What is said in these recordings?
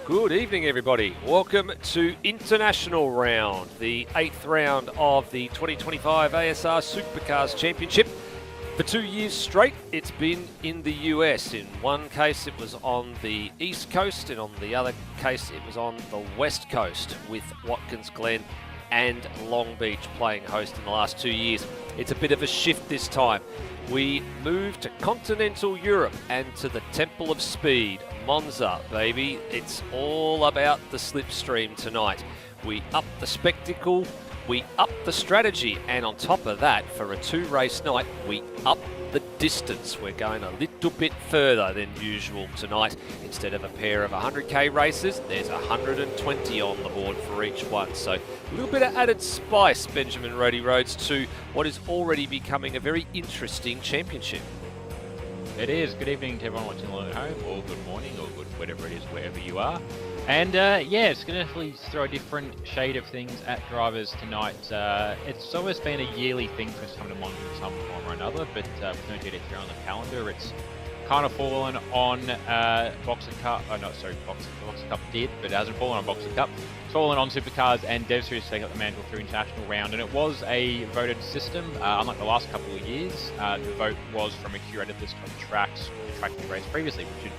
Good evening, everybody. Welcome to International Round, the 8th round of the 2025 ASR Supercars Championship. For 2 years straight, it's been in the US. In one case, it was on the East Coast, and on the other case, it was on the West Coast, with Watkins Glen and Long Beach playing host in the last 2 years. It's a bit of a shift this time. We move to continental Europe and to the Temple of Speed, Monza, baby. It's all about the slipstream tonight. We up the spectacle, we up the strategy, and on top of that, for a 2-race night, we up the distance. We're going a little bit further than usual tonight. Instead of a pair of 100k races, there's 120 on the board for each one. So a little bit of added spice, Benjamin Roddy Rhodes, to what is already becoming a very interesting championship. It is. Good evening to everyone watching along at home, or good morning, or good whatever it is, wherever you are. And yeah, it's going to definitely throw a different shade of things at drivers tonight. It's always been a yearly thing for us to come to Monza in some form or another, but with no GT3 on the calendar, it's kind of fallen on Boxer Cup. Oh, no, sorry, Boxer Cup did, but it hasn't fallen on Boxer Cup. It's fallen on Supercars and Dev Series to take up the mantle through International Round, and it was a voted system. Unlike the last couple of years, the vote was from a curated list of tracks we raced previously, which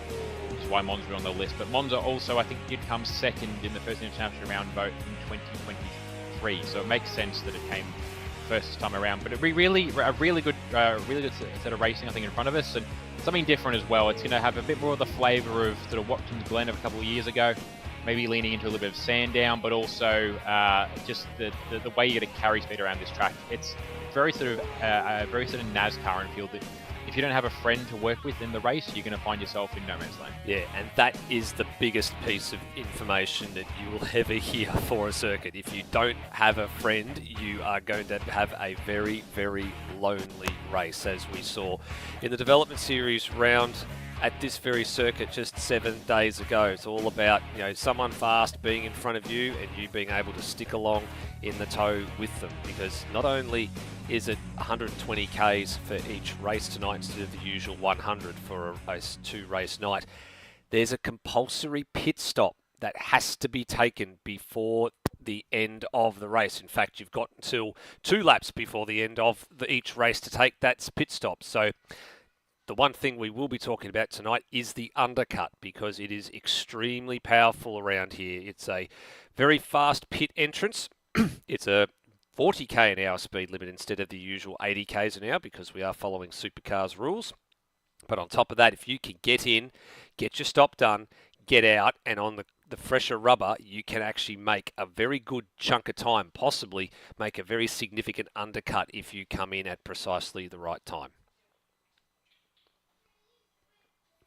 is why Monza was on the list. But Monza also, I think, did come second in the first International Round vote in 2023, so it makes sense that it came first this time around. But a really good set of racing, I think, in front of us, and something different as well. It's going to have a bit more of the flavour of sort of Watkins Glen of a couple of years ago, maybe leaning into a little bit of Sandown, but also just the way you're going to carry speed around this track. It's very sort of NASCAR and feel that if you don't have a friend to work with in the race, you're going to find yourself in no man's land. Yeah, and that is the biggest piece of information that you will ever hear for a circuit. If you don't have a friend, you are going to have a very, very lonely race, as we saw in the development series round at this very circuit just 7 days ago. It's all about, someone fast being in front of you and you being able to stick along in the tow with them, because not only is it 120 Ks for each race tonight instead of the usual 100 for a 2-race night, there's a compulsory pit stop that has to be taken before the end of the race. In fact, you've got until 2 laps before the end of each race to take that pit stop. So the one thing we will be talking about tonight is the undercut, because it is extremely powerful around here. It's a very fast pit entrance. It's a 40k an hour speed limit instead of the usual 80 k's an hour, because we are following Supercars rules. But on top of that, if you can get in, get your stop done, get out, and on the fresher rubber, you can actually make a very good chunk of time, possibly make a very significant undercut if you come in at precisely the right time.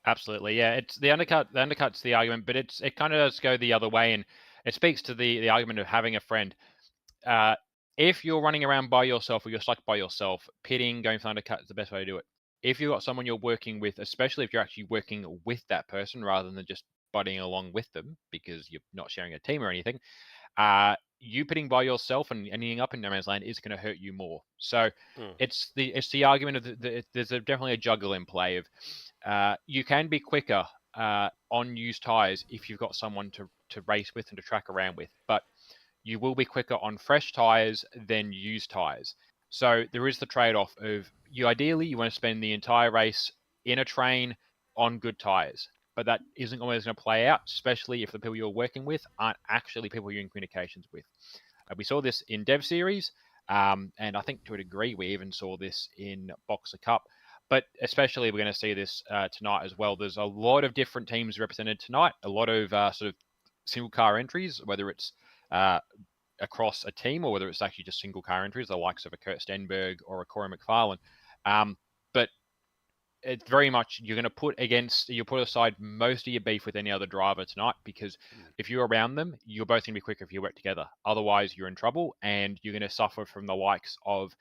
Absolutely, yeah. It's the undercut. The undercut's the argument, but it kind of does go the other way, and it speaks to the argument of having a friend. If you're running around by yourself or you're stuck by yourself, pitting, going for undercut is the best way to do it. If you've got someone you're working with, especially if you're actually working with that person rather than just buddying along with them because you're not sharing a team or anything, you pitting by yourself and ending up in no man's land is going to hurt you more. So it's the argument of there's definitely a juggle in play of you can be quicker on used tires if you've got someone to race with and to track around with, but you will be quicker on fresh tires than used tires. So there is the trade-off of you want to spend the entire race in a train on good tires, but that isn't always going to play out, especially if the people you're working with aren't actually people you're in communications with. We saw this in Dev Series, and I think to a degree we even saw this in Boxer Cup, but especially we're going to see this tonight as well. There's a lot of different teams represented tonight, a lot of sort of single car entries, whether it's across a team or whether it's actually just single car entries, the likes of a Kurt Stenberg or a Corey McFarlane. But it's very much you'll put aside most of your beef with any other driver tonight, because if you're around them, you're both going to be quicker if you work together. Otherwise, you're in trouble and you're going to suffer from the likes of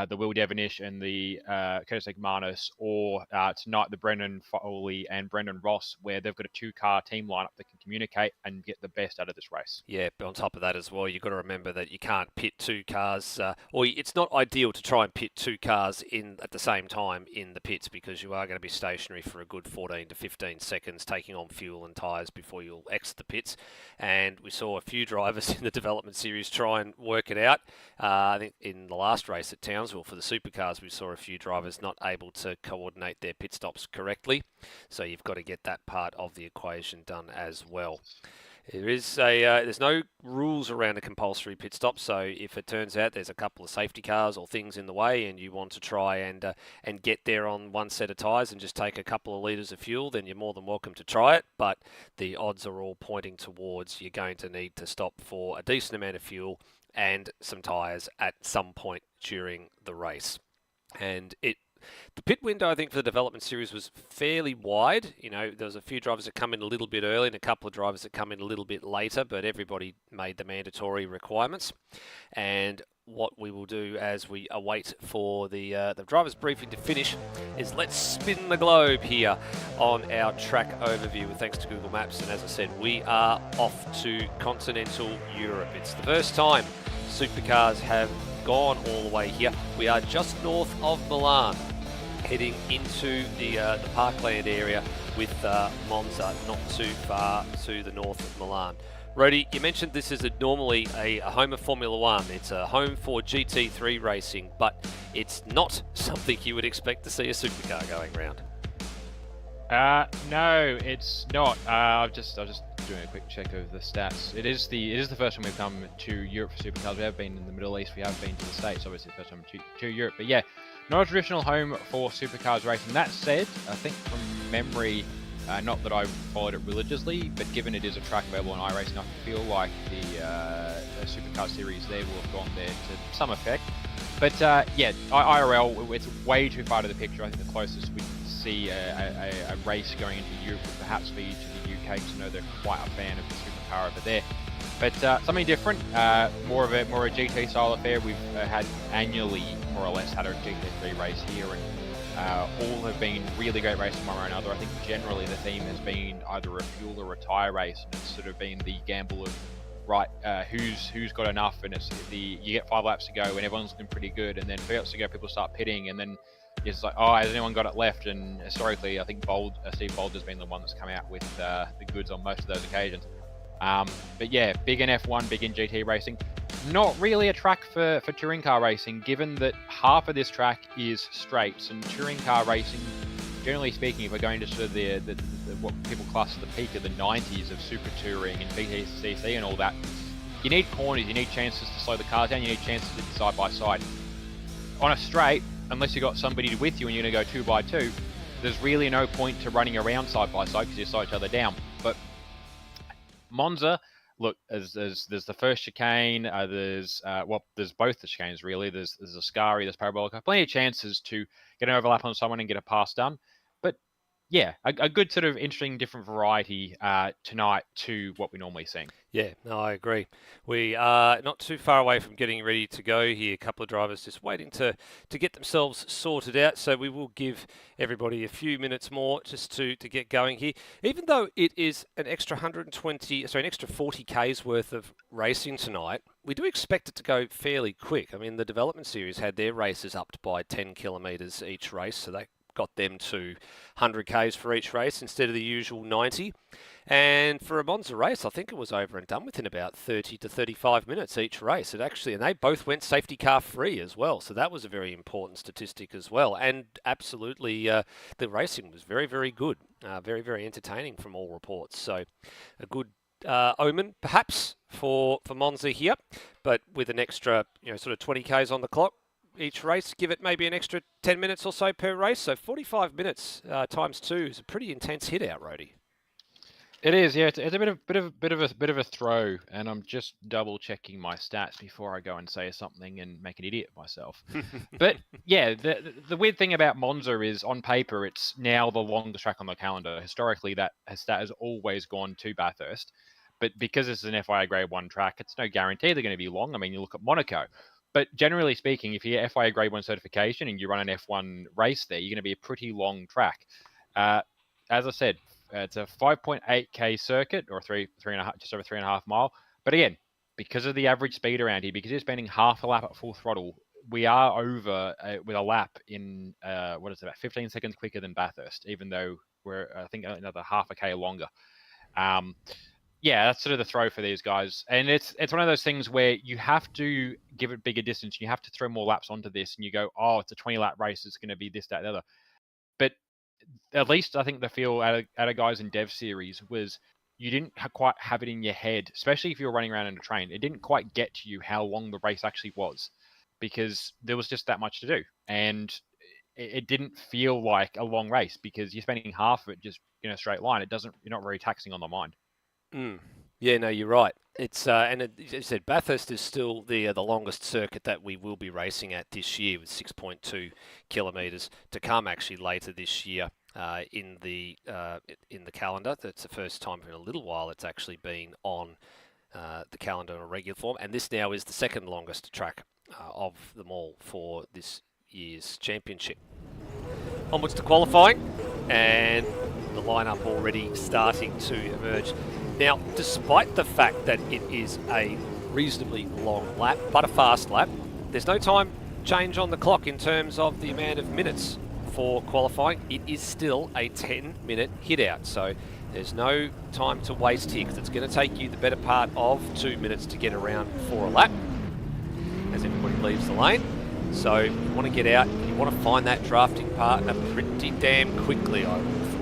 the Will Devonish and the Curtis Egmanis, or tonight the Brendan Foley and Brendan Ross, where they've got a 2-car team lineup that can communicate and get the best out of this race. Yeah, but on top of that as well, you've got to remember that you can't pit two cars, or it's not ideal to try and pit two cars in at the same time in the pits, because you are going to be stationary for a good 14 to 15 seconds, taking on fuel and tyres before you'll exit the pits. And we saw a few drivers in the development series try and work it out. I think in the last race at Townsville for the Supercars, we saw a few drivers not able to coordinate their pit stops correctly. So you've got to get that part of the equation done as well. There's no rules around a compulsory pit stop, so if it turns out there's a couple of safety cars or things in the way and you want to try and get there on one set of tyres and just take a couple of litres of fuel, then you're more than welcome to try it, but the odds are all pointing towards you're going to need to stop for a decent amount of fuel and some tyres at some point during the race. And the pit window, I think, for the development series was fairly wide. You know, there was a few drivers that come in a little bit early and a couple of drivers that come in a little bit later, but everybody made the mandatory requirements. And what we will do as we await for the driver's briefing to finish is let's spin the globe here on our track overview with thanks to Google Maps. And as I said, we are off to continental Europe. It's the first time Supercars have gone all the way here. We are just north of Milan, heading into the parkland area with Monza, not too far to the north of Milan. Rody, you mentioned this is normally a home of Formula One. It's a home for GT3 racing, but it's not something you would expect to see a supercar going around. No, it's not. I was just doing a quick check of the stats. It is the first time we've come to Europe for supercars. We have been in the Middle East. We have been to the States. Obviously, the first time to Europe. But yeah, not a traditional home for supercars racing. That said, I think from memory, not that I've followed it religiously, but given it is a track available in iRacing, I feel like the supercar series there will have gone there to some effect. But yeah, IRL, it's way too far to the picture. I think the closest we see a race going into Europe would perhaps be to the UK, because I know they're quite a fan of the supercar over there. But something different, more a GT style affair. We've had annually, more or less, had a GT3 race here, and all have been really great races one way or another. I think generally the theme has been either a fuel or a tyre race, and it's sort of been the gamble of who's got enough, and you get 5 laps to go and everyone's looking pretty good, and then 3 laps to go people start pitting, and then it's like, oh, has anyone got it left? And historically, I think Steve Boulder's been the one that's come out with the goods on most of those occasions. But yeah, big in F1, big in GT racing. Not really a track for touring car racing, given that half of this track is straights, and touring car racing, generally speaking, if we're going to sort of the what people class as the peak of the 90s of super touring and BTCC and all that, you need corners, you need chances to slow the cars down, you need chances to be side by side. On a straight, unless you've got somebody with you and you're going to go 2 by 2, there's really no point to running around side by side because you slow each other down. But Monza, look, there's the first chicane, there's both the chicanes really. There's Ascari, there's Parabolica, plenty of chances to get an overlap on someone and get a pass done. But yeah, a good sort of interesting, different variety tonight to what we normally see. Yeah, no, I agree. We are not too far away from getting ready to go here. A couple of drivers just waiting to get themselves sorted out. So we will give everybody a few minutes more just to get going here. Even though it is an extra 40 Ks worth of racing tonight, we do expect it to go fairly quick. I mean, the development series had their races upped by 10 kilometres each race, so they got them to 100 Ks for each race instead of the usual 90. And for a Monza race, I think it was over and done within about 30 to 35 minutes each race. And they both went safety car free as well. So that was a very important statistic as well. And absolutely, the racing was very, very good. Very, very entertaining from all reports. So a good omen, perhaps, for Monza here. But with an extra, sort of 20 Ks on the clock each race, give it maybe an extra 10 minutes or so per race. So 45 minutes times 2 is a pretty intense hit out, Rody. It is, yeah. It's a bit of a throw, and I'm just double checking my stats before I go and say something and make an idiot of myself. But yeah, the weird thing about Monza is, on paper, it's now the longest track on the calendar. Historically, that has always gone to Bathurst, but because this is an FIA Grade 1 track, it's no guarantee they're going to be long. I mean, you look at Monaco. But generally speaking, if you get FIA Grade 1 certification and you run an F1 race there, you're going to be a pretty long track. As I said, It's a 5.8k circuit, or just over 3.5 mile. But again, because of the average speed around here, because you're spending half a lap at full throttle, we are over with a lap in about 15 seconds quicker than Bathurst, even though we're I think another half a k longer. Yeah, that's sort of the throw for these guys, and it's one of those things where you have to give it bigger distance. You have to throw more laps onto this, and you go, oh, it's a 20-lap race. It's going to be this, that, the other. But at least I think the feel out of guys in Dev Series was you didn't quite have it in your head, especially if you were running around in a train. It didn't quite get to you how long the race actually was, because there was just that much to do, and it didn't feel like a long race because you're spending half of it just in a straight line. You're not very taxing on the mind. Yeah, no, you're right. It's as you said, Bathurst is still the longest circuit that we will be racing at this year, with 6.2 kilometres to come. Actually, later this year in the calendar, that's the first time in a little while it's actually been on the calendar in a regular form, and this now is the second longest track of them all for this year's championship. Onwards to qualifying, and the lineup already starting to emerge. Now, despite the fact that it is a reasonably long lap, but a fast lap, there's no time change on the clock in terms of the amount of minutes for qualifying. It is still a 10-minute hit out, so there's no time to waste here, because it's going to take you the better part of 2 minutes to get around for a lap as everybody leaves the lane. So you want to get out, you want to find that drafting partner pretty damn quickly, I would have thought.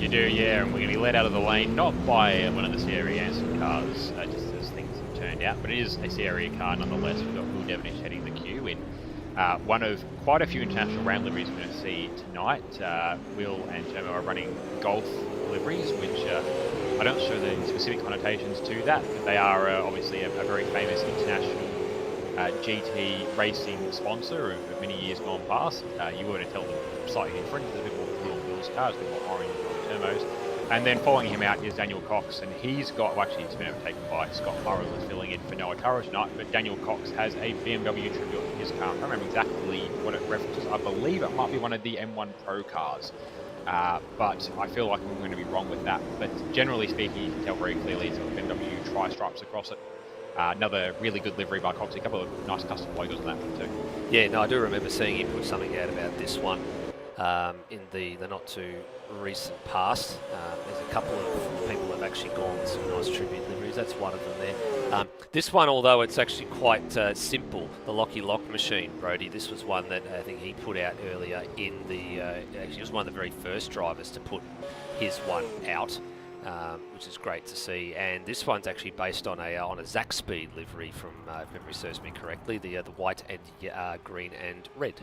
You do, yeah, and we're going to be let out of the lane, not by one of the CRE cars, just as things have turned out, but it is a CRE car nonetheless. We've got Will Devonish heading the queue in one of quite a few international round liveries we're going to see tonight. Will and Tomo are running Golf liveries, which I don't show the specific connotations to that, but they are obviously a very famous international GT racing sponsor of many years gone past. You were to tell them slightly different. There's a bit more blue on Will's cars, a bit more orange on Tomo's. And then following him out is Daniel Cox, and he's got, well, actually, it's been overtaken by Scott Burrows filling in for Noah Taro tonight, but Daniel Cox has a BMW tribute on his car. I can't remember exactly what it references. I believe it might be one of the M1 Pro cars, but I feel like I'm going to be wrong with that. But generally speaking, you can tell very clearly it's got BMW tri-stripes across it. Another really good livery by Cox, a couple of nice custom logos on that one too. Yeah, no, I do remember seeing him put something out about this one in the not too recent past. There's a couple of people that have actually gone with some nice tribute liveries. That's one of them there. This one, although it's actually quite simple, the Lockie Lock machine, Brody, this was one that I think he put out earlier in the, actually he was one of the very first drivers to put his one out. Which is great to see, and this one's actually based on a Zach Speed livery from, if memory serves me correctly, the white and green and red.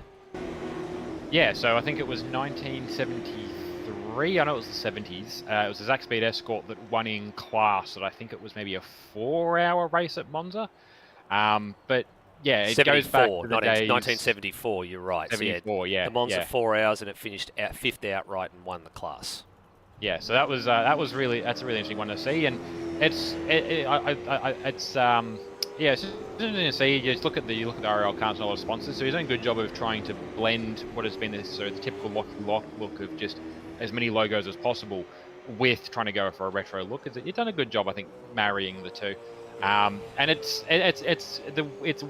Yeah, so I think it was 1973. I know it was the 70s. It was a Zach Speed Escort that won in class. That I think it was maybe a 4-hour race at Monza. But yeah, it goes back to the days. 1974. You're right. 74. So yeah, the Monza 4 hours, and it finished fifth outright and won the class. Yeah, so that's a really interesting one to see, and it's interesting to see. You just look at the RL cars and all the sponsors. So he's done a good job of trying to blend what has been the typical lock look of just as many logos as possible with trying to go for a retro look. You've done a good job, I think, marrying the two. And it's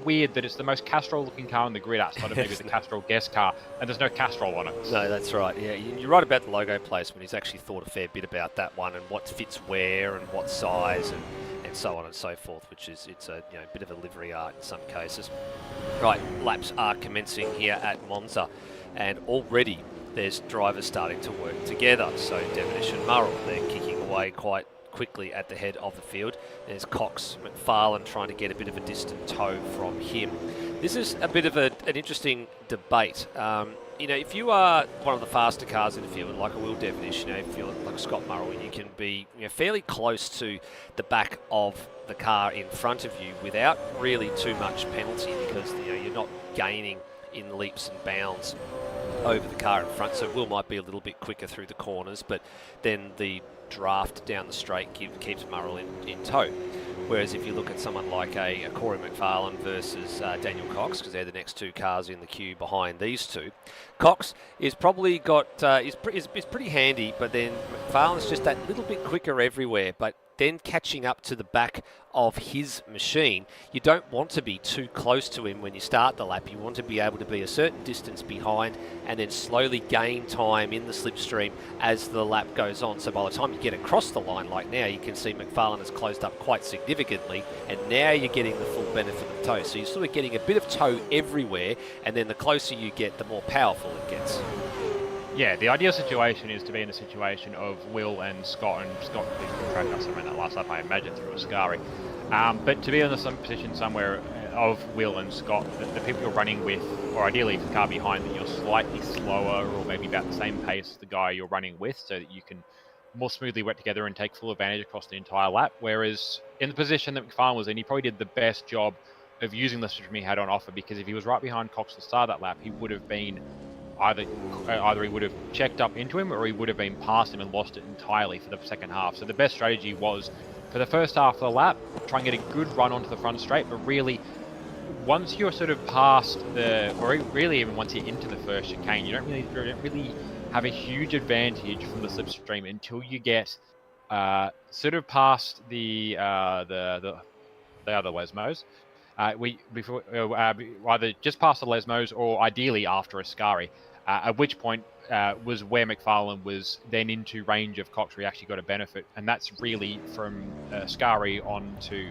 weird that it's the most Castrol looking car on the grid outside of maybe the Castrol guest car, and there's no Castrol on it. No, that's right. Yeah, you're right about the logo placement. He's actually thought a fair bit about that one and what fits where and what size and so on and so forth, which is it's a bit of a livery art in some cases. Right, laps are commencing here at Monza, and already there's drivers starting to work together. So Devonish and Murrell, they're kicking away quite quickly at the head of the field. There's Cox, McFarlane trying to get a bit of a distant tow from him. This is a bit of an interesting debate. If you are one of the faster cars in the field, like a Will Devonish, if you're like Scott Murrell, you can be fairly close to the back of the car in front of you without really too much penalty, because you're not gaining in leaps and bounds over the car in front, so Will might be a little bit quicker through the corners, but then the draft down the straight keeps Murrell in tow. Whereas if you look at someone like a Corey McFarlane versus Daniel Cox, because they're the next two cars in the queue behind these two, Cox is probably got is pretty handy, but then McFarlane's just that little bit quicker everywhere. But then catching up to the back of his machine, you don't want to be too close to him when you start the lap. You want to be able to be a certain distance behind and then slowly gain time in the slipstream as the lap goes on. So by the time you get across the line, like now, you can see McFarlane has closed up quite significantly, and now you're getting the full benefit of tow. So you're sort of getting a bit of tow everywhere, and then the closer you get, the more powerful it gets. Yeah, the ideal situation is to be in a situation of Will and Scott please track us in that last lap, I imagine, through Ascari. But to be in some position somewhere of Will and Scott, the people you're running with, or ideally the car behind, that you're slightly slower or maybe about the same pace as the guy you're running with, so that you can more smoothly work together and take full advantage across the entire lap. Whereas in the position that McFarlane was in, he probably did the best job of using the system he had on offer, because if he was right behind Cox to start that lap, he would have been either he would have checked up into him, or he would have been past him and lost it entirely for the second half. So the best strategy was, for the first half of the lap, try and get a good run onto the front straight, but really, once you're sort of past or really even once you're into the first chicane, you don't really have a huge advantage from the slipstream until you get sort of past the other Lesmos. Either just past the Lesmos or ideally after Ascari, at which point was where McFarlane was then into range of Cox, where he actually got a benefit, and that's really from Ascari on to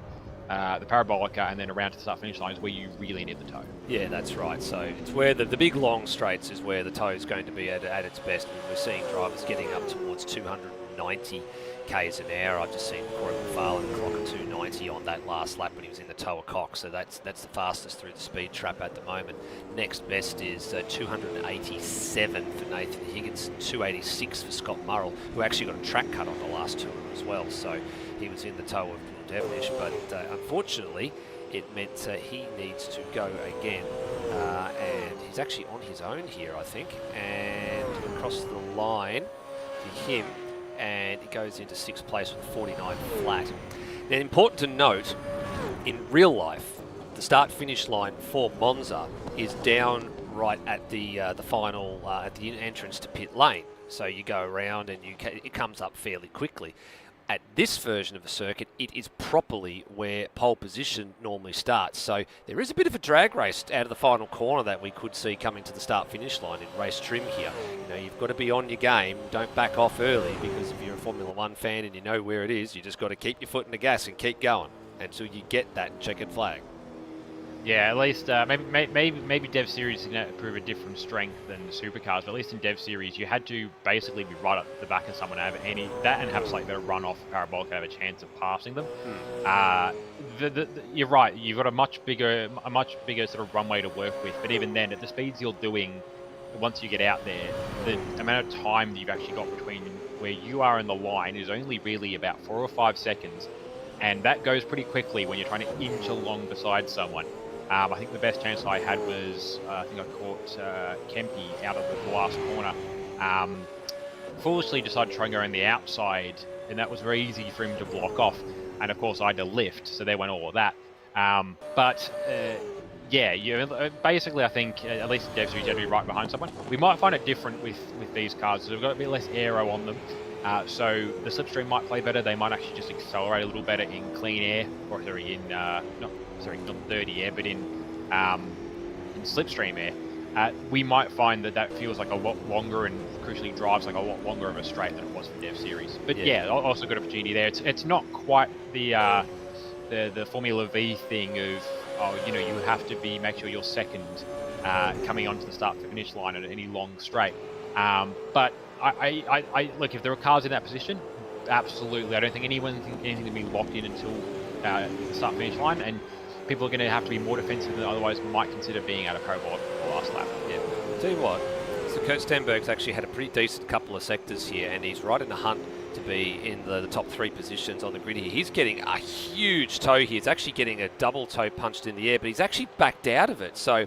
the Parabolica and then around to the start finish lines where you really need the tow. Yeah, that's right. So it's where the big long straights is where the tow is going to be at its best. I mean, we're seeing drivers getting up towards 290 k's an hour. I've just seen Corey McFarlane clock a 290 on that last lap when he was in the tow of Cox. So that's the fastest through the speed trap at the moment. Next best is 287 for Nathan Higgins, 286 for Scott Murrell, who actually got a track cut on the last tour as well. So he was in the tow of Devonish, but unfortunately it meant he needs to go again, and he's actually on his own here, I think, and across the line to him, and he goes into 6th place with 49 flat. Now, important to note, in real life, the start-finish line for Monza is down right at the final, at the entrance to pit lane. So you go around and it comes up fairly quickly. At this version of a circuit, it is properly where pole position normally starts. So there is a bit of a drag race out of the final corner that we could see coming to the start-finish line in race trim here. You know, you've got to be on your game. Don't back off early, because if you're a Formula One fan and you know where it is, you just got to keep your foot in the gas and keep going until you get that checkered flag. Yeah, at least maybe Dev Series is going to prove a different strength than the Supercars, but at least in Dev Series you had to basically be right up the back of someone to have and have a slightly better run off Parabolic, have a chance of passing them. You're right, you've got a much bigger sort of runway to work with, but even then, at the speeds you're doing, once you get out there, the amount of time that you've actually got between where you are in the line is only really about 4 or 5 seconds, and that goes pretty quickly when you're trying to inch along beside someone. I think the best chance I had was, I think I caught Kempe out of the last corner. Foolishly decided to try and go around the outside, and that was very easy for him to block off. And of course I had to lift, so there went all of that. Basically I think, at least in Dev Series, you have to be right behind someone. We might find it different with these cars, so we've got a bit less aero on them. So the slipstream might play better. They might actually just accelerate a little better in clean air, or not dirty air, but in slipstream air. We might find that feels like a lot longer and crucially drives like a lot longer of a straight than it was for Dev Series. But yeah, also good opportunity there. It's not quite the Formula V thing of you have to make sure you're second coming onto the start finish line at any long straight. But I look, if there are cars in that position, absolutely. I don't think anything to be locked in until the start finish line, and people are going to have to be more defensive than otherwise might consider being out of parabolic the last lap. Yeah. Tell you what, so Kurt Stenberg's actually had a pretty decent couple of sectors here, and he's right in the hunt to be in the top 3 positions on the grid here. He's getting a huge tow here. He's actually getting a double tow punched in the air, but he's actually backed out of it. So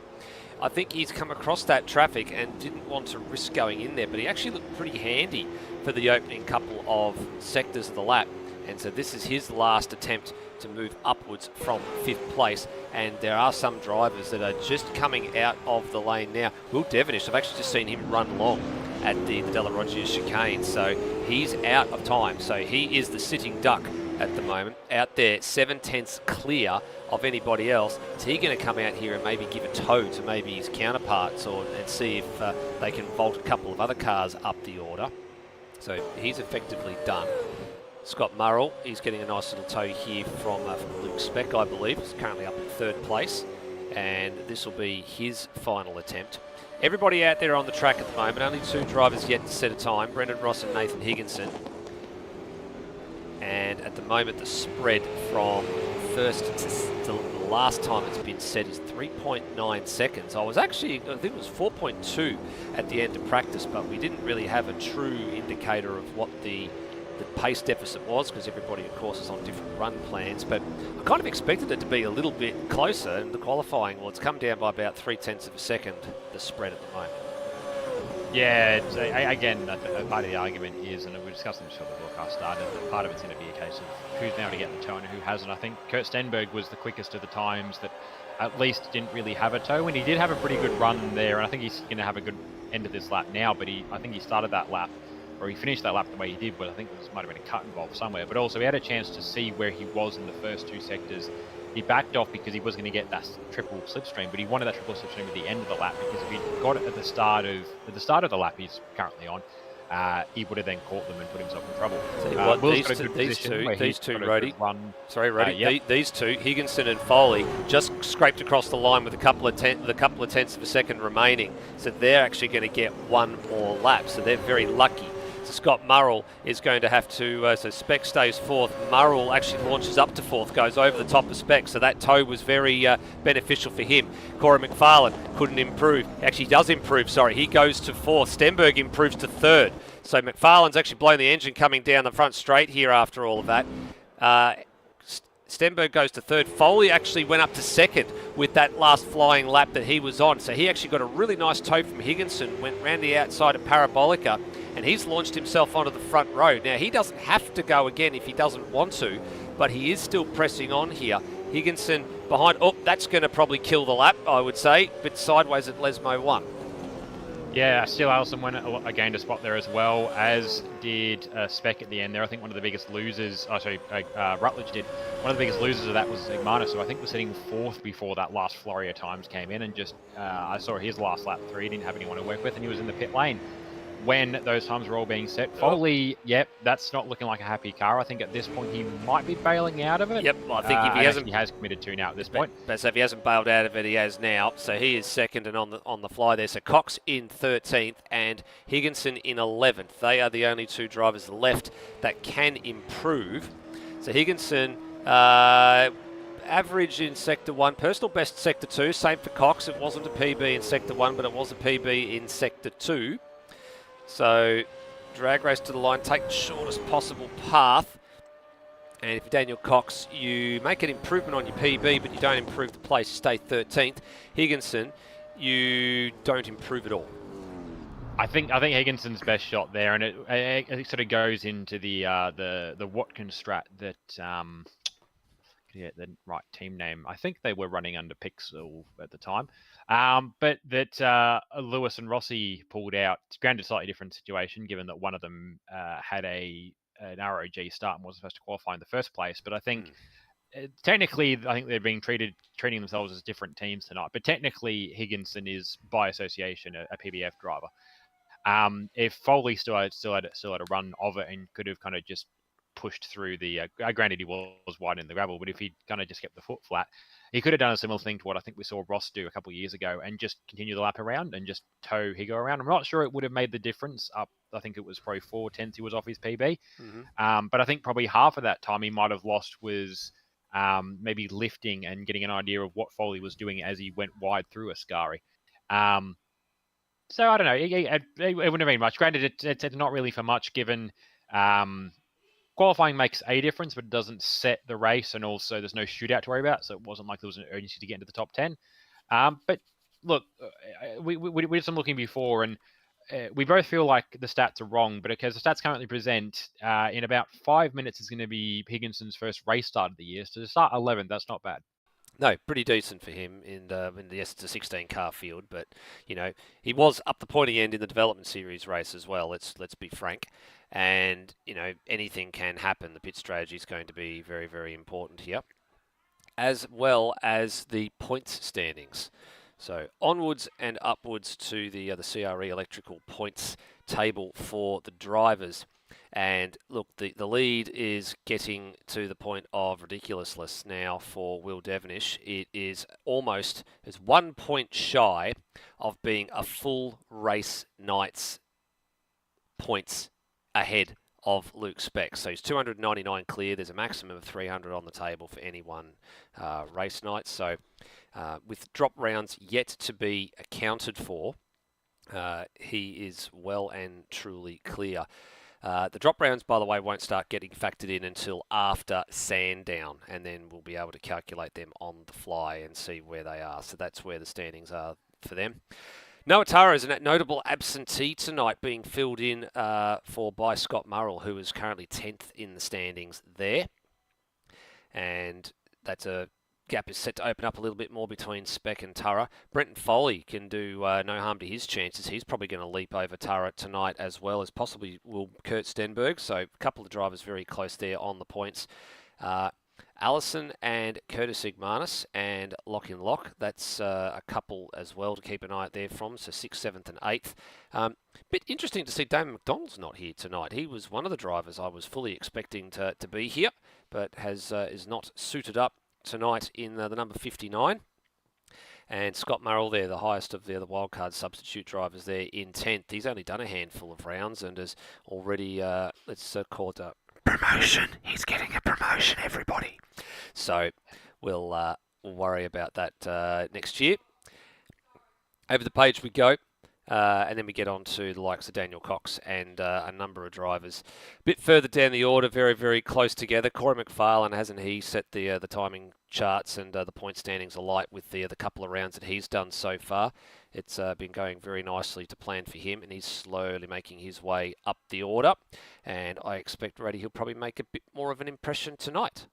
I think he's come across that traffic and didn't want to risk going in there, but he actually looked pretty handy for the opening couple of sectors of the lap. And so this is his last attempt to move upwards from 5th place. And there are some drivers that are just coming out of the lane now. Will Devonish, I've actually just seen him run long at the Della Roggia chicane. So he's out of time. So he is the sitting duck at the moment, out there 7/10 clear of anybody else. Is he going to come out here and maybe give a tow to maybe his counterparts and see if they can vault a couple of other cars up the order? So he's effectively done. Scott Murrell, he's getting a nice little tow here from Luke Speck, I believe. He's currently up in 3rd place, and this will be his final attempt. Everybody out there on the track at the moment, only 2 drivers yet to set a time, Brendan Ross and Nathan Higginson. And at the moment, the spread from first to the last time it's been set is 3.9 seconds. I think it was 4.2 at the end of practice, but we didn't really have a true indicator of what the pace deficit was, because everybody, of course, is on different run plans. But I kind of expected it to be a little bit closer in the qualifying. Well, it's come down by about 0.3 of a second, the spread at the moment. Yeah, again, part of the argument is, and we were discussing this before the broadcast started, that part of it's going to be a case of who's now to get the tow and who hasn't. I think Kurt Stenberg was the quickest of the times that at least didn't really have a tow, and he did have a pretty good run there, and I think he's going to have a good end of this lap now, but I think he started that lap, or he finished that lap the way he did, but I think there might have been a cut involved somewhere. But also, he had a chance to see where he was in the first 2 sectors. He backed off because he was going to get that triple slipstream, but he wanted that triple slipstream at the end of the lap, because if he got it at the start of the lap he's currently on, he would have then caught them and put himself in trouble. These two, Roddy. These two, Higginson and Foley, just scraped across the line with a couple of tenths of a second remaining. So they're actually going to get 1 more lap. So they're very lucky. So Scott Murrell is going to have to, so Speck stays 4th. Murrell actually launches up to 4th, goes over the top of Speck. So that tow was very beneficial for him. Corey McFarlane couldn't improve. Actually, does improve, sorry. He goes to 4th. Stenberg improves to 3rd. So McFarlane's actually blown the engine coming down the front straight here after all of that. Stenberg goes to 3rd. Foley actually went up to 2nd with that last flying lap that he was on. So he actually got a really nice tow from Higginson, went round the outside of Parabolica, and he's launched himself onto the front row. Now, he doesn't have to go again if he doesn't want to, but he is still pressing on here. Higginson behind. Oh, that's going to probably kill the lap, I would say, but sideways at Lesmo 1. Yeah, Steele Allison gained a spot there as well, as did Speck at the end there. I think one of the biggest losers, Rutledge did. One of the biggest losers of that was Igmanis, who I think was sitting 4th before that last flurry of times came in, and just, I saw his last lap 3, he didn't have anyone to work with, and he was in the pit lane when those times were all being set. Foley, yep, that's not looking like a happy car. I think at this point he might be bailing out of it. Yep, well, I think if he has committed to now at this point. But so if he hasn't bailed out of it, he has now. So he is 2nd and on the fly there. So Cox in 13th and Higginson in 11th. They are the only 2 drivers left that can improve. So Higginson, average in Sector 1, personal best Sector 2. Same for Cox. It wasn't a PB in Sector 1, but it was a PB in Sector 2. So drag race to the line, take the shortest possible path. And if Daniel Cox, you make an improvement on your PB, but you don't improve the place, you stay 13th. Higginson, you don't improve at all. I think Higginson's best shot there, and it sort of goes into the Watkins strat that the right team name. I think they were running under Pixel at the time. But that Lewis and Rossi pulled out. Granted, slightly different situation, given that one of them had an ROG start and wasn't supposed to qualify in the first place. But I think technically, I think they're treating themselves as different teams tonight. But technically, Higginson is by association a PBF driver. If Foley still had a run of it and could have kind of just pushed through the, granted he was wide in the gravel, but if he kind of just kept the foot flat, he could have done a similar thing to what I think we saw Ross do a couple of years ago and just continue the lap around and just tow Higo around. I'm not sure it would have made the difference up. I think it was probably 4/10 he was off his PB. But I think probably half of that time he might have lost was maybe lifting and getting an idea of what Foley was doing as he went wide through Ascari. So I don't know. It wouldn't have been much. Granted, it's not really for much given qualifying makes a difference, but it doesn't set the race, and also there's no shootout to worry about, so it wasn't like there was an urgency to get into the top 10. But look, we did some looking before, and we both feel like the stats are wrong, but because the stats currently present, in about 5 minutes is going to be Higginson's first race start of the year. So to start 11th, that's not bad. No, pretty decent for him yes, it's a 16 car field, but he was up the pointy end in the development series race as well. Let's be frank, and anything can happen. The pit strategy is going to be very, very important here, as well as the points standings. So onwards and upwards to the CRE electrical points table for the drivers. And look, the lead is getting to the point of ridiculousness now for Will Devonish. It is almost 1 point shy of being a full race night's points ahead of Luke Speck. So he's 299 clear. There's a maximum of 300 on the table for any one race night. So with drop rounds yet to be accounted for, he is well and truly clear. The drop rounds, by the way, won't start getting factored in until after Sandown, and then we'll be able to calculate them on the fly and see where they are. So that's where the standings are for them. Noah Tara is a notable absentee tonight, being filled in by Scott Murrell, who is currently 10th in the standings there. And that's a gap is set to open up a little bit more between Speck and Tara. Brenton Foley can do no harm to his chances. He's probably going to leap over Tara tonight, as well as possibly will Kurt Stenberg. So a couple of drivers very close there on the points. Allison and Curtis Igmanis and Lock in Lock. That's a couple as well to keep an eye out there from. So 6th, 7th and 8th. Bit interesting to see Damon McDonald's not here tonight. He was one of the drivers I was fully expecting to be here, but is not suited up tonight in the number 59. And Scott Murrell there, the highest of the wildcard substitute drivers there in 10th. He's only done a handful of rounds and has already, let's call it a promotion. He's getting a promotion, everybody. So we'll worry about that next year. Over the page we go. And then we get on to the likes of Daniel Cox and a number of drivers. A bit further down the order, very, very close together. Corey McFarlane, hasn't he set the timing charts and the point standings alight with the couple of rounds that he's done so far? It's been going very nicely to plan for him, and he's slowly making his way up the order. And I expect, Reddy, he'll probably make a bit more of an impression tonight.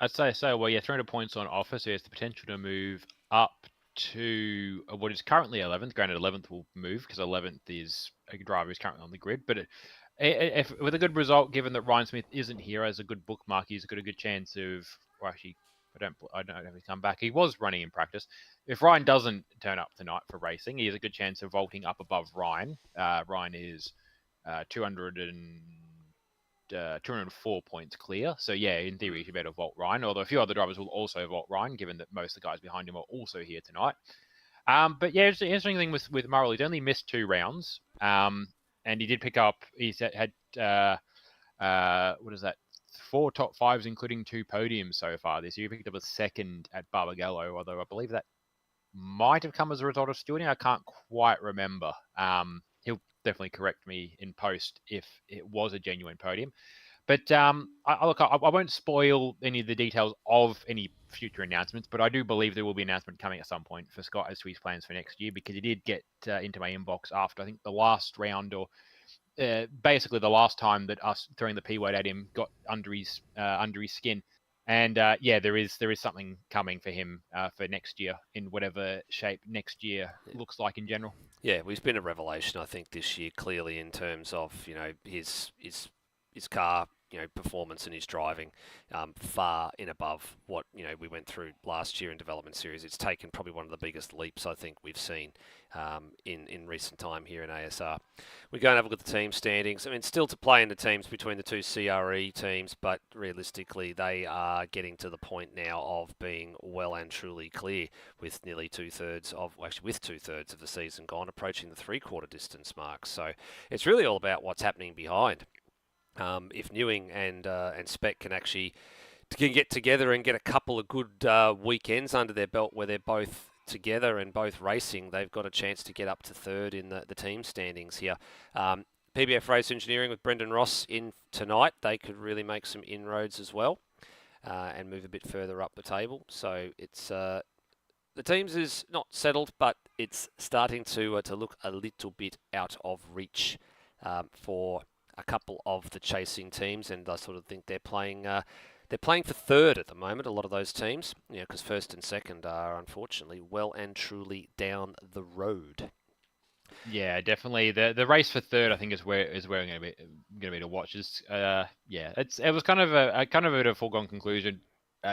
I'd say so. Well, yeah, 300 points on offer, so he has the potential to move up to what is currently 11th. Granted, 11th will move because 11th is a driver who's currently on the grid. But if with a good result, given that Ryan Smith isn't here as a good bookmark, he's got a good chance of. Well, actually, I don't know if he come back. He was running in practice. If Ryan doesn't turn up tonight for racing, he has a good chance of vaulting up above Ryan. Ryan is 204 points clear. So yeah, in theory, he should be able to vault Ryan, although a few other drivers will also vault Ryan, given that most of the guys behind him are also here tonight. But yeah, it's the interesting thing with Murrell, he's only missed 2 rounds. And he did pick up, he's had, what is that? 4 top 5s, including 2 podiums so far this year. He picked up a 2nd at Barbagallo, although I believe that might have come as a result of stewarding. I can't quite remember. He'll definitely correct me in post if it was a genuine podium. But I won't spoil any of the details of any future announcements, but I do believe there will be an announcement coming at some point for Scott as to his plans for next year, because he did get into my inbox after, I think, the last round, or basically the last time that us throwing the P word at him got under his skin. And yeah, there is something coming for him for next year, in whatever shape next year looks like in general. Yeah, well, he's been a revelation, I think, this year, clearly, in terms of his car performance and his driving, far and above what we went through last year in development series. It's taken probably one of the biggest leaps I think we've seen in recent time here in ASR. We go and have a look at the team standings. I mean, still to play in the teams between the 2 CRE teams, but realistically they are getting to the point now of being well and truly clear, with nearly two-thirds of the season gone, approaching the 3/4 distance mark. So it's really all about what's happening behind. If Newing and Speck can actually get together and get a couple of good weekends under their belt where they're both together and both racing, they've got a chance to get up to 3rd in the team standings here. PBF Race Engineering with Brendan Ross in tonight, they could really make some inroads as well and move a bit further up the table. So it's the teams is not settled, but it's starting to look a little bit out of reach for a couple of the chasing teams, and I sort of think they're playing for third at the moment. A lot of those teams, because first and second are unfortunately well and truly down the road. Yeah, definitely. The race for third, I think, is where I'm going to be to watch. It was kind of a foregone conclusion,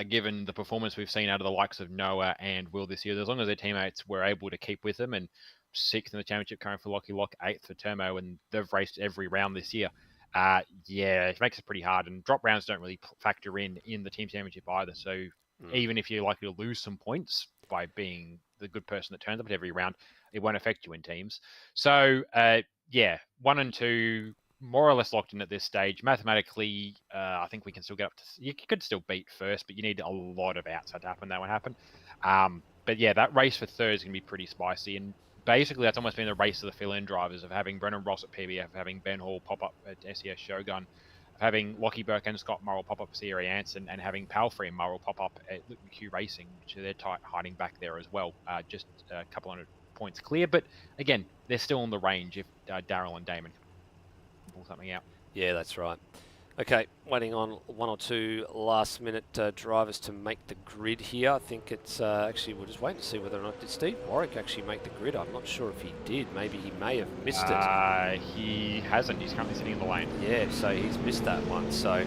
given the performance we've seen out of the likes of Noah and Will this year. As long as their teammates were able to keep with them, and sixth in the championship, current for Lockie Lock, eighth for Termo, and they've raced every round this year. It makes it pretty hard, and drop rounds don't really factor in the team championship either. So even if you're likely to lose some points by being the good person that turns up at every round, it won't affect you in teams. So, 1 and 2, more or less locked in at this stage. Mathematically, I think we can still get up to... You could still beat first, but you need a lot of outside to happen. That won't happen. That race for third is going to be pretty spicy. And basically, that's almost been the race of the fill-in drivers, of having Brennan Ross at PBF, having Ben Hall pop up at SES Shogun, having Lockie Burke and Scott Murrell pop up at Sierra Anson, and having Palfrey and Murrell pop up at McHugh Racing, which they're hiding back there as well. Just a couple hundred points clear, but again, they're still in the range if Daryl and Damon can pull something out. Yeah, that's right. Okay, waiting on one or two last-minute drivers to make the grid here. I think it's actually, we'll just wait to see whether or not did Steve Warwick actually make the grid. I'm not sure if he did. Maybe he may have missed it. He hasn't. He's currently sitting in the lane. Yeah, so he's missed that one. So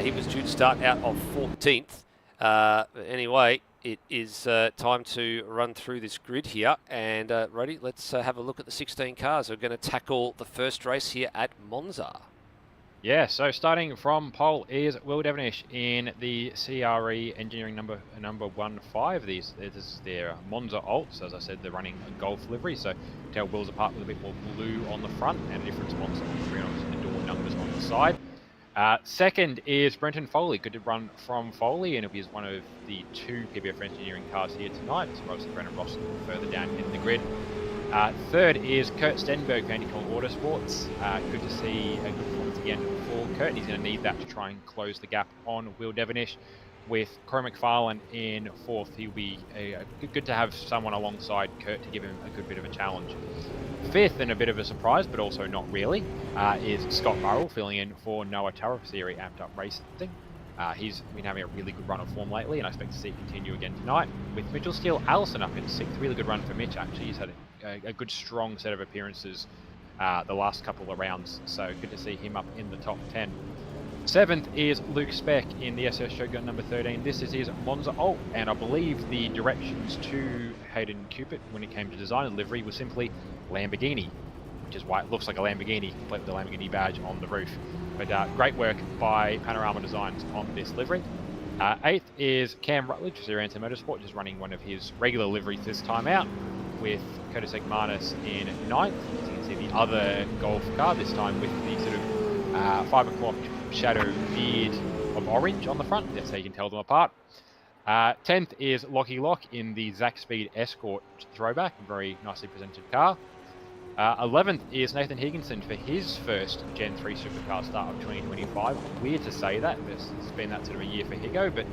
he was due to start out of 14th. Anyway, it is time to run through this grid here. And Roddy, let's have a look at the 16 cars who are going to tackle the first race here at Monza. Yeah, so starting from pole is Will Devenish in the CRE Engineering number 15. This is their Monza Alts. As I said, they're running a Golf livery, so tell Will's apart with a bit more blue on the front and a different sponsor on the door numbers on the side. Second is Brenton Foley. Good to run from Foley, and it is one of the two PBF Engineering cars here tonight. So obviously Brennan Ross further down in the grid. Third is Kurt Stenberg, Vandercon Autosports. Good to see a good performance again for Kurt. He's going to need that to try and close the gap on Will Devenish. With Crow McFarlane in fourth, he'll be good to have someone alongside Kurt to give him a good bit of a challenge. Fifth, and a bit of a surprise, but also not really, is Scott Murrell, filling in for Noah Turra for Theory Amped Up Racing. He's been having a really good run of form lately, and I expect to see it continue again tonight. With Mitchell Steele Allison up in sixth, really good run for Mitch, actually. He's had a good, strong set of appearances the last couple of rounds, so good to see him up in the top 10. Seventh is Luke Speck in the SS Shogun number 13. This is his Monza Alt, and I believe the directions to Hayden Cupid when it came to design and livery was simply Lamborghini, which is why it looks like a Lamborghini, complete with the Lamborghini badge on the roof. But great work by Panorama Designs on this livery. Eighth is Cam Rutledge, Sierra Anson Motorsport, just running one of his regular liveries this time out, with Curtis Ekmanis in ninth. As you can see, the other Golf car, this time with the sort of 5 o'clock shadow beard of orange on the front. That's how you can tell them apart. 10th is Lockie Lock in the Zach Speed Escort throwback, a very nicely presented car. 11th is Nathan Higginson for his first Gen 3 Supercar start of 2025. Weird to say that, it's been that sort of a year for Higo, but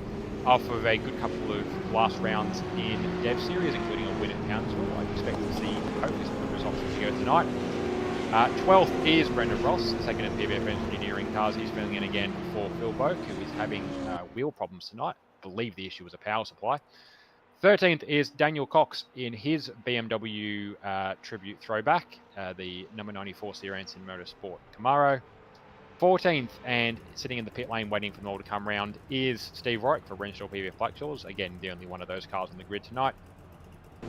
off of a good couple of last rounds in Dev Series, including a win at Townsville, I expect to see hopefully some good results from Higo tonight. 12th is Brendan Ross, second at PBF Engineering cars. He's filling in again for Phil Boak, who is having wheel problems tonight. I believe the issue was a power supply. 13th is Daniel Cox in his BMW Tribute Throwback, the number 94 Sierra Anson Motorsport Camaro. 14th, and sitting in the pit lane waiting for them all to come round, is Steve Warwick for Renshaw PBF Blackshaws. Again, the only one of those cars on the grid tonight.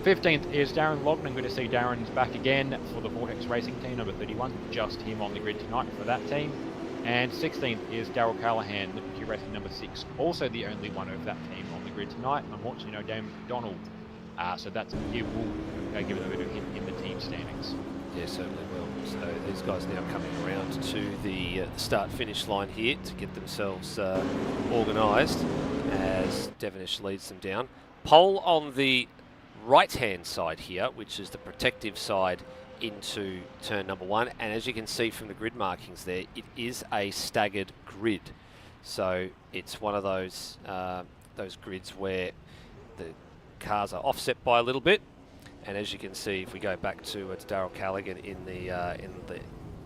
15th is Darren Lognan. Good to see Darren's back again for the Vortex Racing team, number 31. Just him on the grid tonight for that team. And 16th is Daryl Callahan, McHugh Racing number 6. Also the only one of that team on the grid tonight. And unfortunately, no Damon McDonald. So it will give them a bit of a hit in the team standings. Yeah, certainly will. So these guys now coming around to the start-finish line here to get themselves organised as Devenish leads them down. Pole on the right-hand side here, which is the protective side into turn number 1, and as you can see from the grid markings there, it is a staggered grid. So it's one of those grids where cars are offset by a little bit. And as you can see, if we go back to Darryl Callaghan in the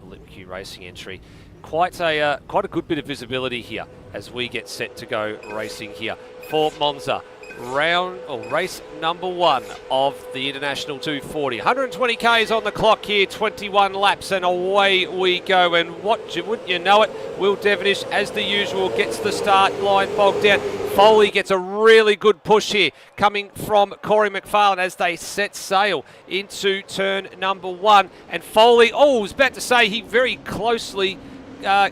Lip Q Racing entry, quite a good bit of visibility here as we get set to go racing here for Monza. Race number 1 of the International 240. 120 Ks on the clock here, 21 laps, and away we go. And wouldn't you know it, Will Devonish, as the usual, gets the start line bogged down. Foley gets a really good push here coming from Corey McFarlane as they set sail into turn number 1. And Foley, I was about to say, he very closely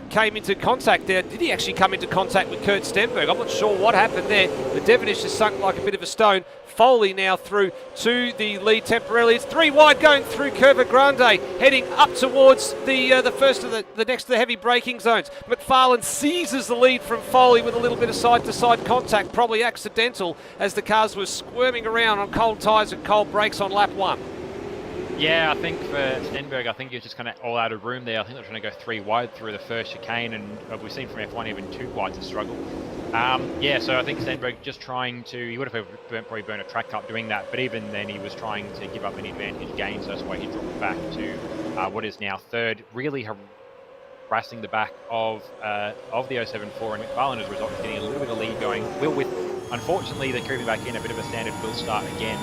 came into contact there. Did he actually come into contact with Kurt Stenberg? I'm not sure what happened there. The Devonish has sunk like a bit of a stone. Foley now through to the lead temporarily. It's 3 wide going through Curva Grande, heading up towards the first of the next to the heavy braking zones. McFarlane seizes the lead from Foley with a little bit of side-to-side contact, probably accidental, as the cars were squirming around on cold tyres and cold brakes on lap 1. Yeah, I think for Stenberg, I think he was just kind of all out of room there. I think they're trying to go 3 wide through the first chicane, and we've seen from F1 even 2 wide to struggle. Yeah, so I think Stenberg just trying to, he would have probably burned a track up doing that, but even then he was trying to give up any advantage gains, so that's why he dropped back to what is now 3rd, really harassing the back of the 074, and McFarlane as a result is getting a little bit of lead going. Will, with, unfortunately, they're creeping back in, a bit of a standard will start again,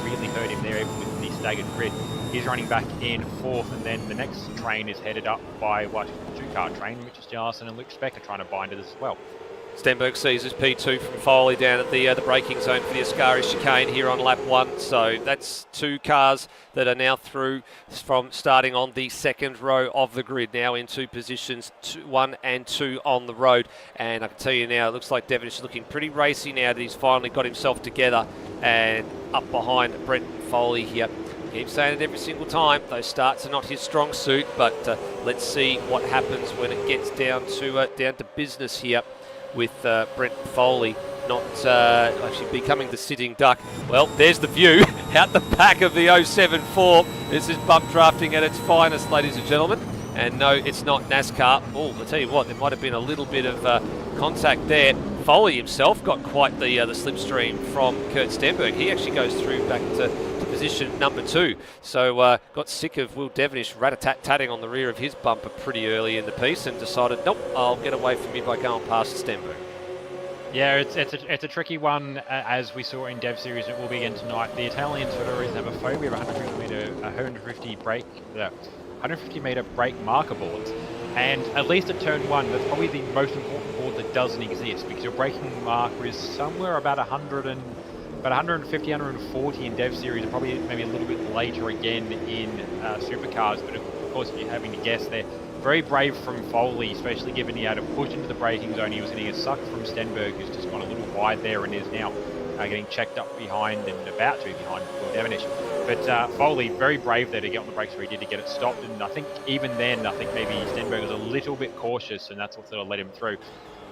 really hurt him there with the staggered grid. He's running back in 4th, and then the next train is headed up by the 2-car train, which is Jarlison and Luke Speck are trying to bind it as well. Stenberg sees his P2 from Foley down at the braking zone for the Ascari chicane here on lap 1. So that's 2 cars that are now through from starting on the 2nd row of the grid, now into positions 1 and 2 on the road. And I can tell you now, it looks like Devonish is looking pretty racy now that he's finally got himself together and up behind Brent Foley here. Keeps saying it every single time, those starts are not his strong suit, but let's see what happens when it gets down to business here with Brent Foley not actually becoming the sitting duck. Well, there's the view out the back of the 074. This is bump drafting at its finest, ladies and gentlemen. And no, it's not NASCAR. Oh, I'll tell you what, there might have been a little bit of contact there. Foley himself got quite the slipstream from Kurt Stenberg. He actually goes through back to position number 2. So got sick of Will Devonish rat-a-tat-tatting on the rear of his bumper pretty early in the piece and decided, nope, I'll get away from you by going past Stenberg. Yeah, it's a tricky one, as we saw in Dev Series. It will be again tonight. The Italians, for whatever reason, have a phobia of 150 metre brake marker boards. And at least at turn 1, that's probably the most important board that doesn't exist, because your braking marker is somewhere about 150, 140 in Dev Series, and probably maybe a little bit later again in Supercars. But of course, if you're having to guess, they're very brave from Foley, especially given he had to push into the braking zone. He was getting a suck from Stenberg, who's just gone a little wide there and is now getting checked up behind and about to be behind Will Devonish. But Foley, very brave there to get on the brakes where he did to get it stopped. And I think even then, I think maybe Stenberg was a little bit cautious, and that's what sort of let him through.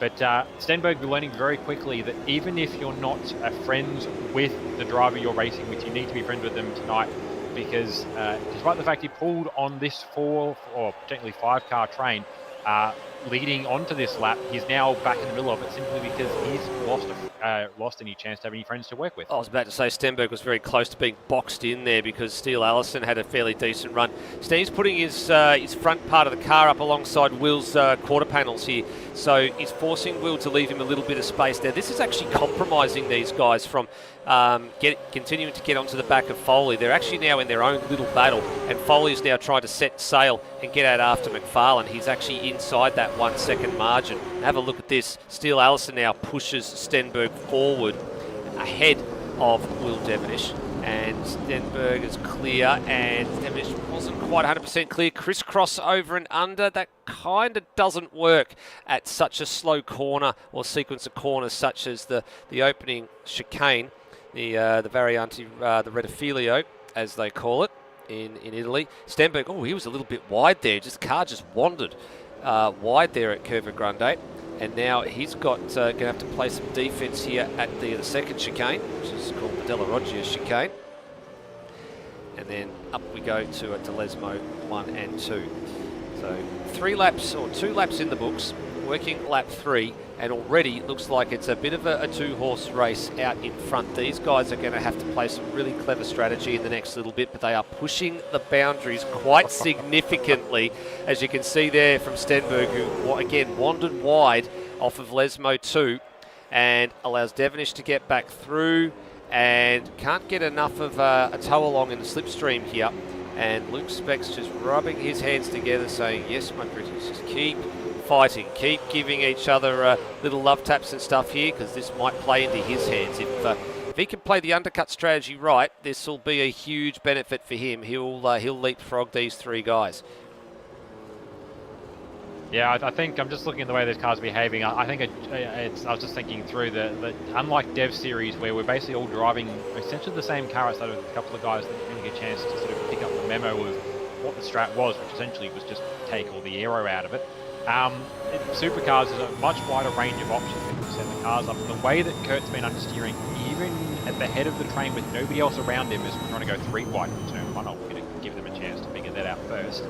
But Stenberg, we're learning very quickly that even if you're not friends with the driver you're racing with, you need to be friends with them tonight, because despite the fact he pulled on this 4 or technically 5-car train, leading onto this lap, he's now back in the middle of it simply because he's lost any chance to have any friends to work with. I was about to say Stenberg was very close to being boxed in there because Steele Allison had a fairly decent run. Steve's putting his front part of the car up alongside Will's quarter panels here, so he's forcing Will to leave him a little bit of space there. This is actually compromising these guys from continuing to get onto the back of Foley. They're actually now in their own little battle, and Foley's now trying to set sail and get out after McFarlane. He's actually inside that 1 second margin. Have a look at this. Steele Allison now pushes Stenberg forward ahead of Will Devonish, and Stenberg is clear, and Devonish wasn't quite 100% clear. Crisscross over and under, that kind of doesn't work at such a slow corner or sequence of corners such as the opening chicane, the Variante, the Rettifilio, as they call it in Italy. Stenberg, oh, he was a little bit wide there. The car just wandered wide there at Curva Grande. And now he's got going to have to play some defence here at the second chicane, which is called the Della Roggia chicane. And then up we go to Lesmo 1 and 2. So 3 laps or 2 laps in the books working lap 3, and already looks like it's a bit of a two-horse race out in front. These guys are going to have to play some really clever strategy in the next little bit, but they are pushing the boundaries quite significantly, as you can see there from Stenberg, who again wandered wide off of Lesmo 2 and allows Devonish to get back through and can't get enough of a tow along in the slipstream here. And Luke Speck's just rubbing his hands together saying, yes, my British, just keep fighting, keep giving each other little love taps and stuff here, because this might play into his hands. If he can play the undercut strategy right, this will be a huge benefit for him. He'll leapfrog these 3 guys. Yeah, I think I'm just looking at the way this car's behaving. I think I was just thinking through that unlike Dev Series, where we're basically all driving essentially the same car outside of a couple of guys that didn't get a chance to sort of pick up the memo of what the strat was, which essentially was just take all the aero out of it. Supercars is a much wider range of options when you set the cars up. The way that Kurt's been understeering, even at the head of the train with nobody else around him, is trying to go 3 wide in turn 1. I'm going to give them a chance to figure that out first.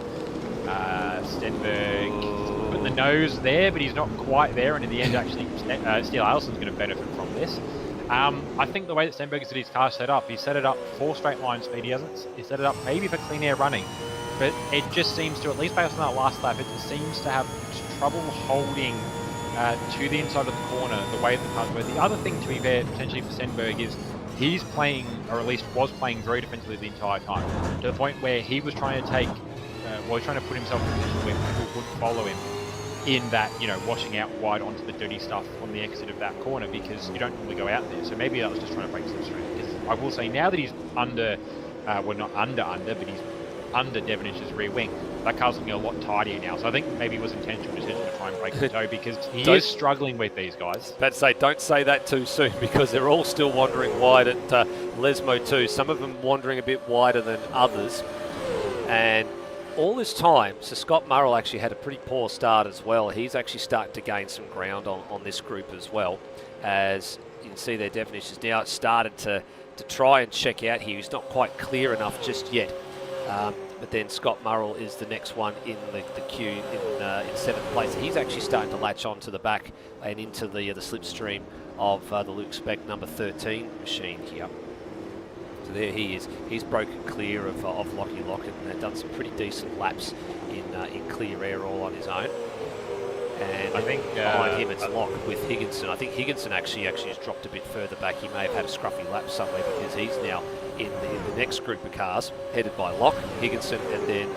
Stenberg putting the nose there, but he's not quite there, and in the end actually Steele Allison's going to benefit from this. I think the way that Stenberg has his car set up, he set it up for straight line speed. He set it up maybe for clean air running, but it just seems to, at least based on that last lap, it seems to have trouble holding to the inside of the corner the way that the cars were. The other thing, to be fair, potentially for Stenberg, is he's playing, or at least was playing, very defensively the entire time, to the point where he was trying to take he's trying to put himself in a position where people wouldn't follow him in that, washing out wide onto the dirty stuff on the exit of that corner, because you don't normally go out there. So maybe that was just trying to break slipstream. Because I will say, now that he's under, well, not under, but he's under Devonish's rear wing, that car's looking a lot tidier now. So I think maybe it was intentional decision to try and break the toe, because he is struggling with these guys. About to say, don't say that too soon, because they're all still wandering wide at Lesmo 2. Some of them wandering a bit wider than others. And all this time, so Scott Murrell actually had a pretty poor start as well. He's actually starting to gain some ground on this group as well. As you can see there, Devonish has now started to try and check out here. He's not quite clear enough just yet. But then Scott Murrell is the next one in the queue in 7th place. He's actually starting to latch onto the back and into the slipstream of the Luke Speck number 13 machine here. So there he is. He's broken clear of Lockie Lockett and done some pretty decent laps in clear air all on his own. And I think behind him it's Locke with Higginson. I think Higginson actually has dropped a bit further back. He may have had a scruffy lap somewhere, because he's now in the next group of cars headed by Locke, Higginson, and then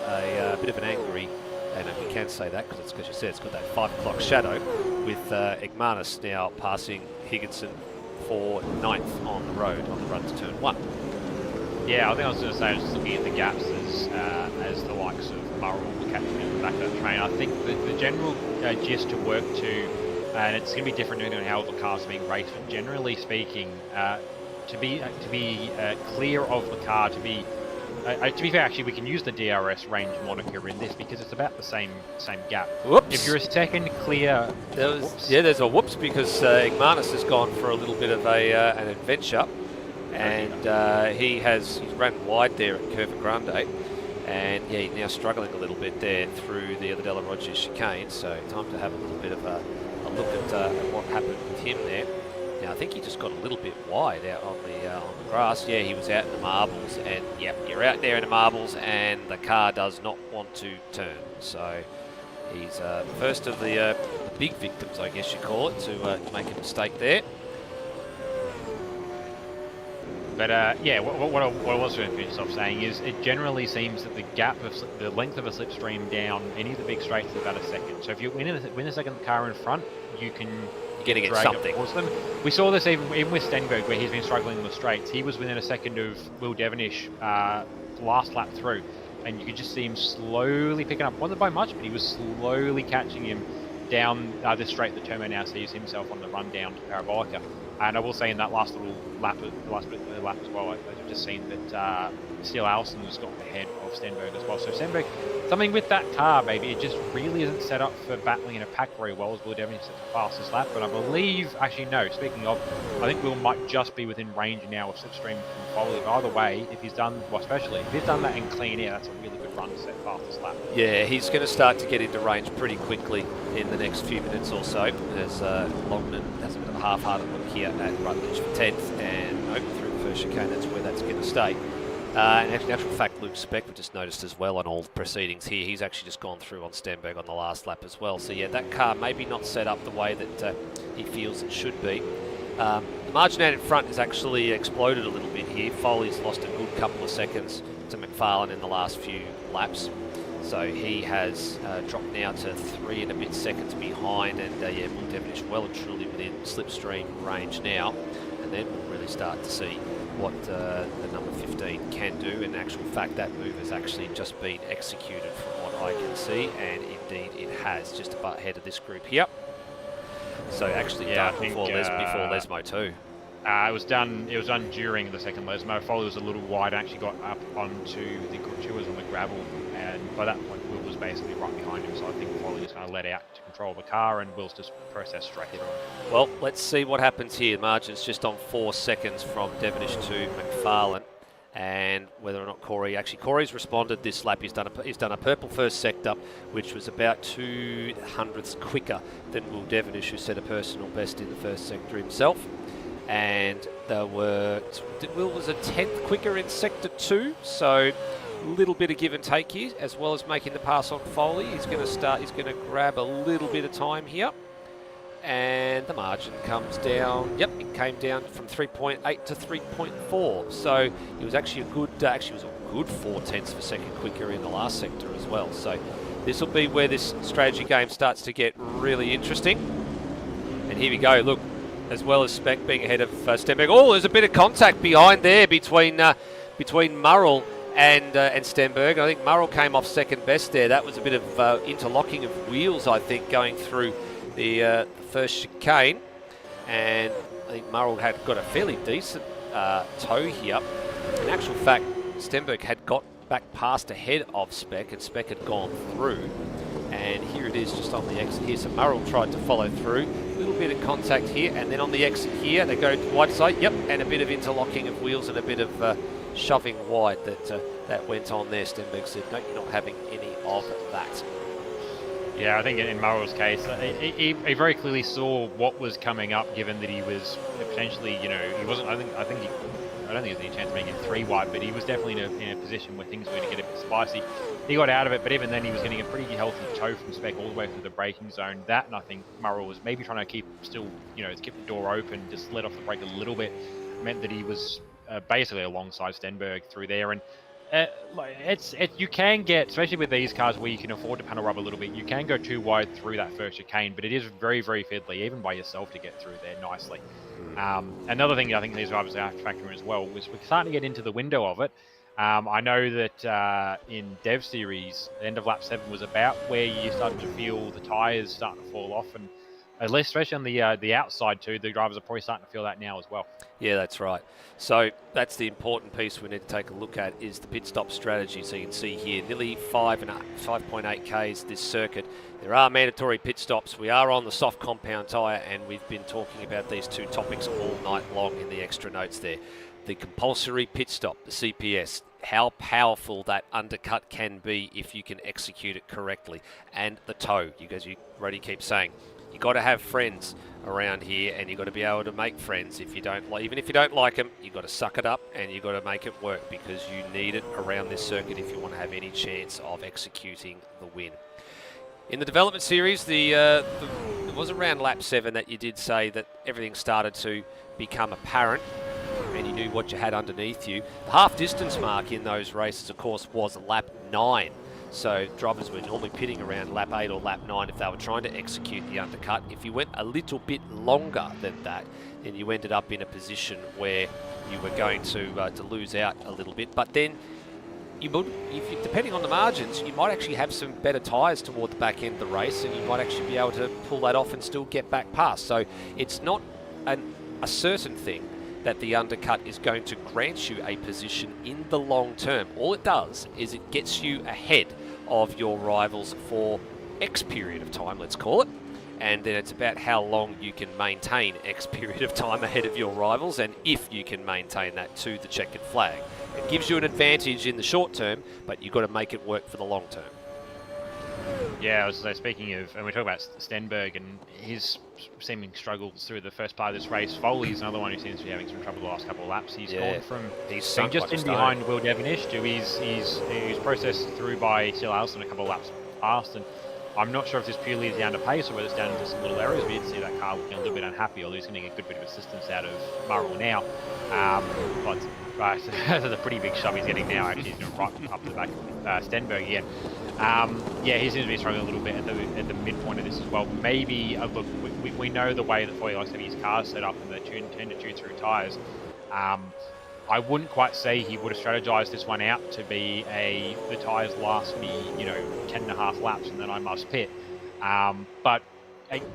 a bit of an angry, and we can say that because you said it's got that 5 o'clock shadow, with Egmanis now passing Higginson for 9th on the road on the run to turn 1. Yeah, I think I was going to say, just looking at the gaps as the likes of Murrell will catch me in the back of the train. I think the general gist to work to, and it's going to be different depending on how the cars are being raced, but generally speaking, to be clear of the car, to be fair, actually, we can use the DRS range moniker in this, because it's about the same gap. Whoops. If you're a second clear, there's a whoops, because Egmanis has gone for a little bit of an adventure. And he's run wide there at Curva Grande, and yeah, he's now struggling a little bit there through the Della Rogers chicane. So time to have a little bit of a look at what happened with him there. Now I think he just got a little bit wide out on the grass. Yeah, he was out in the marbles, and yep, you're out there in the marbles, and the car does not want to turn. So he's the first of the big victims, I guess you call it, to make a mistake there. But yeah, what I was going to finish off saying is, it generally seems that the gap of the length of a slipstream down any of the big straights is about a second. So if you win a second car in front, you're going to get something. Them. We saw this even with Stenberg, where he's been struggling in the straights. He was within a second of Will Devonish last lap through, and you could just see him slowly picking up. Wasn't by much, but he was slowly catching him down this straight that Turbo now sees himself on the run down to Parabolica. And I will say, in that last little lap, the last bit of the lap as well, I've just seen that Steele Allison has got ahead of Stenberg as well. So Stenberg, something with that car, maybe it just really isn't set up for battling in a pack very well, as Will Devonish set the fastest lap. But I believe, actually no, speaking of, I think Will might just be within range now of slipstream from Foley. Either way, if he's done, well, especially if he's done that in clean air, that's a really good front set fastest lap. Yeah, he's going to start to get into range pretty quickly in the next few minutes or so, as Longman has a bit of a half-hearted look here at Rutledge for 10th, and nope, through the first chicane, that's where that's going to stay. And actually, in actual fact, Luke Speck, we just noticed as well on all proceedings here, he's actually just gone through on Stenberg on the last lap as well. So yeah, that car maybe not set up the way that he feels it should be. The margin out in front has actually exploded a little bit here. Foley's lost a good couple of seconds to McFarlane in the last few laps. So he has dropped now to 3 and a bit seconds behind, and yeah, Will Devonish well and truly within slipstream range now. And then we'll really start to see what the number 15 can do. In actual fact, that move has actually just been executed from what I can see, and indeed it has, just about ahead of this group here. So actually done before Lesmo too. It was done during the second Lesmo. Foley was a little wide, actually got up onto the Couture's on the gravel, and by that point Will was basically right behind him, so I think Foley just kind of let out to control the car, and Will's just processed straight through. Well, let's see what happens here. The margin's just on 4 seconds from Devonish to McFarlane, and whether or not Corey's responded this lap. He's done a purple first sector, which was about 0.02 quicker than Will Devonish, who set a personal best in the first sector himself. And Will was a 10th quicker in sector 2, so a little bit of give and take here, as well as making the pass on Foley. He's going to grab a little bit of time here, and the margin comes down. Yep, it came down from 3.8 to 3.4. So it was actually a good 4/10 of a second quicker in the last sector as well. So this will be where this strategy game starts to get really interesting. And here we go. Look, as well as Speck being ahead of Stenberg. Oh, there's a bit of contact behind there between Murrell and Stenberg. I think Murrell came off second best there. That was a bit of interlocking of wheels, I think, going through the first chicane. And I think Murrell had got a fairly decent tow here. In actual fact, Stenberg had got back past ahead of Speck, and Speck had gone through. And here it is just on the exit here. So Murrell tried to follow through. A little bit of contact here, and then on the exit here, they go wide side. Yep, and a bit of interlocking of wheels and a bit of shoving wide that went on there. Stenberg said, no, you're not having any of that. Yeah, I think in Murrell's case, he very clearly saw what was coming up, given that he was potentially, he wasn't, I don't think there's any chance of making it 3 wide, but he was definitely in a position where things were going to get a bit spicy. He got out of it, but even then he was getting a pretty healthy tow from Speck all the way through the braking zone. That, and I think Murrell was maybe trying to keep the door open, just let off the brake a little bit, meant that he was basically alongside Stenberg through there. And you can get, especially with these cars where you can afford to panel rub a little bit, you can go too wide through that first chicane, but it is very, very fiddly, even by yourself, to get through there nicely. Another thing I think these drivers have to factor in as well was we're starting to get into the window of it. I know that in Dev Series, the end of lap 7 was about where you started to feel the tyres starting to fall off, and at least especially on the outside too, the drivers are probably starting to feel that now as well. Yeah, that's right. So that's the important piece we need to take a look at, is the pit stop strategy. So you can see here, nearly 5.8 Ks this circuit. There are mandatory pit stops. We are on the soft compound tyre, and we've been talking about these two topics all night long in the extra notes there. The compulsory pit stop, the CPS, how powerful that undercut can be if you can execute it correctly. And the tow, as you already keep saying, you got to have friends around here, and you got to be able to make friends. If you don't, even if you don't like them, you got to suck it up and you got to make it work, because you need it around this circuit if you want to have any chance of executing the win. In the development series, it was around lap 7 that you did say that everything started to become apparent, and you knew what you had underneath you. The half distance mark in those races, of course, was lap 9. So drivers were normally pitting around lap 8 or lap 9 if they were trying to execute the undercut. If you went a little bit longer than that, then you ended up in a position where you were going to lose out a little bit. But then, depending on the margins, you might actually have some better tyres toward the back end of the race, and you might actually be able to pull that off and still get back past. So it's not a certain thing that the undercut is going to grant you a position in the long term. All it does is it gets you ahead of your rivals for X period of time, let's call it. and then it's about how long you can maintain X period of time ahead of your rivals, and if you can maintain that to the checkered flag. It gives you an advantage in the short term, but you've got to make it work for the long term. Yeah, I was speaking of, and we talk about Stenberg and his seeming struggles through the first part of this race. Foley's another one who seems to be having some trouble the last couple of laps. He's gone from being just in behind Will Devonish to he's processed through by Steele Allison a couple of laps past, and I'm not sure if this purely is down to pace or whether it's down to some little errors. We did see that car looking a little bit unhappy, although he's getting a good bit of assistance out of Murrell now. But that's a pretty big shove he's getting now. Actually, he's going right up to the back of Stenberg again. Yeah, he seems to be struggling a little bit at the midpoint of this as well. Maybe, look, we know the way that Foley likes to have his cars set up, and they tend to chew through tyres. I wouldn't quite say he would have strategized this one out to be the tyres last me, 10.5 laps and then I must pit. But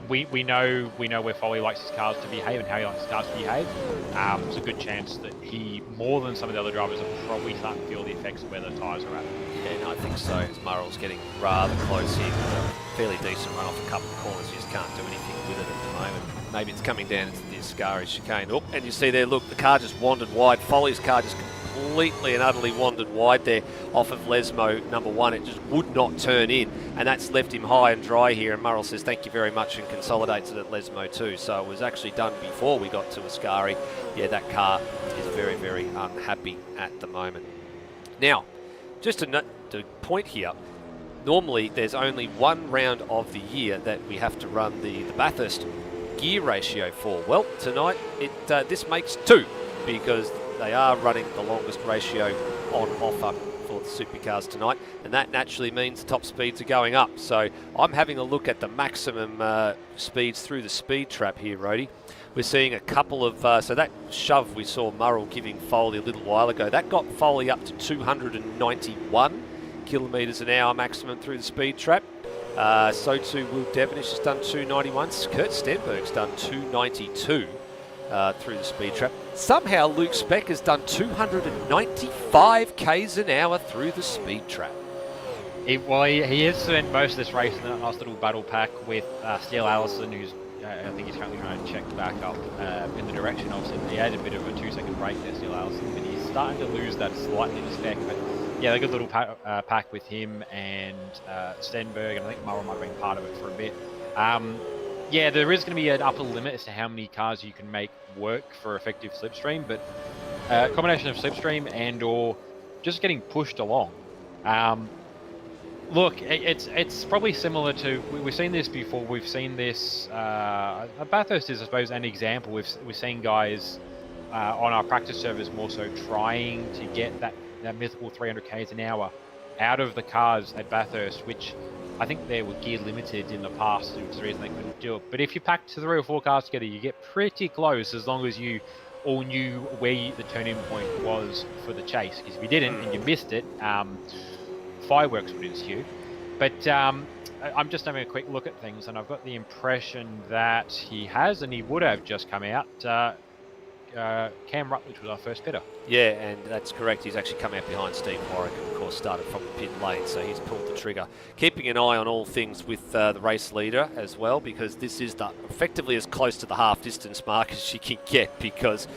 we know where Foley likes his cars to behave and how he likes his cars to behave. There's a good chance that he, more than some of the other drivers, are probably starting to feel the effects of where the tyres are at. Yeah, no, I think so. As Murrell's getting rather close here, fairly decent run off a couple of corners. You just can't do anything with it at the moment. Maybe it's coming down into the Ascari chicane. Oh, and you see there, look, the car just wandered wide. Foley's car just completely and utterly wandered wide there off of Lesmo number 1. It just would not turn in, and that's left him high and dry here. And Murrell says thank you very much and consolidates it at Lesmo too. So it was actually done before we got to Ascari. Yeah, that car is very, very unhappy at the moment. Now, just to point here, normally there's only one round of the year that we have to run the Bathurst gear ratio for. Well, tonight this makes 2, because they are running the longest ratio on offer for the Supercars tonight, and that naturally means the top speeds are going up. So I'm having a look at the maximum speeds through the speed trap here, Rody. We're seeing a couple of, so that shove we saw Murrell giving Foley a little while ago, that got Foley up to 291 kilometres an hour maximum through the speed trap. So too Will Devonish has done 291. Kurt Stenberg's done 292 through the speed trap. Somehow Luke Speck has done 295 k's an hour through the speed trap. He has spent most of this race in that nice little battle pack with Steele Allison, who's I think he's currently trying to check back up in the direction of him. He had a bit of a 2-second break there, Steele Allison, but he's starting to lose that slightly in Speck. But yeah, a good little pack with him and Stenberg, and I think Murrell might have been part of it for a bit. Yeah, there is going to be an upper limit as to how many cars you can make work for effective slipstream, but a combination of slipstream and or just getting pushed along. Look, it's probably similar to, we've seen this before. We've seen this, Bathurst is, I suppose, an example. We've seen guys on our practice servers more so trying to get that mythical 300 k's an hour out of the cars at Bathurst, which I think they were gear limited in the past, which is the reason they couldn't do it. But if you pack 3 or 4 cars together, you get pretty close, as long as you all knew where the turn-in point was for the chase. Because if you didn't and you missed it, fireworks would ensue. But I'm just having a quick look at things, and I've got the impression that he has, and he would have just come out, Cam Rutledge was our first pitter. Yeah, and that's correct. He's actually come out behind Steve Warwick and, of course, started from the pit lane, so he's pulled the trigger. Keeping an eye on all things with the race leader as well, because this is effectively as close to the half-distance mark as she can get, because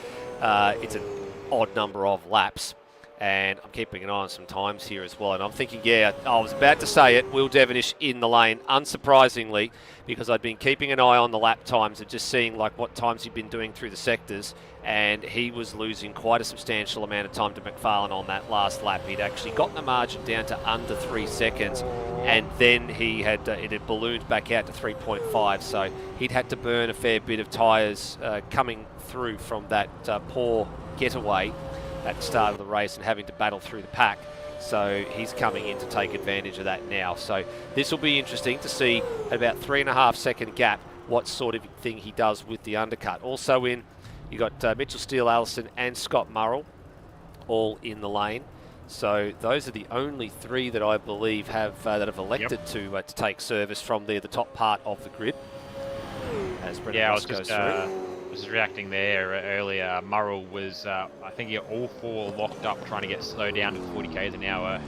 it's an odd number of laps. And I'm keeping an eye on some times here as well. And I'm thinking, yeah, I was about to say it, Will Devonish in the lane, unsurprisingly, because I'd been keeping an eye on the lap times and just seeing like what times he'd been doing through the sectors. And he was losing quite a substantial amount of time to McFarlane on that last lap. He'd actually got the margin down to under 3 seconds. And then he had it had ballooned back out to 3.5. So he'd had to burn a fair bit of tyres coming through from that poor getaway at the start of the race and having to battle through the pack. So he's coming in to take advantage of that now. So this will be interesting to see at about 3.5 second gap what sort of thing he does with the undercut. Also in, you got Mitchell Steele Allison and Scott Murrell all in the lane. So those are the only 3 that I believe have that have elected to take service from the top part of the grid. As Brendan Ross goes through. I was reacting there earlier. Murrell was, I think, he got all 4 locked up trying to get slowed down to 40 k's an hour,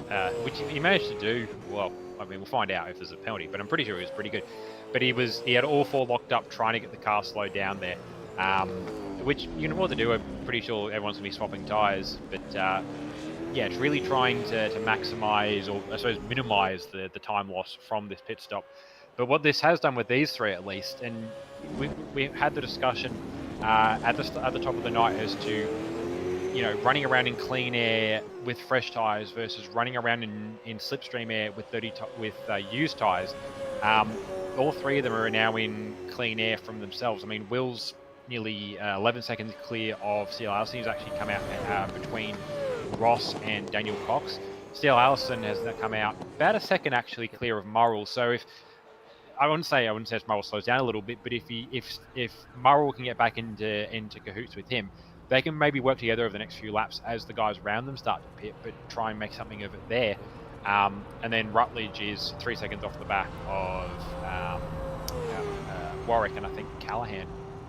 which he managed to do. Well, I mean, we'll find out if there's a penalty, but I'm pretty sure he was pretty good. But he had all 4 locked up, trying to get the car slowed down there, which you know what to do. I'm pretty sure everyone's gonna be swapping tires, but yeah, it's really trying to maximise, or I suppose minimise the time loss from this pit stop. But what this has done with these 3 at least, and we had the discussion at the top of the night as to, you know, running around in clean air with fresh tyres versus running around in slipstream air with used tyres. All 3 of them are now in clean air from themselves. I mean, Will's nearly 11 seconds clear of Steele Allison. He's actually come out between Ross and Daniel Cox. Steele Allison has come out about a second actually clear of Murrell. So if I wouldn't say if Murrell slows down a little bit, but if Murrell can get back into cahoots with him, they can maybe work together over the next few laps as the guys around them start to pit, but try and make something of it there. And then Rutledge is 3 seconds off the back of Warwick, and I think Callahan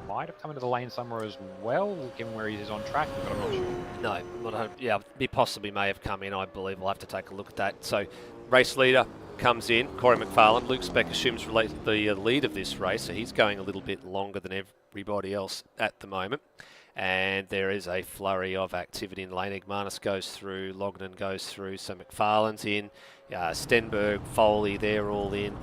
might have come into the lane somewhere as well, given where he is on track, but I'm not sure. No, yeah, he possibly may have come in. I believe we'll have to take a look at that. So, race leader comes in, Corey McFarlane. Luke Speck assumes the lead of this race, so he's going a little bit longer than everybody else at the moment. And there is a flurry of activity in lane. Igmanis goes through, Lognan goes through, so McFarlane's in, Stenberg, Foley, they're all in.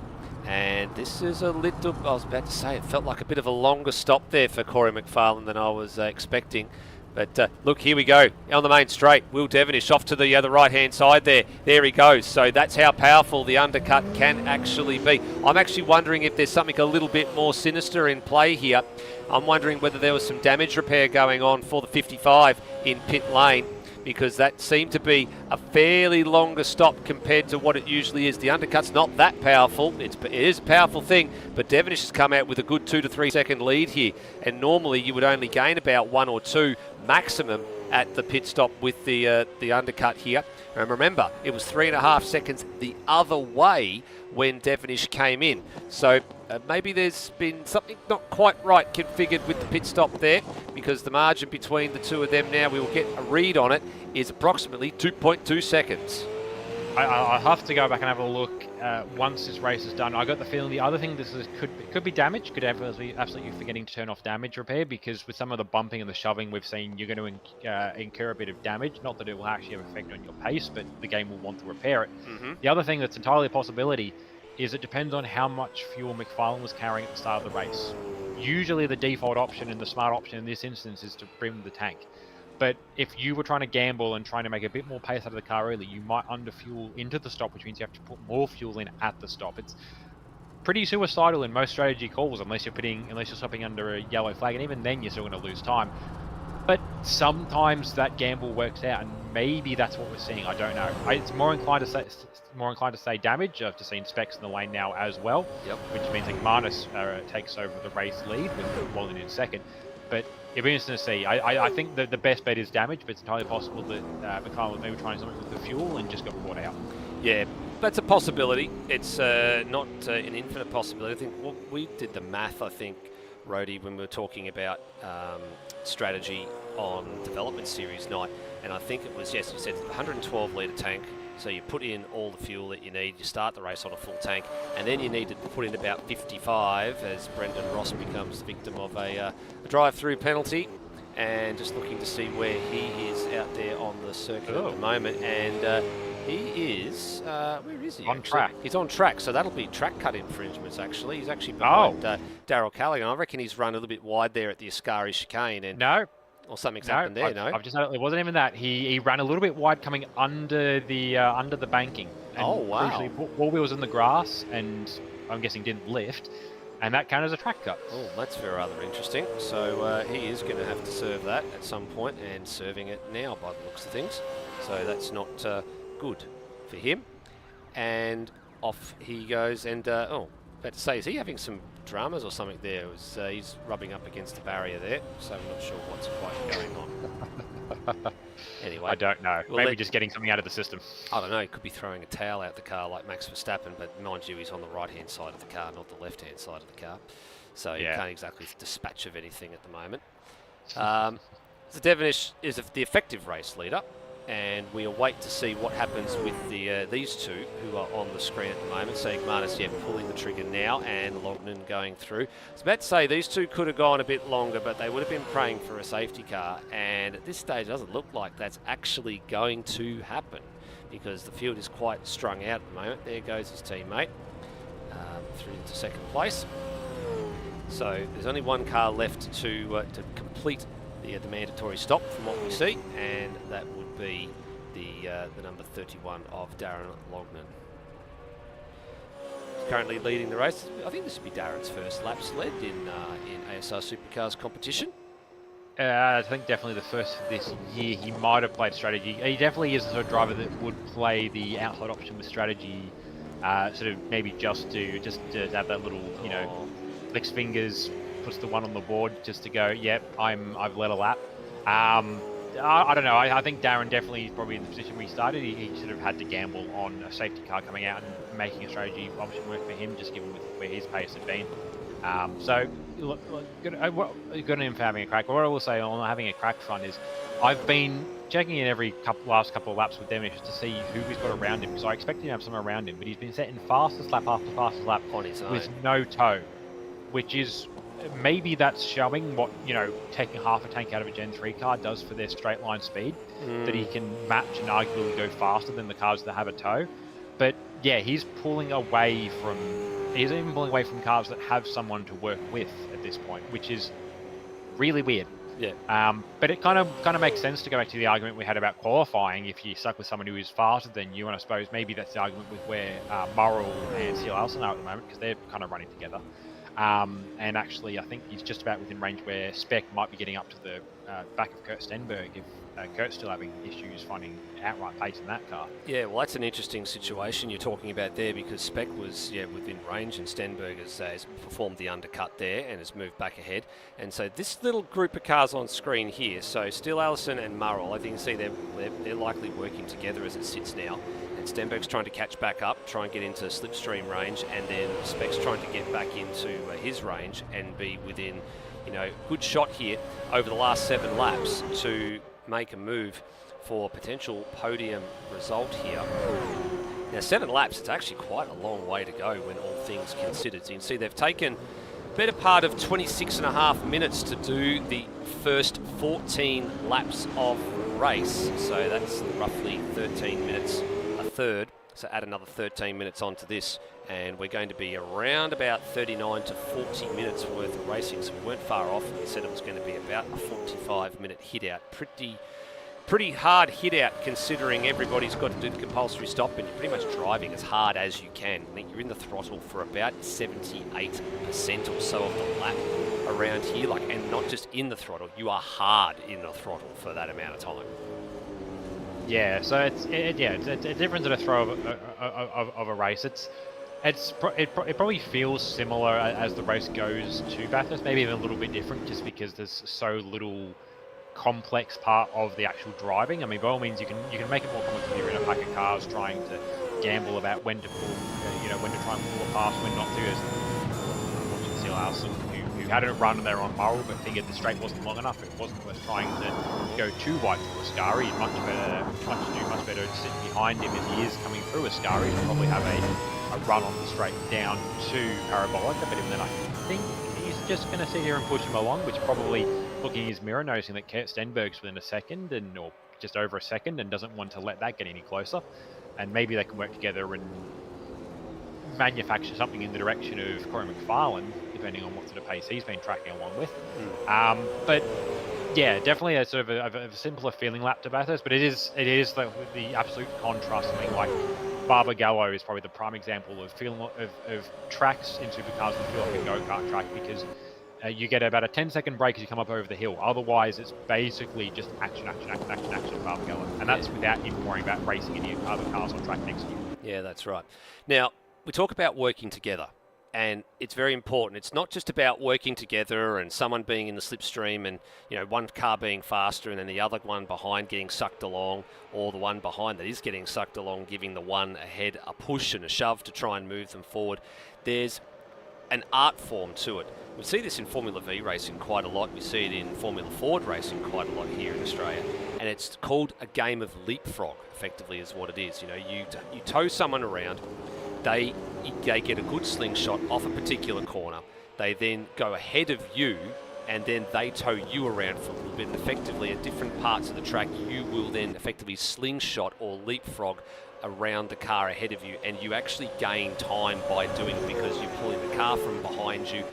And this is a little, I was about to say, it felt like a bit of a longer stop there for Corey McFarlane than I was expecting. But look, here we go, on the main straight. Will Devonish off to the right-hand side there. There he goes. So that's how powerful the undercut can actually be. I'm actually wondering if there's something a little bit more sinister in play here. I'm wondering whether there was some damage repair going on for the 55 in pit lane, because that seemed to be a fairly longer stop compared to what it usually is. The undercut's not that powerful. It is a powerful thing, but Devonish has come out with a good 2 to 3 second lead here, and normally you would only gain about 1 or 2 maximum at the pit stop with the undercut here. And remember, it was 3.5 seconds the other way when Devonish came in. So maybe there's been something not quite right configured with the pit stop there, because the margin between the two of them now, we will get a read on it, is approximately 2.2 seconds. I'll have to go back and have a look once this race is done. I got the feeling the other thing could be damage. Could absolutely forgetting to turn off damage repair, because with some of the bumping and the shoving we've seen, you're going to incur a bit of damage. Not that it will actually have an effect on your pace, but the game will want to repair it. Mm-hmm. The other thing that's entirely a possibility is it depends on how much fuel McFarlane was carrying at the start of the race. Usually the default option and the smart option in this instance is to brim the tank. But if you were trying to gamble and trying to make a bit more pace out of the car early, you might underfuel into the stop, which means you have to put more fuel in at the stop. It's pretty suicidal in most strategy calls, unless you're stopping under a yellow flag, and even then you're still going to lose time. But sometimes that gamble works out, and maybe that's what we're seeing. I don't know. It's more inclined to say damage. I've just seen Specs in the lane now as well, which means Igmanis takes over the race lead with Wallen in second. But it'll be interesting to see. I think that the best bet is damage, but it's entirely possible that McFarlane was maybe trying something with the fuel and just got caught out. Yeah, that's a possibility. It's not an infinite possibility. I think we did the math, I think, Rhodey, when we were talking about strategy on development series night, and I think it was, yes, you said 112 litre tank. So you put in all the fuel that you need, you start the race on a full tank, and then you need to put in about 55 as Brendan Ross becomes the victim of a drive-through penalty, and just looking to see where he is out there on the circuit at the moment. And he is, where is he? On track. He's on track, so that'll be track cut infringements actually. He's actually behind Darryl Callaghan. I reckon he's run a little bit wide there at the Ascari chicane. And no. Or something's happened there, no? I've just it wasn't even that. He ran a little bit wide coming under the banking. And crucially, all wheels in the grass, and I'm guessing didn't lift, and that counted as a track cut. Oh, that's very rather interesting. So he is going to have to serve that at some point, and serving it now by the looks of things. So that's not good for him. And off he goes, and about to say, is he having some dramas or something there? He's rubbing up against the barrier there, so I'm not sure what's quite going on. Anyway, I don't know. Maybe just getting something out of the system. I don't know. He could be throwing a towel out the car like Max Verstappen, but mind you, he's on the right-hand side of the car, not the left-hand side of the car. So you can't exactly dispatch of anything at the moment. So Devonish is the effective race leader. and we await to see what happens with these two who are on the screen at the moment. So Igmanis, pulling the trigger now, and Lognan going through. I was about to say these two could have gone a bit longer, but they would have been praying for a safety car, and at this stage it doesn't look like that's actually going to happen because the field is quite strung out at the moment. There goes his teammate through into second place. So there's only one car left to complete the mandatory stop from what we see, and that would be the number 31 of Darren Lognan. He's currently leading the race. I think this would be Darren's first laps led in ASR Supercars competition. I think definitely the first of this year. He might have played strategy. He definitely is the sort of driver that would play the outside option with strategy, sort of maybe just to have that little, licks fingers, puts the one on the board just to go, yep, I've led a lap. I don't know. I think Darren definitely is probably in the position where he started. He sort of had to gamble on a safety car coming out and making a strategy option work for him, just given with where his pace had been. So, look, good on him for having a crack. What I will say on having a crack front is I've been checking in every last couple of laps with them just to see who he's got around him, because I expected to have someone around him, but he's been setting fastest lap after fastest lap on his own with no toe, which is maybe that's showing what, taking half a tank out of a Gen 3 car does for their straight line speed, that he can match and arguably go faster than the cars that have a toe. But yeah, he's even pulling away from cars that have someone to work with at this point, which is really weird. Yeah. But it kind of makes sense to go back to the argument we had about qualifying. If you stuck with someone who is faster than you, and I suppose maybe that's the argument with where Murrell and Seal Alison are at the moment, because they're kind of running together. And actually, I think he's just about within range where Speck might be getting up to the back of Kurt Stenberg if Kurt's still having issues finding outright pace in that car. Yeah, well, that's an interesting situation you're talking about there, because Speck was within range, and Stenberg has performed the undercut there and has moved back ahead. And so this little group of cars on screen here, so Steele Allison and Murrell, I think you can see they're likely working together as it sits now. And Stenberg's trying to catch back up, try and get into slipstream range, and then Speck's trying to get back into his range and be within, good shot here over the last 7 laps to make a move for potential podium result here. Now 7 laps, it's actually quite a long way to go when all things considered. So you can see they've taken a better part of 26.5 minutes to do the first 14 laps of the race. So that's roughly 13 minutes a third. So add another 13 minutes onto this, and we're going to be around about 39 to 40 minutes worth of racing. So we weren't far off. We said it was going to be about a 45-minute hit out. Pretty hard hit out, considering everybody's got to do the compulsory stop, and you're pretty much driving as hard as you can. I think you're in the throttle for about 78% or so of the lap around here, and not just in the throttle, you are hard in the throttle for that amount of time. Yeah, so it's a different sort of throw of a race. It probably feels similar as the race goes to Bathurst, maybe even a little bit different, just because there's so little complex part of the actual driving. I mean, by all means, you can make it more complex when you're in a pack of cars trying to gamble about when to pull, when to try and pull a pass, when not to. As watching Seal Alison, who had a run there on Murrell, but figured the straight wasn't long enough. It wasn't worth trying to go too wide for Ascari. He'd much better to sit behind him as he is coming through Ascari. He'll probably have a run on the straight down to Parabolica, but even then I think he's just going to sit here and push him along, which probably, looking in his mirror, noticing that Kurt Stenberg's within a second, or just over a second, and doesn't want to let that get any closer. And maybe they can work together and manufacture something in the direction of Corey McFarlane, depending on what sort of pace he's been tracking along with. But yeah, definitely a sort of a simpler feeling lap to Bathurst, but it is the absolute contrast. I mean, like Barbagallo is probably the prime example of tracks in supercars that feel like a go-kart track, because you get about a 10-second break as you come up over the hill. Otherwise, it's basically just action, Barbagallo. And that's without even worrying about racing any other cars on track next to you. Yeah, that's right. Now, we talk about working together, and it's very important. It's not just about working together and someone being in the slipstream and, one car being faster and then the other one behind getting sucked along, or the one behind that is getting sucked along giving the one ahead a push and a shove to try and move them forward. There's an art form to it. We see this in Formula V racing quite a lot. We see it in Formula Ford racing quite a lot here in Australia. And it's called a game of leapfrog, effectively, is what it is. You know, you tow someone around, they get a good slingshot off a particular corner. They then go ahead of you, and then they tow you around for a little bit. And effectively, at different parts of the track, you will then effectively slingshot or leapfrog around the car ahead of you, and you actually gain time by doing it because you're pulling the car from behind you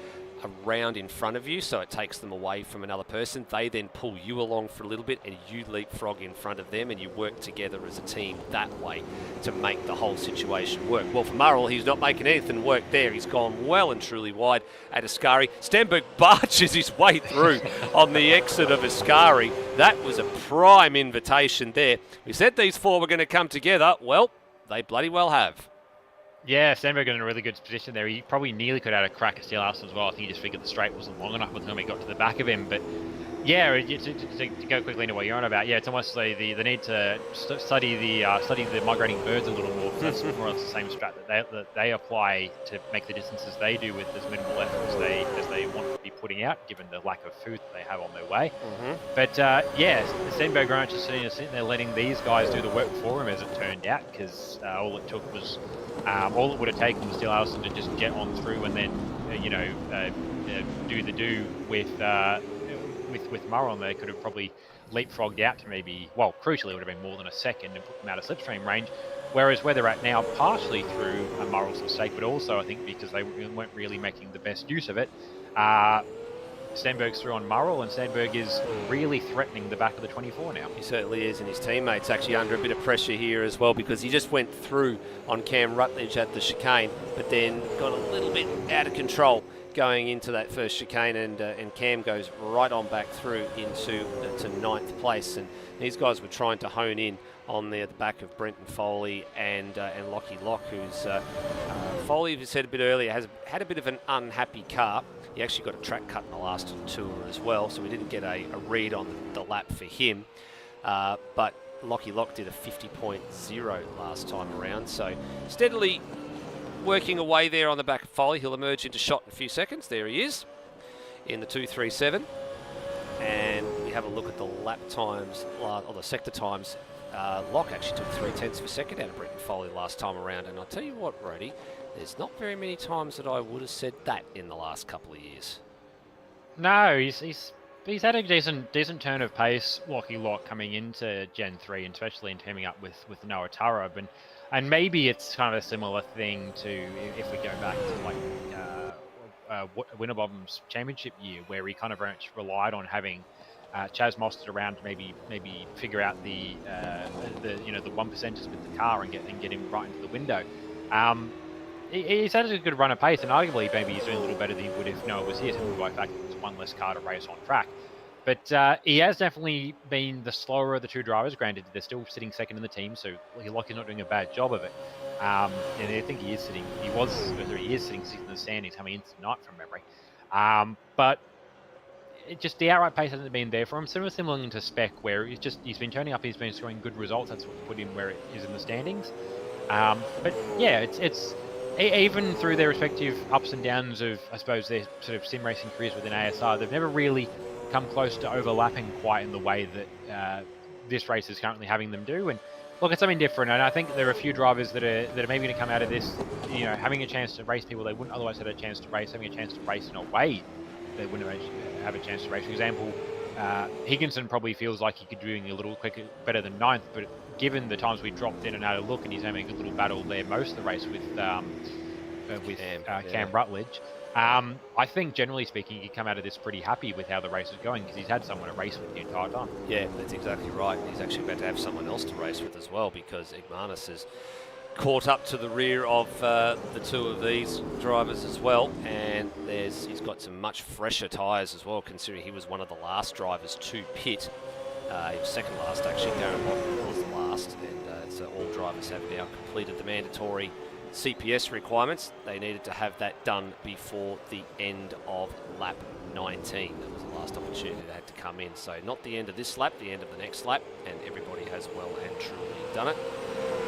around in front of you, so it takes them away from another person. They then pull you along for a little bit and you leapfrog in front of them, and you work together as a team that way to make the whole situation work. Well, for Murrell, he's not making anything work there. He's gone well and truly wide at Ascari. Stenberg barges his way through on the exit of Ascari. That was a prime invitation there. We said these four were going to come together. Well, they bloody well have. Yeah, Stenberg in a really good position there. He probably nearly could have had a crack at Steel House as well. I think he just figured the straight wasn't long enough by the time he got to the back of him. But yeah, to go quickly into what you're on about, yeah, it's almost like the need to study the migrating birds a little more. That's more or less the same strat that they apply to make the distances they do with as minimal effort as they want to be putting out, given the lack of food that they have on their way. But yeah, Stenberg Ranch is sitting there letting these guys do the work for him, as it turned out, because all it took was all it would have taken was Steel Allison to just get on through and then do the do with Murrell, and they could have probably leapfrogged out to maybe, well, crucially, it would have been more than a second and put them out of slipstream range. Whereas where they're at now, partially through Murrell's mistake, but also I think because they weren't really making the best use of it, Stenberg's through on Murrell, and Stenberg is really threatening the back of the 24 now. He certainly is, and his teammates actually under a bit of pressure here as well, because he just went through on Cam Rutledge at the chicane, but then got a little bit out of control going into that first chicane, and Cam goes right on back through to ninth place. And these guys were trying to hone in on the back of Brenton Foley and Lockie Lock, who's Foley, as we said a bit earlier, has had a bit of an unhappy car. He actually got a track cut in the last tour as well, so we didn't get a read on the lap for him. But Lockie Lock did a 50.0 last time around, so steadily working away there on the back of Foley. He'll emerge into shot in a few seconds. There he is in the 2:37. And we have a look at the lap times, or the sector times. Lock actually took 0.3 of a second out of Brenton Foley last time around. And I'll tell you what, Brody, there's not very many times that I would have said that in the last couple of years. No, he's had a decent turn of pace, Lockie Lock, coming into Gen 3, and especially in teaming up with Noah Turab. And maybe it's kind of a similar thing to if we go back to Winterbottom's championship year, where he kind of relied on having Chaz Mostert around to maybe figure out the 1%ers with the car and get him right into the window. He's had a good run of pace, and arguably maybe he's doing a little better than he would if Noah was here, simply by the fact that there's one less car to race on track. But he has definitely been the slower of the two drivers. Granted, they're still sitting second in the team, so Lockie's not doing a bad job of it. And I think he is sitting sixth in the standings coming into tonight from memory. But just the outright pace hasn't been there for him. Similar to Spec, where he's been turning up, he's been scoring good results. That's what put him where it is in the standings. But yeah, it's even through their respective ups and downs of, I suppose, their sort of sim racing careers within ASR, they've never really come close to overlapping quite in the way that this race is currently having them do. And look, it's something different, and I think there are a few drivers that are maybe going to come out of this, having a chance to race people they wouldn't otherwise have a chance to race, having a chance to race in a way they wouldn't have a chance to race. For example, Higginson probably feels like he could be doing a little quicker, better than ninth, but given the times we dropped in and out of look, and he's having a good little battle there most of the race with Cam Rutledge. I think, generally speaking, he can come out of this pretty happy with how the race is going, because he's had someone to race with the entire time. Yeah, that's exactly right. He's actually about to have someone else to race with as well, because Igmanis has caught up to the rear of the two of these drivers as well, and he's got some much fresher tyres as well, considering he was one of the last drivers to pit. He was second last, actually. Darren Lockwood was the last, and so all drivers have now completed the mandatory CPS requirements. They needed to have that done before the end of lap 19. That was the last opportunity that had to come in. So not the end of this lap, the end of the next lap, and everybody has well and truly done it.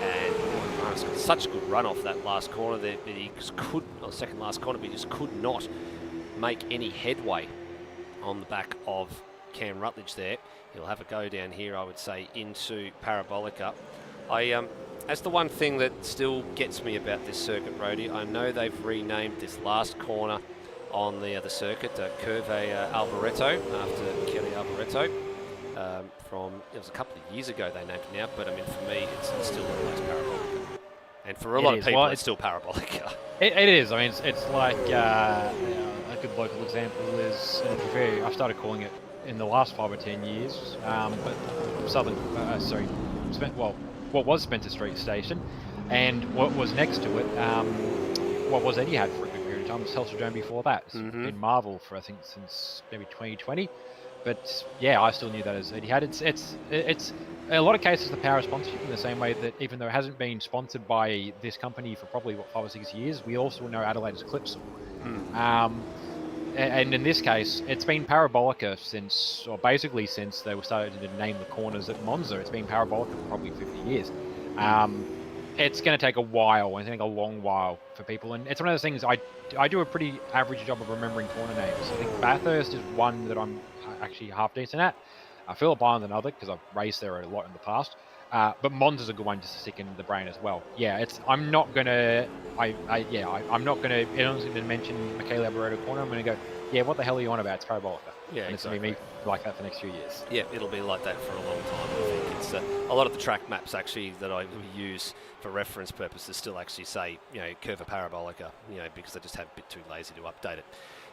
And Marcus got such a good run off that last corner that he just could, or second last corner, but he just could not make any headway on the back of Cam Rutledge there. He'll have a go down here, I would say, into Parabolica. That's the one thing that still gets me about this circuit, Rody. I know they've renamed this last corner on the circuit, Curve Alboreto, after Kelly Alboreto. It was a couple of years ago they named it now, but I mean, for me, it's still always Parabolica. And for a lot of people, it's still Parabolica. It is. I mean, it's like a good local example is, I started calling it in the last 5 or 10 years, but what was Spencer Street Station, and what was next to it, what was Etihad for a good period of time, was Telstra before that. It's been Marvel for, I think, since maybe 2020. But yeah, I still knew that as Etihad. It's in a lot of cases the power sponsorship, in the same way that even though it hasn't been sponsored by this company for probably 5 or 6 years, we also know Adelaide as Clipsal. And in this case, it's been Parabolica since they were starting to name the corners at Monza. It's been Parabolica for probably 50 years. It's going to take a while, I think a long while for people. And it's one of those things, I do a pretty average job of remembering corner names. I think Bathurst is one that I'm actually half decent at. Phillip Island another, because I've raced there a lot in the past. But Monza's a good one just to stick in the brain as well. Yeah, I'm not gonna mention Michele Alboreto corner. I'm gonna go, yeah, what the hell are you on about? It's Parabolica. Yeah, and exactly. It's gonna be me like that for the next few years. Yeah, it'll be like that for a long time. I think it's a lot of the track maps actually that I use for reference purposes still actually say, Curva Parabolica, because I just have a bit too lazy to update it.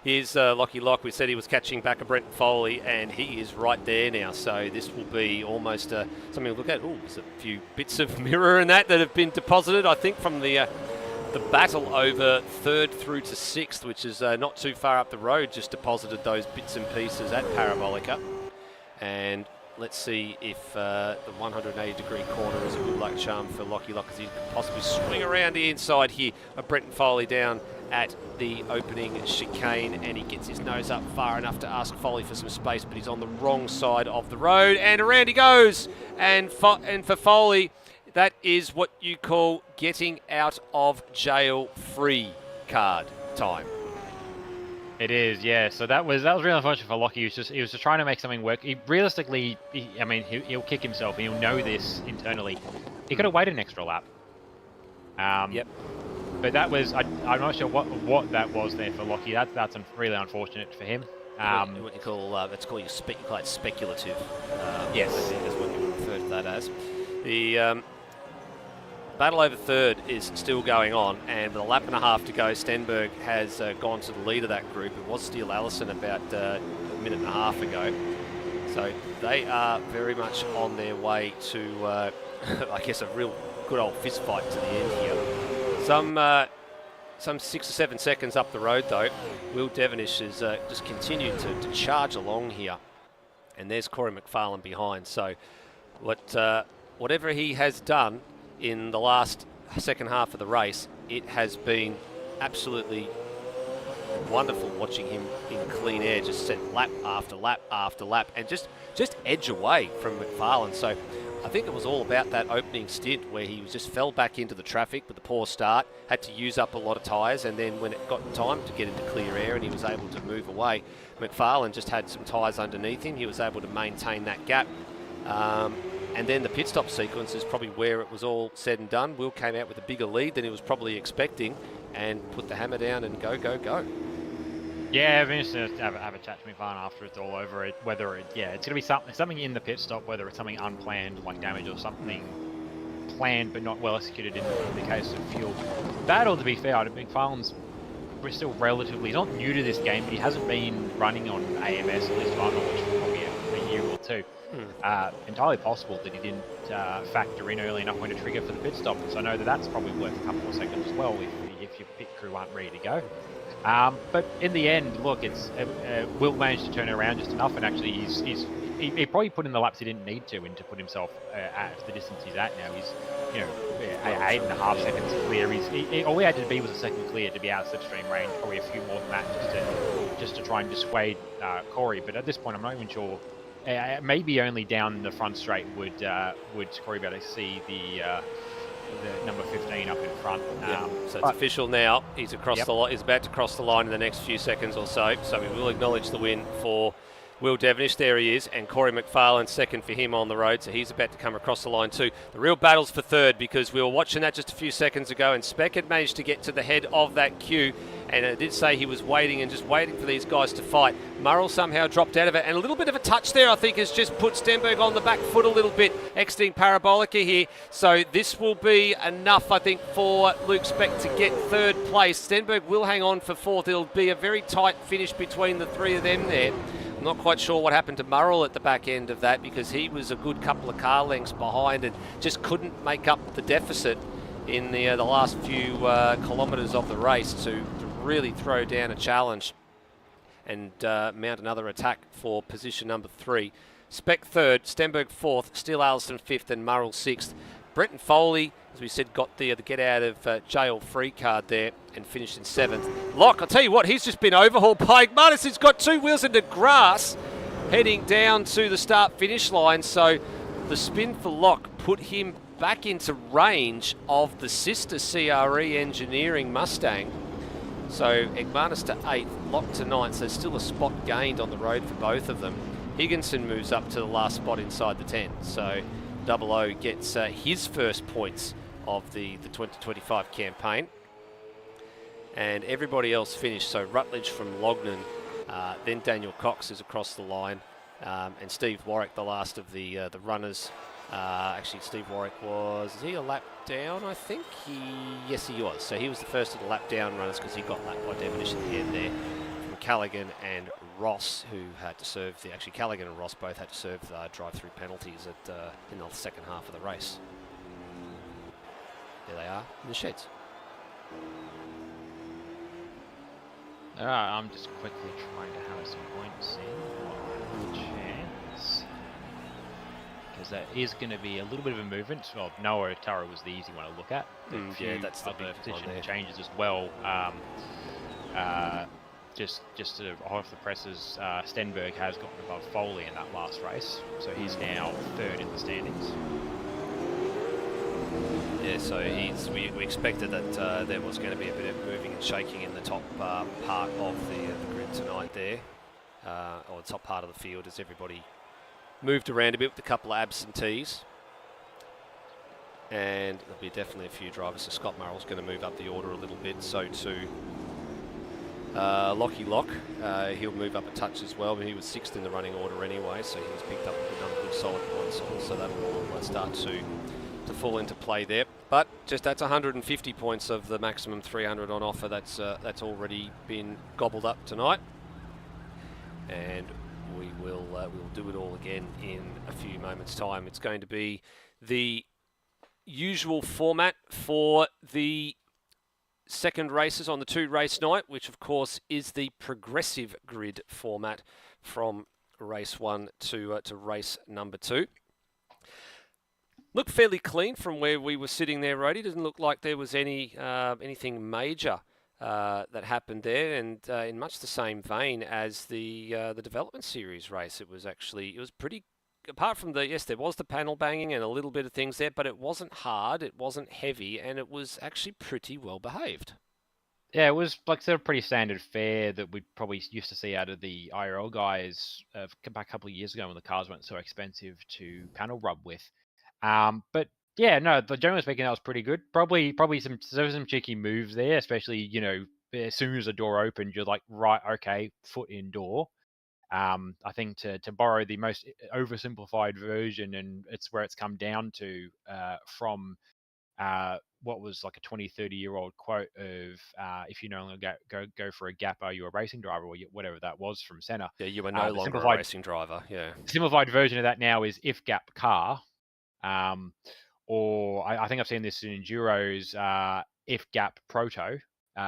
Here's Lockie Lock. We said he was catching back a Brent Foley, and he is right there now. So this will be almost something to look at. Oh, there's a few bits of mirror in that have been deposited, I think, from the battle over 3rd through to 6th, which is not too far up the road, just deposited those bits and pieces at Parabolica. And let's see if the 180-degree corner is a good luck charm for Lockie Lock, as he can possibly swing around the inside here of Brenton Foley down at the opening chicane, and he gets his nose up far enough to ask Foley for some space, but he's on the wrong side of the road, and around he goes. And for Foley, that is what you call getting out of jail free card time. It is, yeah. So that was really unfortunate for Lockie. He was just trying to make something work. He'll kick himself. He'll know this internally. He could have waited an extra lap. Yep. But that was, I'm not sure what that was there for Lockie. That's really unfortunate for him. What you call you call it speculative. Yes, I think is what you would refer to that as. The battle over 3rd is still going on, and with a lap and a half to go, Stenberg has gone to the lead of that group. It was Steele Allison about a minute and a half ago. So they are very much on their way to, I guess, a real good old fist fight to the end here. Some 6 or 7 seconds up the road, though, Will Devonish has just continued to charge along here. And there's Corey McFarlane behind. So whatever he has done in the last second half of the race, it has been absolutely wonderful watching him in clean air, just set lap after lap after lap, and just edge away from McFarlane. So I think it was all about that opening stint where he just fell back into the traffic with a poor start, had to use up a lot of tyres, and then when it got time to get into clear air and he was able to move away, McFarlane just had some tyres underneath him. He was able to maintain that gap. And then the pit stop sequence is probably where it was all said and done. Will came out with a bigger lead than he was probably expecting and put the hammer down and go. Yeah, I've been interested to have a chat to McFarlane after it's all over. It's going to be something in the pit stop, whether it's something unplanned like damage or something planned but not well executed in the case of fuel. That, or to be fair, McFarlane's still relatively, he's not new to this game, but he hasn't been running on AMS, at least to my knowledge, for probably a year or two. Entirely possible that he didn't factor in early enough when to trigger for the pit stop. So I know that's probably worth a couple more seconds as well if your pit crew aren't ready to go. But in the end, look, Will managed to turn it around just enough, and actually he probably put in the laps he didn't need to put himself at the distance he's at now. He's 8.5 seconds clear. All he had to be was a second clear to be out of slipstream range. Probably a few more than that just to just to try and dissuade Corey. But at this point, I'm not even sure. Maybe only down the front straight would Corey be able to see the number 15 up in front. So it's official now. He's across the line. He's about to cross the line in the next few seconds or so. So we will acknowledge the win for Will Devenish. There he is, and Corey McFarlane second for him on the road. So he's about to come across the line too. The real battle's for third, because we were watching that just a few seconds ago, and Speck had managed to get to the head of that queue. And it did say he was waiting and just waiting for these guys to fight. Murrell somehow dropped out of it, and a little bit of a touch there, I think, has just put Stenberg on the back foot a little bit, exiting Parabolica here. So this will be enough, I think, for Luke Speck to get third place. Stenberg will hang on for fourth. It'll be a very tight finish between the three of them there. I'm not quite sure what happened to Murrell at the back end of that, because he was a good couple of car lengths behind and just couldn't make up the deficit in the last few kilometres of the race to really throw down a challenge and mount another attack for position number 3. Speck third, Stenberg fourth, Steele Allison fifth, and Murrell sixth. Brenton Foley, as we said, got the get out of jail free card there and finished in seventh. Locke, I'll tell you what, he's just been overhauled by Igmanis. He's got two wheels into grass heading down to the start finish line. So the spin for Locke put him back into range of the sister CRE Engineering Mustang. So Igmanis to 8th, Locke to 9th, so still a spot gained on the road for both of them. Higginson moves up to the last spot inside the 10, so Double O gets his first points of the 2025 campaign. And everybody else finished, so Rutledge from Lognan, then Daniel Cox is across the line, and Steve Warwick, the last of the runners. Actually, Steve Warwick is he a lap down, I think? Yes, he was. So he was the first of the lap down runners, because he got lapped by Devenish at the end there from Callaghan and Ross, who had to serve actually Callaghan and Ross both had to serve drive-through penalties in the second half of the race. There they are in the sheds. I'm just quickly trying to have some points in. Chance. Because that is going to be a little bit of a movement. Well, Noah Tara was the easy one to look at. Yeah, that's the big position one changes as well. Just sort of off the presses, Stenberg has gotten above Foley in that last race, so he's now third in the standings. Yeah, so we expected that there was going to be a bit of moving and shaking in the top part of the grid tonight there, or the top part of the field, as everybody moved around a bit with a couple of absentees. And there'll be definitely a few drivers. So Scott Murrell's going to move up the order a little bit. So too Lockie Locke. He'll move up a touch as well. But he was sixth in the running order anyway, so he's picked up another good solid points. So that will start to fall into play there. But just that's 150 points of the maximum 300 on offer. That's already been gobbled up tonight. And we'll do it all again in a few moments' time. It's going to be the usual format for the second races on the 2-race night, which of course is the progressive grid format from race 1 to race number 2. Looked fairly clean from where we were sitting there, Rody. Doesn't look like there was anything major that happened there, and in much the same vein as the development series race, it was pretty. Apart from there was the panel banging and a little bit of things there, but it wasn't hard, it wasn't heavy, and it was actually pretty well behaved. Yeah, it was like sort of pretty standard fare that we probably used to see out of the IRL guys back a couple of years ago when the cars weren't so expensive to panel rub with. But yeah, no, generally speaking, that was pretty good. Probably there was some cheeky moves there, especially, as soon as the door opened, you're like, right, okay, foot indoor. I think to borrow the most oversimplified version, and it's where it's come down to from what was like a 20, 30-year-old quote of if you no longer go for a gap, are you a racing driver, or whatever that was from Senna. Yeah, you were no longer a racing driver, yeah. Simplified version of that now is if gap car. Or I think I've seen this in Enduros, if gap proto,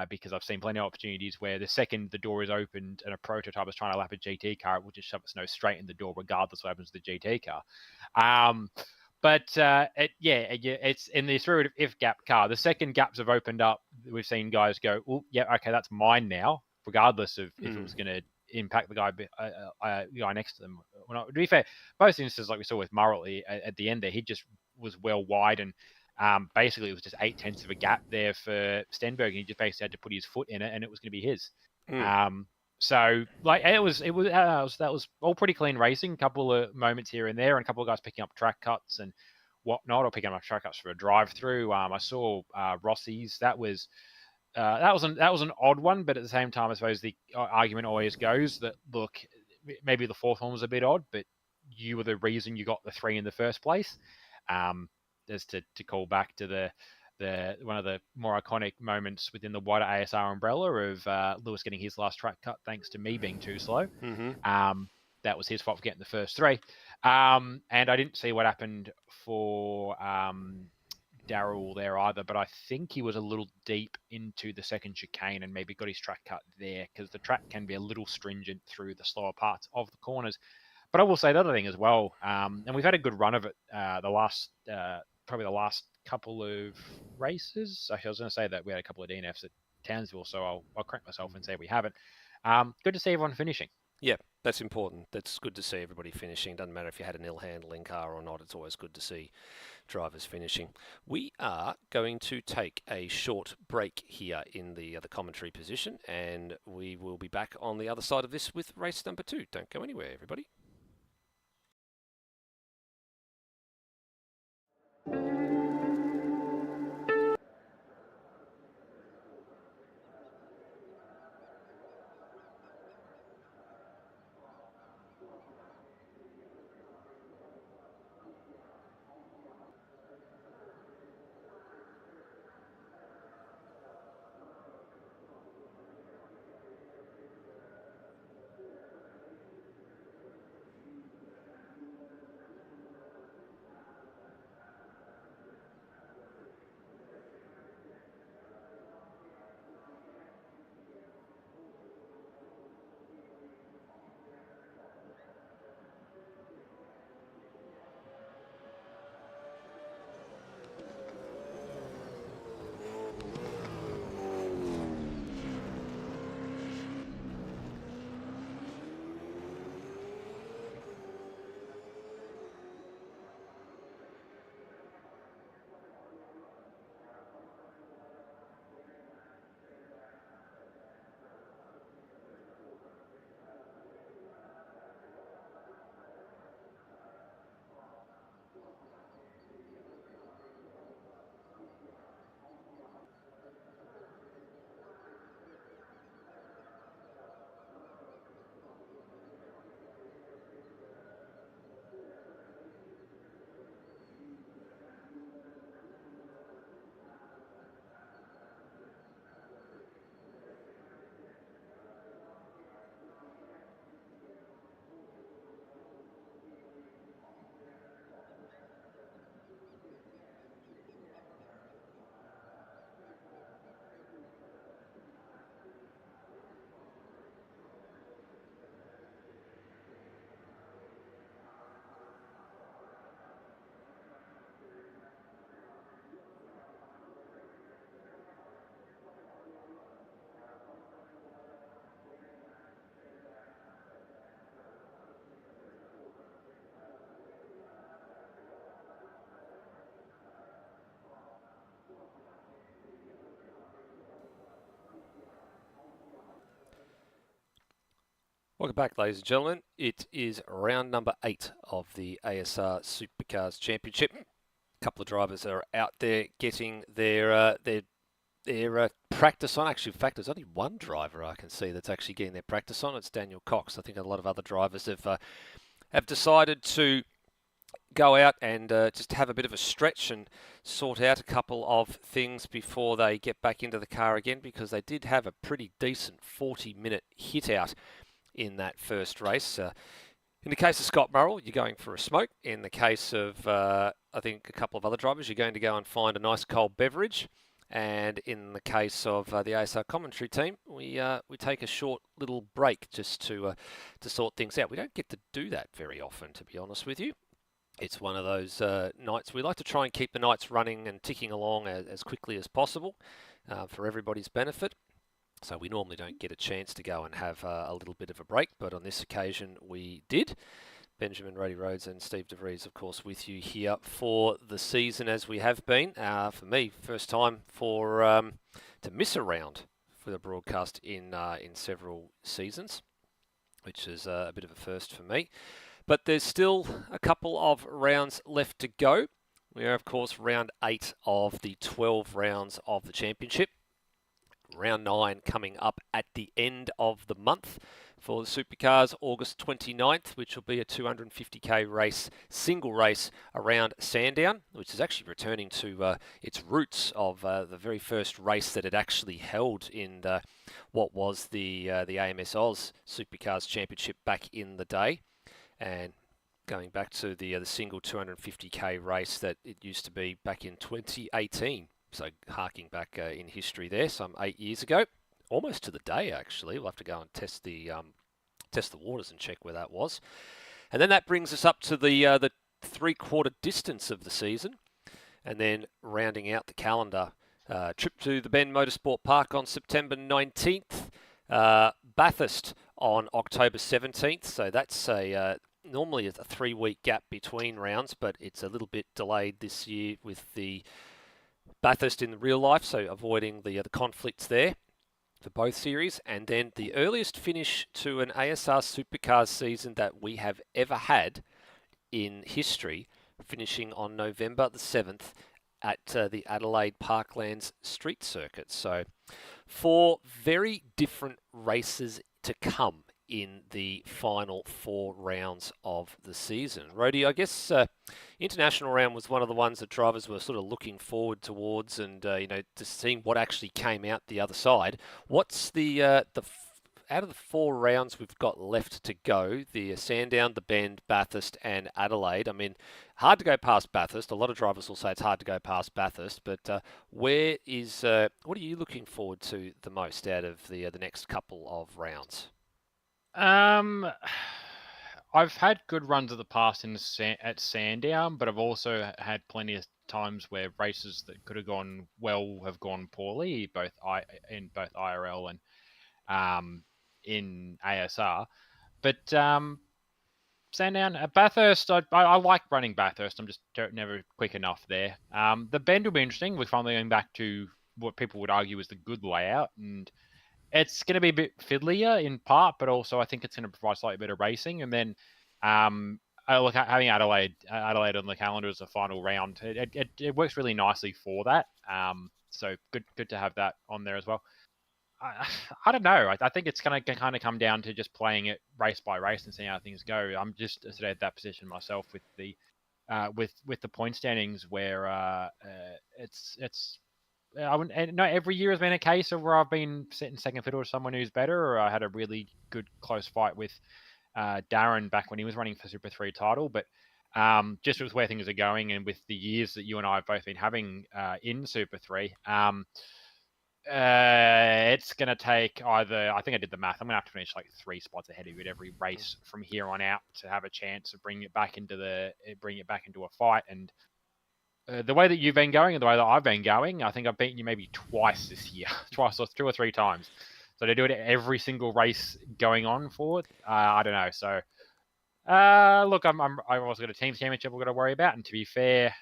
because I've seen plenty of opportunities where the second the door is opened and a prototype is trying to lap a GT car, it will just shove its nose straight in the door, regardless of what happens to the GT car. It's in the spirit of if gap car. The second gaps have opened up, we've seen guys go, oh, yeah, okay, that's mine now, regardless of if it was going to impact the guy next to them. To be fair, both instances, like we saw with Murray at the end there, he just was well wide, and basically it was just 8/10 of a gap there for Stenberg, and he just basically had to put his foot in it, and it was going to be his. So like that was all pretty clean racing. A couple of moments here and there, and a couple of guys picking up track cuts and whatnot, or picking up track cuts for a drive-through. I saw Rossi's. That was an odd one, but at the same time, I suppose the argument always goes that, look, maybe the fourth one was a bit odd, but you were the reason you got the 3 in the first place. Just to call back to the one of the more iconic moments within the wider ASR umbrella of Lewis getting his last track cut thanks to me being too slow. That was his fault for getting the first 3. And I didn't see what happened for Darrell there either, but I think he was a little deep into the second chicane and maybe got his track cut there, because the track can be a little stringent through the slower parts of the corners. But I will say the other thing as well, and we've had a good run of it probably the last couple of races. Actually, I was going to say that we had a couple of DNFs at Townsville, so I'll correct myself and say we haven't. Good to see everyone finishing. Yeah, that's important. That's good to see everybody finishing. Doesn't matter if you had an ill-handling car or not. It's always good to see drivers finishing. We are going to take a short break here in the commentary position, and we will be back on the other side of this with race number 2. Don't go anywhere, everybody. Welcome back, ladies and gentlemen. It is round number 8 of the ASR Supercars Championship. A couple of drivers are out there getting their practice on. Actually, in fact, there's only one driver I can see that's actually getting their practice on. It's Daniel Cox. I think a lot of other drivers have decided to go out and just have a bit of a stretch and sort out a couple of things before they get back into the car again, because they did have a pretty decent 40-minute hit out in that first race. In the case of Scott Murrell, you're going for a smoke. In the case of, I think, a couple of other drivers, you're going to go and find a nice cold beverage. And in the case of the ASR commentary team, we take a short little break just to sort things out. We don't get to do that very often, to be honest with you. It's one of those nights. We like to try and keep the nights running and ticking along as quickly as possible for everybody's benefit. So we normally don't get a chance to go and have a little bit of a break, but on this occasion we did. Benjamin Roddy Rhodes and Steve DeVries, of course, with you here for the season as we have been. For me, first time to miss a round for the broadcast in several seasons, which is a bit of a first for me. But there's still a couple of rounds left to go. We are, of course, round 8 of the 12 rounds of the championship. Round 9 coming up at the end of the month for the Supercars, August 29th, which will be a 250k race, single race around Sandown, which is actually returning to its roots of the very first race that it actually held in what was the AMS Oz Supercars Championship back in the day, and going back to the single 250k race that it used to be back in 2018. So harking back in history there, some 8 years ago, almost to the day actually. We'll have to go and test the waters and check where that was. And then that brings us up to the 3/4 distance of the season, and then rounding out the calendar, trip to the Bend Motorsport Park on September 19th, Bathurst on October 17th. So that's normally a 3-week gap between rounds, but it's a little bit delayed this year with the Bathurst in the real life, so avoiding the conflicts there for both series. And then the earliest finish to an ASR Supercars season that we have ever had in history, finishing on November the 7th at the Adelaide Parklands Street Circuit. So 4 very different races to come in the final 4 rounds of the season. Rhodey, I guess international round was one of the ones that drivers were sort of looking forward towards, and just seeing what actually came out the other side. What's the out of the 4 rounds we've got left to go, the Sandown, the Bend, Bathurst, and Adelaide? I mean, hard to go past Bathurst. A lot of drivers will say it's hard to go past Bathurst, but what are you looking forward to the most out of the next couple of rounds? I've had good runs of the past at Sandown, but I've also had plenty of times where races that could have gone well have gone poorly, in both IRL and in ASR. But Sandown, Bathurst, I like running Bathurst. I'm just never quick enough there. The Bend will be interesting. We're finally going back to what people would argue is the good layout, and it's going to be a bit fiddlier in part, but also I think it's going to provide slightly better racing. And then look, having Adelaide on the calendar as a final round, it works really nicely for that. So good to have that on there as well. I don't know. I think it's going to kind of come down to just playing it race by race and seeing how things go. I'm just today at that position myself with the point standings where it's. Not every year has been a case of where I've been sitting second fiddle to someone who's better, or I had a really good close fight with Darren back when he was running for Super 3 title. But just with where things are going and with the years that you and I have both been having in Super 3, it's going to take either, I think I did the math, I'm going to have to finish like 3 spots ahead of you at every race from here on out to have a chance of bringing it back into a fight. And the way that you've been going and the way that I've been going, I think I've beaten you maybe twice this year, twice or 2 or 3 times. So to do it every single race going on forward, I don't know. So look, I've also got a team championship we've got to worry about, and to be fair,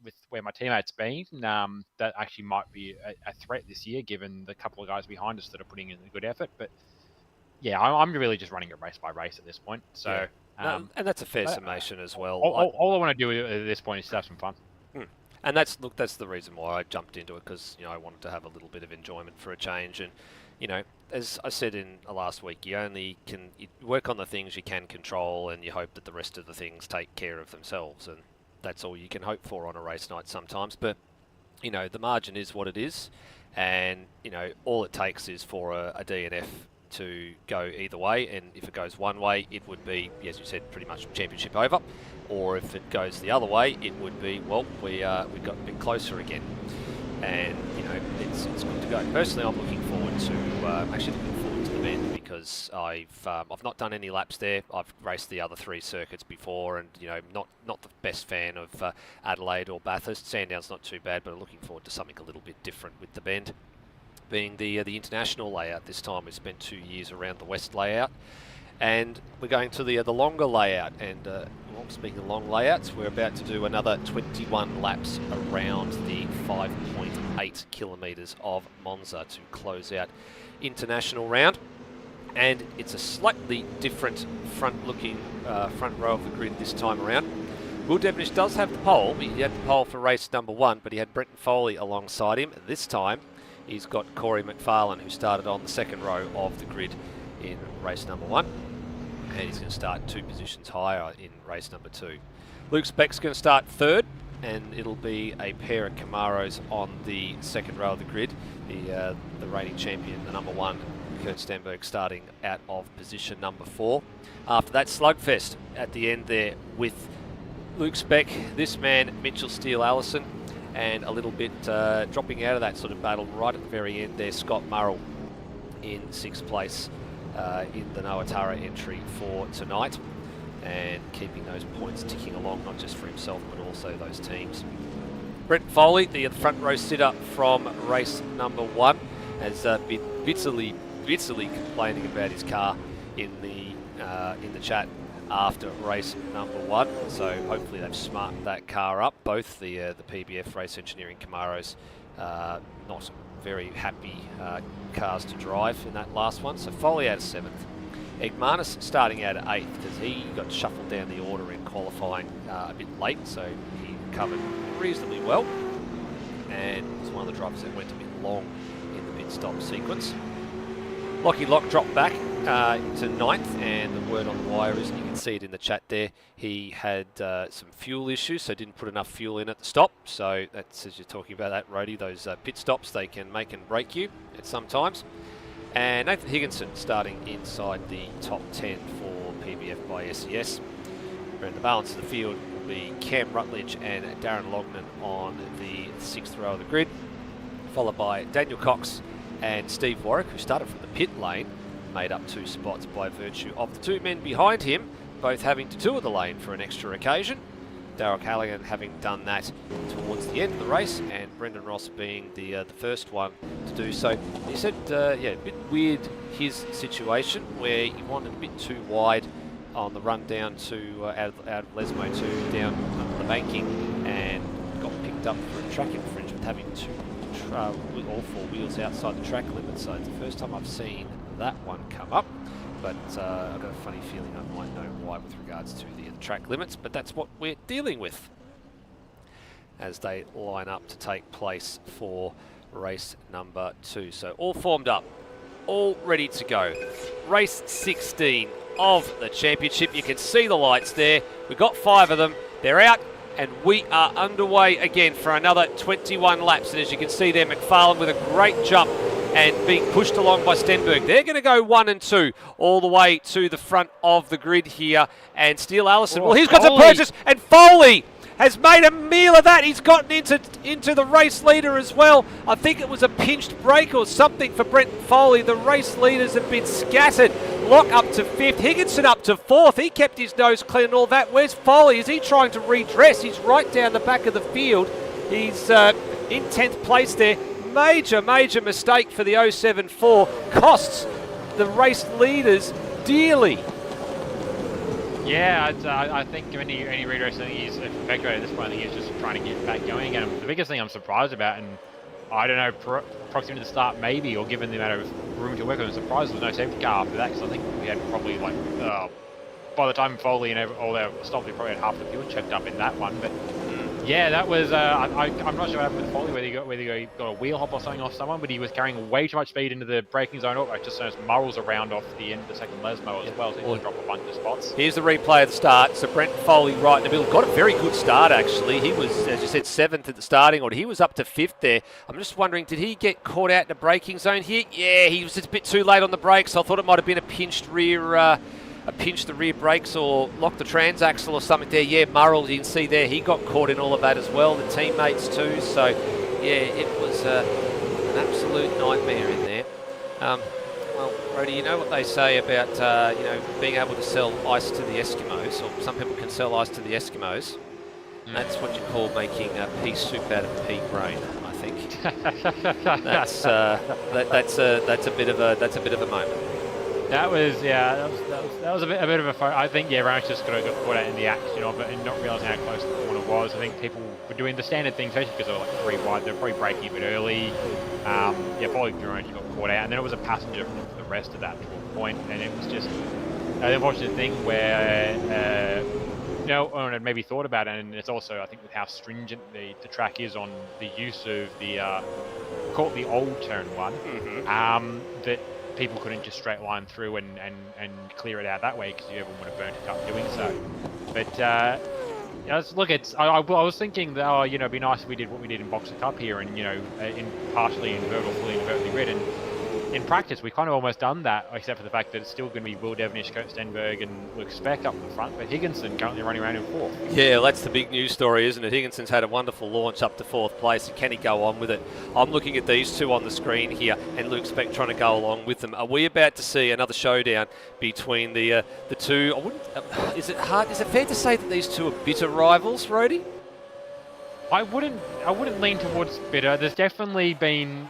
with where my teammates been, that actually might be a threat this year, given the couple of guys behind us that are putting in a good effort. But yeah, I'm really just running it race by race at this point. So yeah. And that's a fair summation as well. All I want to do at this point is to have some fun. And that's the reason why I jumped into it, because I wanted to have a little bit of enjoyment for a change. And as I said in last week, you work on the things you can control, and you hope that the rest of the things take care of themselves. And that's all you can hope for on a race night sometimes. But the margin is what it is, and all it takes is for a DNF to go either way, and if it goes one way, it would be, as you said, pretty much championship over. Or if it goes the other way, it would be, well, we got a bit closer again. And it's good to go. Personally, I'm looking forward to the Bend, because I've not done any laps there. I've raced the other 3 circuits before, and not the best fan of Adelaide or Bathurst. Sandown's not too bad, but I'm looking forward to something a little bit different with the Bend. being the international layout this time. We spent 2 years around the West layout, and we're going to the longer layout. And well, speaking of long layouts, we're about to do another 21 laps around the 5.8 kilometres of Monza to close out international round. And it's a slightly different front-looking front row of the grid this time around. Will Devenish does have the pole. He had the pole for race number 1, but he had Brenton Foley alongside him. This time, he's got Corey McFarlane, who started on the second row of the grid in race number 1. And he's going to start 2 positions higher in race number 2. Luke Speck's going to start third, and it'll be a pair of Camaros on the second row of the grid. The reigning champion, the number 1, Kurt Stenberg, starting out of position number 4. After that slugfest at the end there with Luke Speck, this man, Mitchell Steele-Allison, and a little bit dropping out of that sort of battle right at the very end there, Scott Murrell in 6th place in the Noatara entry for tonight, and keeping those points ticking along, not just for himself but also those teams. Brenton Foley, the front row sitter from race number 1, has been bitterly complaining about his car in the chat after race number 1, so hopefully they've smartened that car up. Both the PBF Race Engineering Camaros, not very happy cars to drive in that last one. So Foley out of 7th. Egmanis starting out at 8th because he got shuffled down the order in qualifying a bit late, so he covered reasonably well, and was one of the drivers that went a bit long in the pit stop sequence. Lockie Lock dropped back to 9th, and the word on the wire is, and you can see it in the chat there, he had some fuel issues, so didn't put enough fuel in at the stop. So that's, as you're talking about that, Rody, those pit stops, they can make and break you at some times. And Nathan Higginson starting inside the top 10 for PBF by SES. And the balance of the field will be Cam Rutledge and Darren Lognan on the 6th row of the grid, followed by Daniel Cox and Steve Warwick, who started from the pit lane, made up 2 spots by virtue of the 2 men behind him, both having to tour the lane for an extra occasion. Darryl Callaghan having done that towards the end of the race, and Brendan Ross being the first one to do so. He said, yeah, a bit weird his situation, where he wanted a bit too wide on the run down to out of Lesmo to down under the banking, and got picked up for a track infringement, having all 4 wheels outside the track limit. So it's the first time I've seen that one come up, but I've got a funny feeling I might know why with regards to the track limits, but that's what we're dealing with as they line up to take place for race number 2. So all formed up, all ready to go. Race 16 of the championship. You can see the lights there. We've got 5 of them. They're out, and we are underway again for another 21 laps. And as you can see there, McFarlane with a great jump and being pushed along by Stenberg. They're going to go 1 and 2 all the way to the front of the grid here. And Steele-Allison, well, he's got to purchase, and Foley has made a meal of that. He's gotten into the race leader as well. I think it was a pinched brake or something for Brenton Foley. The race leaders have been scattered. Lock up to 5th, Higginson up to 4th. He kept his nose clean and all that. Where's Foley? Is he trying to redress? He's right down the back of the field. He's in 10th place there. Major mistake for the 074. Costs the race leaders dearly. Yeah, I think any redress, I think he's effective at this point. I think he's just trying to get back going. And the biggest thing I'm surprised about, and I don't know, proximity to the start maybe, or given the amount of room to work on, I'm surprised there was no safety car after that, because I think we had probably like, by the time Foley and all their stops, we probably had half the fuel checked up in that one. But yeah, that was, I'm not sure what happened with Foley, whether he got a wheel hop or something off someone, but he was carrying way too much speed into the braking zone. Or just as Murrell's around off the end of the second Lesmo as well, so he'll drop a bunch of spots. Here's the replay of the start. So Brenton Foley right in the middle. Got a very good start, actually. He was, as you said, 7th at the starting order. He was up to 5th there. I'm just wondering, did he get caught out in the braking zone here? Yeah, he was just a bit too late on the brakes. I thought it might have been a pinched rear... pinch the rear brakes or lock the transaxle or something there. Yeah, Murrell, you can see there, he got caught in all of that as well, the teammates too. So, yeah, it was an absolute nightmare in there. Well, Rody, you know what they say about, being able to sell ice to the Eskimos, or some people can sell ice to the Eskimos. That's what you call making pea soup out of pea brain, I think. think. That's a bit of a moment. That was a bit of a fun. I think Roach just got caught out in the action of it and not realising how close the corner was. I think people were doing the standard thing, especially because they were like 3 wide. They're probably braking a bit early. Probably Roach got caught out, and then it was a passenger for the rest of that point, and it was just the unfortunate thing where no one had maybe thought about it, and it's also I think with how stringent the track is on the use of the call it the old turn 1, that people couldn't just straight line through and clear it out that way because everyone would have burnt it up doing so. But look, I was thinking that it'd be nice if we did what we did in Boxer Cup here, and in partially invert or fully invertly red. And in practice, we kind of almost done that, except for the fact that it's still going to be Will Devenish, Kurt Stenberg, and Luke Speck up in front, but Higginson currently running around in 4th. Yeah, well, that's the big news story, isn't it? Higginson's had a wonderful launch up to 4th place. Can he go on with it? I'm looking at these two on the screen here, and Luke Speck trying to go along with them. Are we about to see another showdown between the two? Is it fair to say that these two are bitter rivals, Rhodey? I wouldn't lean towards bitter. There's definitely been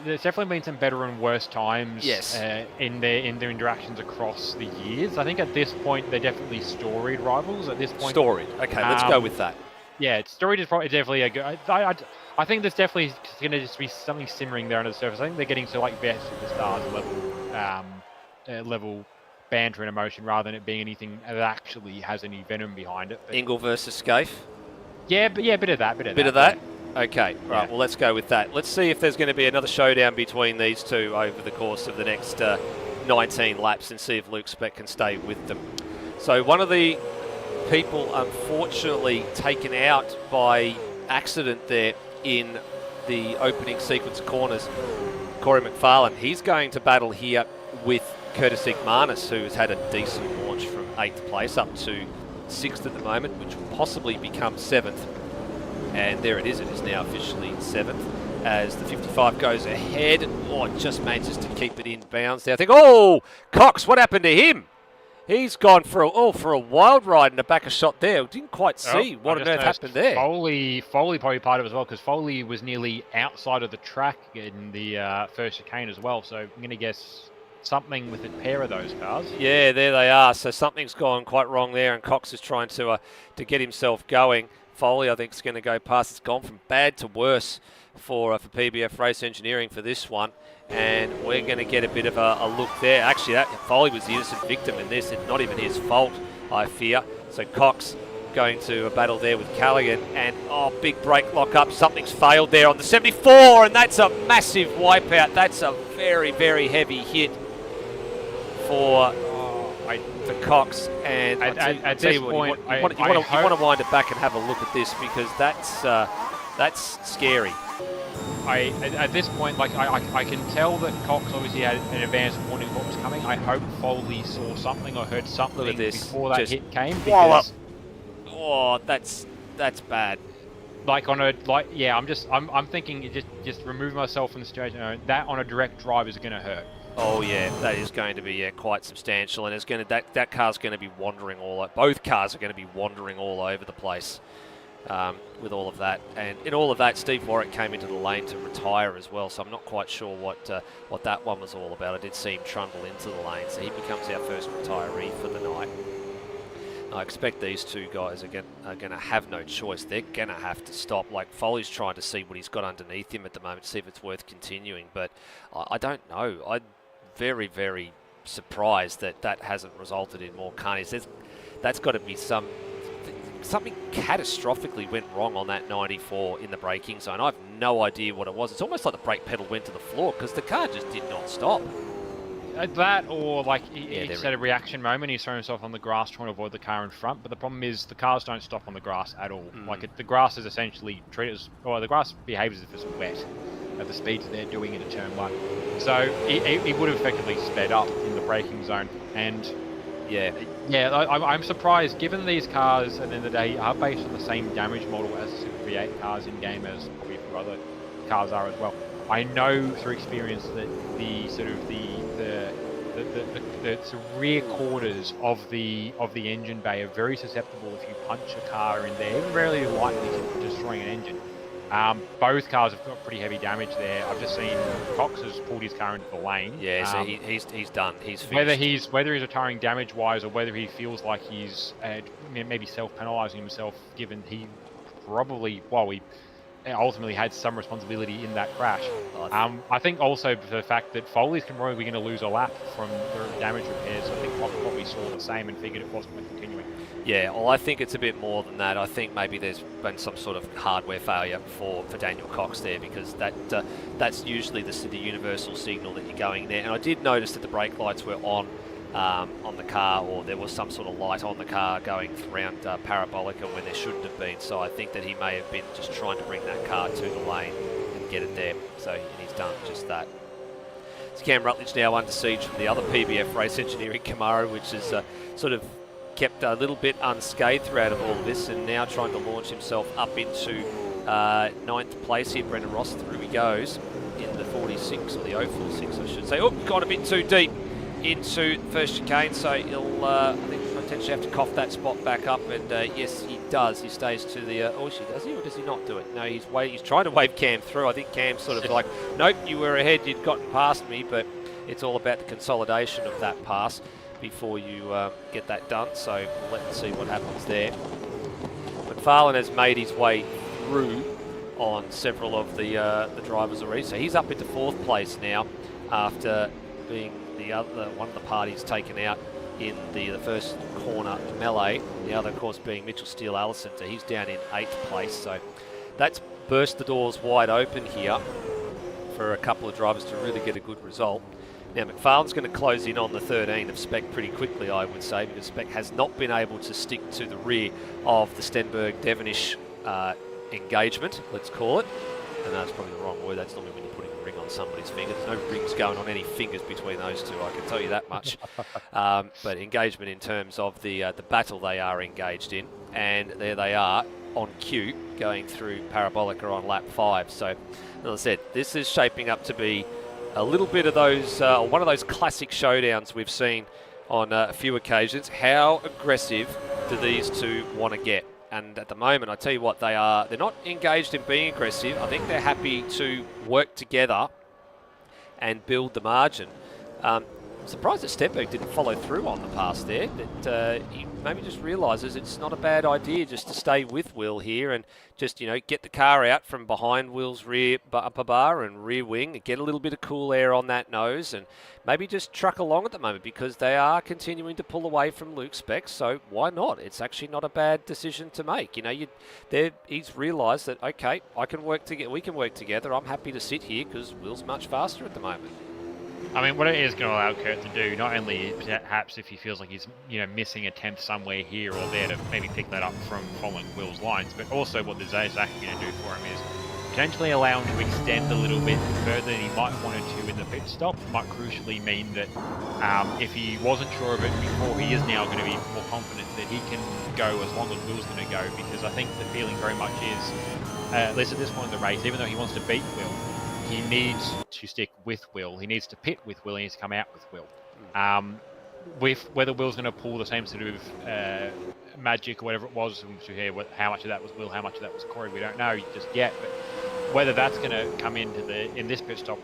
some better and worse times. Yes. In their interactions across the years. I think at this point they're definitely storied rivals. At this point. Storied. Okay, let's go with that. Yeah, storied is probably definitely a good. I think there's definitely going to just be something simmering there under the surface. I think they're getting to like best superstars level banter and emotion rather than it being anything that actually has any venom behind it. But Ingle versus Scaife. Yeah, but bit of that. Bit of that? Okay, right, well, let's go with that. Let's see if there's going to be another showdown between these two over the course of the next 19 laps and see if Luke Speck can stay with them. So one of the people, unfortunately, taken out by accident there in the opening sequence corners, Corey McFarlane, he's going to battle here with Curtis Igmanis, who has had a decent launch from 8th place up to 6th at the moment, which will possibly become 7th. And there it is now officially 7th as the 55 goes ahead. Oh, it just manages to keep it in bounds there. I think, Cox, what happened to him? He's gone for a wild ride and a backer shot there. Didn't quite see what on earth happened there. Foley probably part of it as well, because Foley was nearly outside of the track in the first chicane as well. So I'm going to guess something with a pair of those cars. Yeah, there they are. So something's gone quite wrong there, and Cox is trying to get himself going. Foley, I think, is going to go past. It's gone from bad to worse for PBF Race Engineering for this one, and we're going to get a bit of a look there. Actually, Foley was the innocent victim in this. It's not even his fault, I fear. So Cox going to a battle there with Callaghan, and big brake lock up. Something's failed there on the 74, and that's a massive wipeout. That's a very, very heavy hit for Cox, and at this point, you want to wind it back and have a look at this, because that's scary. At this point, I can tell that Cox obviously had an advance warning of what was coming. I hope Foley saw something or heard something before that hit came. Because, that's bad. I'm thinking just remove myself from the situation. That on a direct drive is going to hurt. Oh yeah, that is going to be quite substantial, and it's going to that car's going to be wandering both cars are going to be wandering all over the place with all of that. And in all of that, Steve Warwick came into the lane to retire as well, so I'm not quite sure what that one was all about. I did see him trundle into the lane, so he becomes our first retiree for the night. I expect these two guys are going to have no choice. They're going to have to stop. Like, Foley's trying to see what he's got underneath him at the moment, to see if it's worth continuing, but I don't know. I'm very, very surprised that hasn't resulted in more carnage. That's got to be something catastrophically went wrong on that 94 in the braking zone. I have no idea what it was. It's almost like the brake pedal went to the floor, because the car just did not stop. That, or he just had a reaction moment. He's thrown himself on the grass trying to avoid the car in front. But the problem is the cars don't stop on the grass at all. The grass is essentially treated as, the grass behaves as if it's wet at the speeds they're doing in a turn 1. So he would have effectively sped up in the braking zone. And I'm surprised, given these cars at the end of the day are based on the same damage model as the Super V8 cars in game, as probably a few other cars are as well. I know through experience that the rear quarters of the engine bay are very susceptible if you punch a car in there, even rarely likely to destroying an engine. Both cars have got pretty heavy damage there. I've just seen Cox has pulled his car into the lane. Yeah, so he's done. He's finished. Whether he's retiring damage-wise or whether he feels like he's maybe self-penalising himself, given he probably, he ultimately had some responsibility in that crash. I think also the fact that Foley's probably going to lose a lap from the damage repairs. I think probably saw the same and figured it wasn't going to continue. Yeah, well, I think it's a bit more than that. I think maybe there's been some sort of hardware failure for Daniel Cox there, because that's usually the universal signal that you're going there. And I did notice that the brake lights were on the car, or there was some sort of light on the car going around Parabolica when there shouldn't have been. So I think that he may have been just trying to bring that car to the lane and get it there. So and he's done just that. It's Cam Rutledge now under siege from the other PBF Race Engineering Camaro, which is sort of kept a little bit unscathed throughout of all of this, and now trying to launch himself up into 9th place here. Brendan Ross, through he goes in the 46, or the 046 I should say. Oh, got a bit too deep into first chicane, so he'll I think potentially have to cough that spot back up, and yes he does. He stays to the does he, or does he not do it? No, he's trying to wave Cam through. I think Cam's sort of like, nope, you were ahead, you'd gotten past me, but it's all about the consolidation of that pass before you get that done. So let's see what happens there. McFarlane has made his way through on several of the drivers already, so he's up into 4th place now after being one of the parties taken out in the first corner melee. The other, of course, being Mitchell Steele Allison, so he's down in 8th place. So that's burst the doors wide open here for a couple of drivers to really get a good result. Now, McFarlane's going to close in on the 13 of Spec pretty quickly, I would say, because Spec has not been able to stick to the rear of the Stenberg-Devonish engagement, let's call it. And that's probably the wrong word. That's normally when you're putting a ring on somebody's finger. There's no rings going on any fingers between those two, I can tell you that much. But engagement in terms of the battle they are engaged in. And there they are on cue, going through Parabolica on lap 5. So, as I said, this is shaping up to be a little bit of those, one of those classic showdowns we've seen on a few occasions. How aggressive do these two want to get? And at the moment, I tell you what, they're not engaged in being aggressive. I think they're happy to work together and build the margin. I'm surprised that Stenberg didn't follow through on the pass there, but he maybe just realises it's not a bad idea just to stay with Will here and just, get the car out from behind Will's rear upper bar and rear wing and get a little bit of cool air on that nose and maybe just truck along at the moment, because they are continuing to pull away from Luke Speck, so why not? It's actually not a bad decision to make. He's realised that, okay, we can work together. I'm happy to sit here because Will's much faster at the moment. I mean, what it is going to allow Kurt to do, not only perhaps if he feels like he's missing a tenth somewhere here or there to maybe pick that up from following Will's lines, but also what the Zay is actually going to do for him is potentially allow him to extend a little bit further than he might wanted to in the pit stop. Might crucially mean that if he wasn't sure of it before, he is now going to be more confident that he can go as long as Will's going to go, because I think the feeling very much is, at least at this point in the race, even though he wants to beat Will, he needs to stick with Will. He needs to pit with Will. He needs to come out with Will. With whether Will's going to pull the same sort of magic or whatever it was, to hear how much of that was Will, how much of that was Corey, we don't know just yet. But whether that's going to come in this pit stop,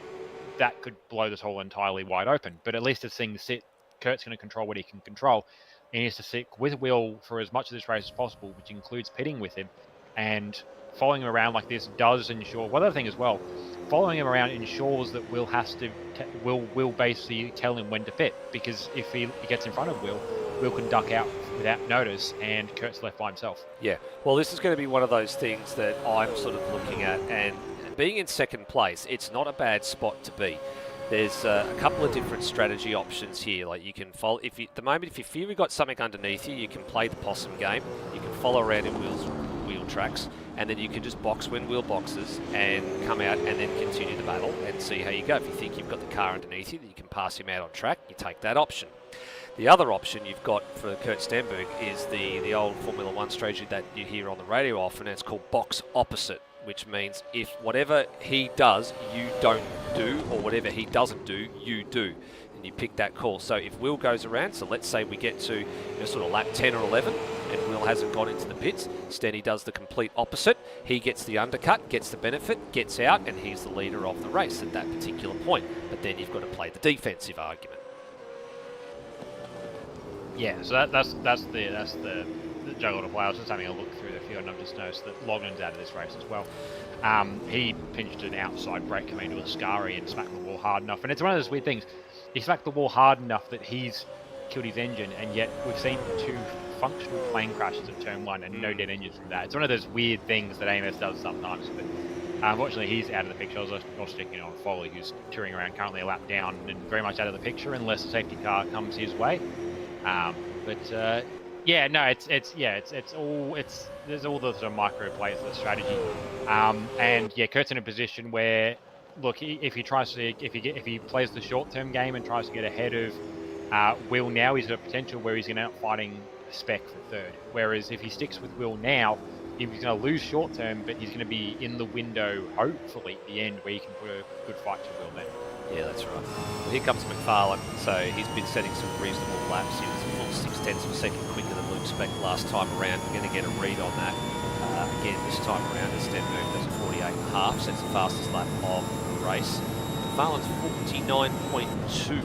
that could blow this hole entirely wide open. But at least as things sit, Kurt's going to control what he can control. He needs to stick with Will for as much of this race as possible, which includes pitting with him. And following him around like this does ensure, one other thing as well, following him around ensures that Will has to, Will basically tell him when to pit, because if he gets in front of Will can duck out without notice, and Kurt's left by himself. Yeah, well, this is going to be one of those things that I'm sort of looking at, and being in 2nd place, it's not a bad spot to be. There's a couple of different strategy options here. Like you can follow, if you feel you've got something underneath you, you can play the possum game. You can follow around in Will's wheel tracks, and then you can just box when Will boxes and come out and then continue the battle and see how you go. If you think you've got the car underneath you, that you can pass him out on track, you take that option. The other option you've got for Kurt Stenberg is the old Formula 1 strategy that you hear on the radio often, and it's called box opposite, which means if whatever he does, you don't do, or whatever he doesn't do, you do. And you pick that call. So if Will goes around, so let's say we get to sort of lap 10 or 11, and Will hasn't gone into the pits. Instead, he does the complete opposite. He gets the undercut, gets the benefit, gets out, and he's the leader of the race at that particular point. But then you've got to play the defensive argument. Yeah, so that's the juggle to play. I was just having a look through the field, and I've just noticed that Logan's out of this race as well. He pinched an outside brake coming to a Ascari and smacked the wall hard enough. And it's one of those weird things. He smacked the wall hard enough that he's killed his engine, and yet we've seen 2 functional plane crashes at turn 1 and no dead engines from that. It's one of those weird things that AMS does sometimes. But unfortunately, he's out of the picture. I was also checking on Foley, who's touring around currently a lap down and very much out of the picture unless a safety car comes his way. Yeah, no, there's all the sort of micro plays of the strategy, and yeah, Kurt's in a position where, look, if he plays the short-term game and tries to get ahead of Will now, he's got a potential where he's going to end up fighting Spec for third. Whereas if he sticks with Will now, he's going to lose short-term, but he's going to be in the window, hopefully, at the end where he can put a good fight to Will then. Yeah, that's right. Well, here comes McFarlane. So he's been setting some reasonable laps. He was a full 0.6 of a second quicker than Luke Speck last time around. We're going to get a read on that again this time around. As Stenberg does a 48.5, sets the fastest lap of the race. McFarlane's 49.2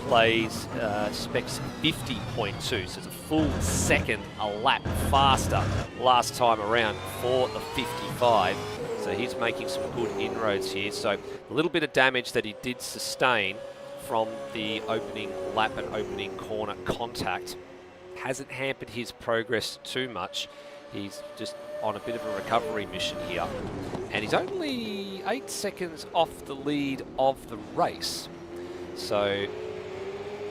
plays Speck's 50.2, so it's a full second a lap faster last time around for the 55. So he's making some good inroads here. So a little bit of damage that he did sustain from the opening lap and opening corner contact hasn't hampered his progress too much. He's just on a bit of a recovery mission here. And he's only 8 seconds off the lead of the race. So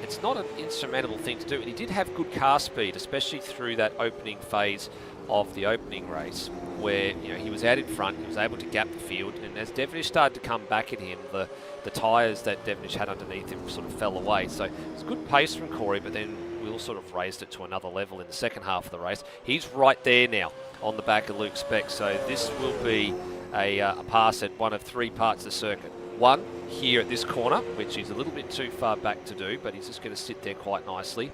it's not an insurmountable thing to do. And he did have good car speed, especially through that opening phase of the opening race, where he was out in front, he was able to gap the field, and as Devonish started to come back at him, the tyres that Devonish had underneath him sort of fell away. So it's good pace from Corey, but then Will sort of raised it to another level in the second half of the race. He's right there now on the back of Luke Speck, so this will be a pass at one of 3 parts of the circuit. One here at this corner, which is a little bit too far back to do, but he's just going to sit there quite nicely.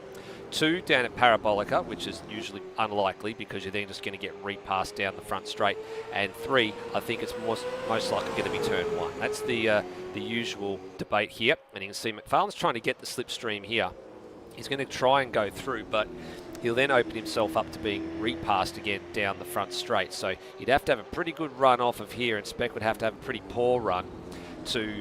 2 down at Parabolica, which is usually unlikely because you're then just going to get repassed down the front straight. And 3, I think it's most likely going to be turn 1. That's the usual debate here. And you can see McFarlane's trying to get the slipstream here. He's going to try and go through, but he'll then open himself up to being repassed again down the front straight. So you'd have to have a pretty good run off of here, and Speck would have to have a pretty poor run to,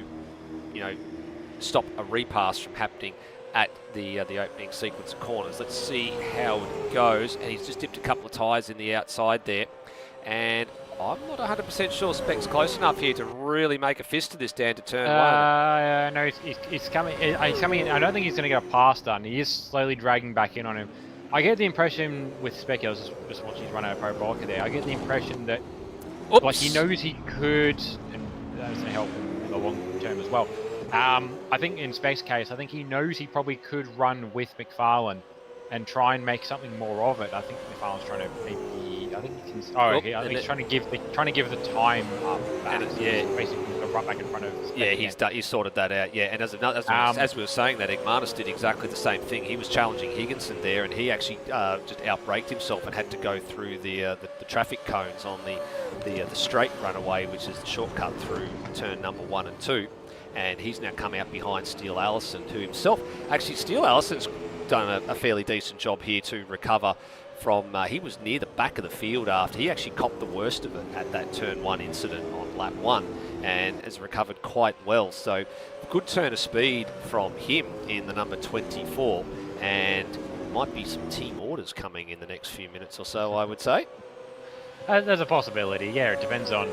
stop a repass from happening at the opening sequence of corners. Let's see how it goes. And he's just dipped a couple of tyres in the outside there. And I'm not 100% sure Speck's close enough here to really make a fist of this down to turn 1. No, he's coming. He's coming in. I don't think he's going to get a pass done. He is slowly dragging back in on him. I get the impression with Speck, I was just watching his run out of Parabolica there, I get the impression that like he knows he could, and that's going to help him in the long term as well. I think in Speck's case, I think he knows he probably could run with McFarlane and try and make something more of it. I think McFarlane's trying to maybe, I think he can, I think he's trying to give the time up. And basically right back in front of Speck. He's sorted that out. Yeah, and as we were saying that, Igmanis did exactly the same thing. He was challenging Higginson there, and he actually just outbraked himself and had to go through the traffic cones on the straight runaway, which is the shortcut through turn number 1 and 2. And he's now come out behind Steele Allison, who himself, actually Steele Allison's done a fairly decent job here to recover from, he was near the back of the field after. He actually copped the worst of it at that turn 1 incident on lap 1 and has recovered quite well. So good turn of speed from him in the number 24, and might be some team orders coming in the next few minutes or so, I would say. There's a possibility, yeah. It depends on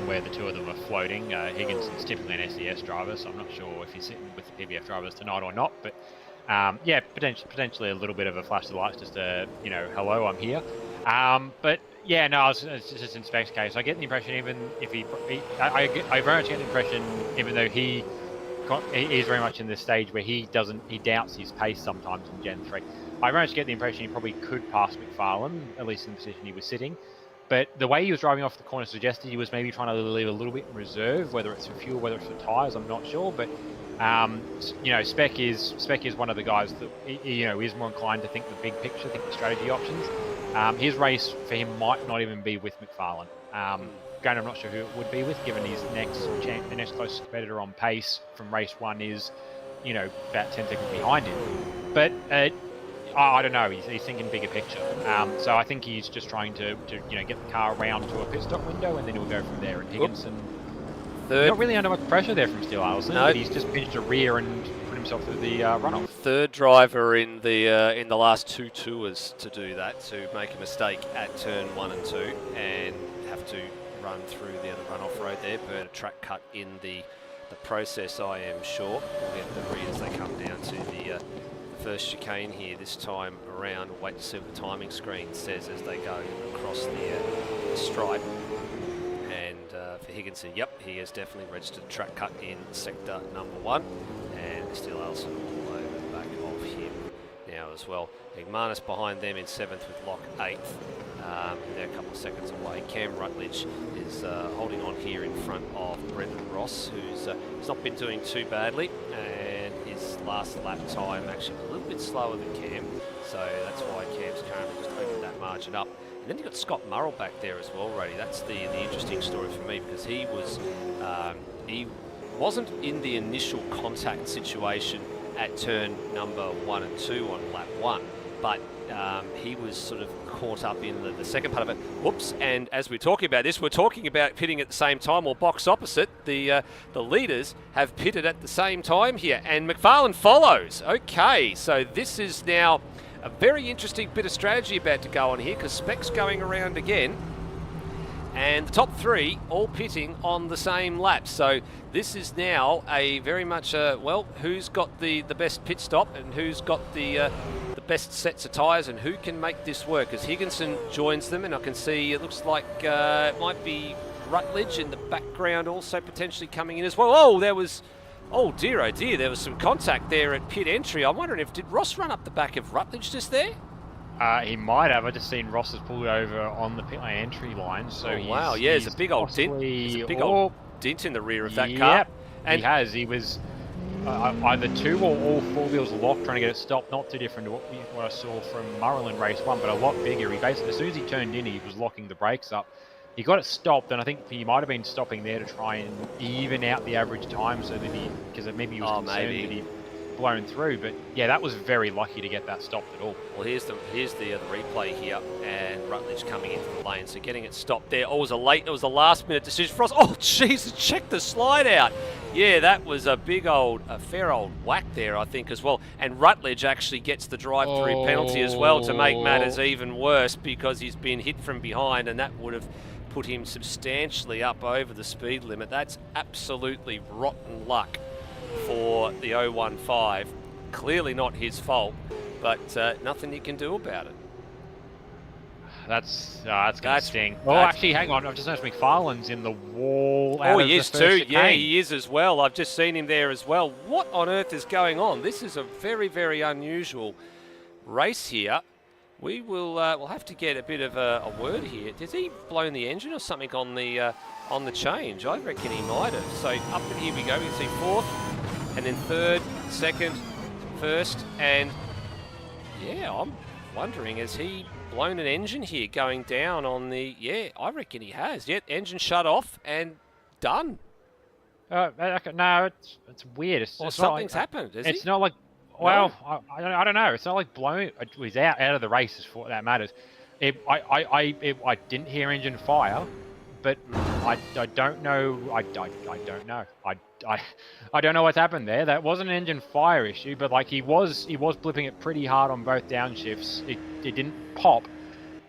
where the two of them are floating. Higginson's typically an SES driver, so I'm not sure if he's sitting with the PBF drivers tonight or not. But yeah, potentially a little bit of a flash of the lights, just a hello, I'm here. But yeah, no, it's just in Speck's case. I get the impression, even if I very much get the impression, even though he is very much in this stage where he doubts his pace sometimes in Gen 3. I very much get the impression he probably could pass McFarlane, at least in the position he was sitting. But the way he was driving off the corner suggested he was maybe trying to leave a little bit in reserve, whether it's for fuel, whether it's for tyres, I'm not sure. But Spec is one of the guys that is more inclined to think the big picture, think the strategy options. His race for him might not even be with McFarlane. Again, I'm not sure who it would be with, given his the next closest competitor on pace from race 1 is, about 10 seconds behind him. But I don't know. He's thinking bigger picture. So I think he's just trying to get the car around to a pit stop window, and then he'll go from there. And Higginson, not really under much pressure there from Steele Allison, but he's just pinched a rear and put himself through the runoff. Third driver in the last 2 tours to do that, to make a mistake at turn 1 and 2, and have to run through the other runoff road there. Burn a track cut in the process, I am sure. We'll get the rear as they come down to the first chicane here this time around. Wait to see what the timing screen says as they go across the stripe. And for Higginson, yep, he has definitely registered a track cut in sector number 1, and Steele Allison all over the back of him now as well. Igmanis behind them in 7th with Lock 8th. They're a couple of seconds away. Cam Rutledge is holding on here in front of Brendan Ross, who's not been doing too badly, and his last lap time actually a little bit slower than Cam, so that's why Cam's currently just opened that margin up. And then you've got Scott Murrell back there as well, Rady. That's the interesting story for me, because he wasn't in the initial contact situation at turn number 1 and 2 on lap 1, but he was sort of caught up in the second part of it. Whoops! And as we're talking about this, we're talking about pitting at the same time, or box opposite. The leaders have pitted at the same time here, and McFarlane follows. Okay, so this is now a very interesting bit of strategy about to go on here, because Spec's going around again, and the top 3 all pitting on the same lap. So this is now a very much who's got the best pit stop, and who's got the best sets of tyres, and who can make this work, as Higginson joins them, and I can see it looks like it might be Rutledge in the background also potentially coming in as well. Oh dear, there was some contact there at pit entry. I'm wondering did Ross run up the back of Rutledge just there? He might have. I just seen Ross has pulled over on the pit lane entry line. So wow, yeah, there's a big old dent. There's a big old dent in the rear of that car. And he has. He was either 2 or all 4 wheels locked, trying to get it stopped. Not too different to what I saw from Murrell in race 1, but a lot bigger. He basically, as soon as he turned in, he was locking the brakes up. He got it stopped, and I think he might have been stopping there to try and even out the average time, so that because maybe he was concerned that he'd blown through. But yeah, that was very lucky to get that stopped at all. Well, here's the replay here, and Rutledge coming into the lane, so getting it stopped there. Oh, it was a last minute decision for us. Oh, jeez, check the slide out. Yeah, that was a fair old whack there, I think, as well. And Rutledge actually gets the drive-through penalty as well, to make matters even worse, because he's been hit from behind, and that would have put him substantially up over the speed limit. That's absolutely rotten luck for the 015. Clearly not his fault, but nothing you can do about it. That's going to sting. Oh, actually, hang on. I've just noticed McFarlane's in the wall. Oh, he is too. Yeah, he is as well. I've just seen him there as well. What on earth is going on? This is a very, very unusual race here. We'll have to get a bit of a word here. Did he blown the engine or something on the change? I reckon he might have. So up and here we go. We can see 4th, and then 3rd, 2nd, 1st, and yeah, I'm wondering, has he blown an engine here going down on the... Yeah, I reckon he has. Yeah, engine shut off and done. No, it's weird. Something's happened. It's not like... Well, no. I don't know. It's not like blowing. He's out of the race, is what that matters. I didn't hear engine fire, but I don't know. I don't know. I don't know what's happened there. That wasn't an engine fire issue, but like he was blipping it pretty hard on both downshifts. It didn't pop,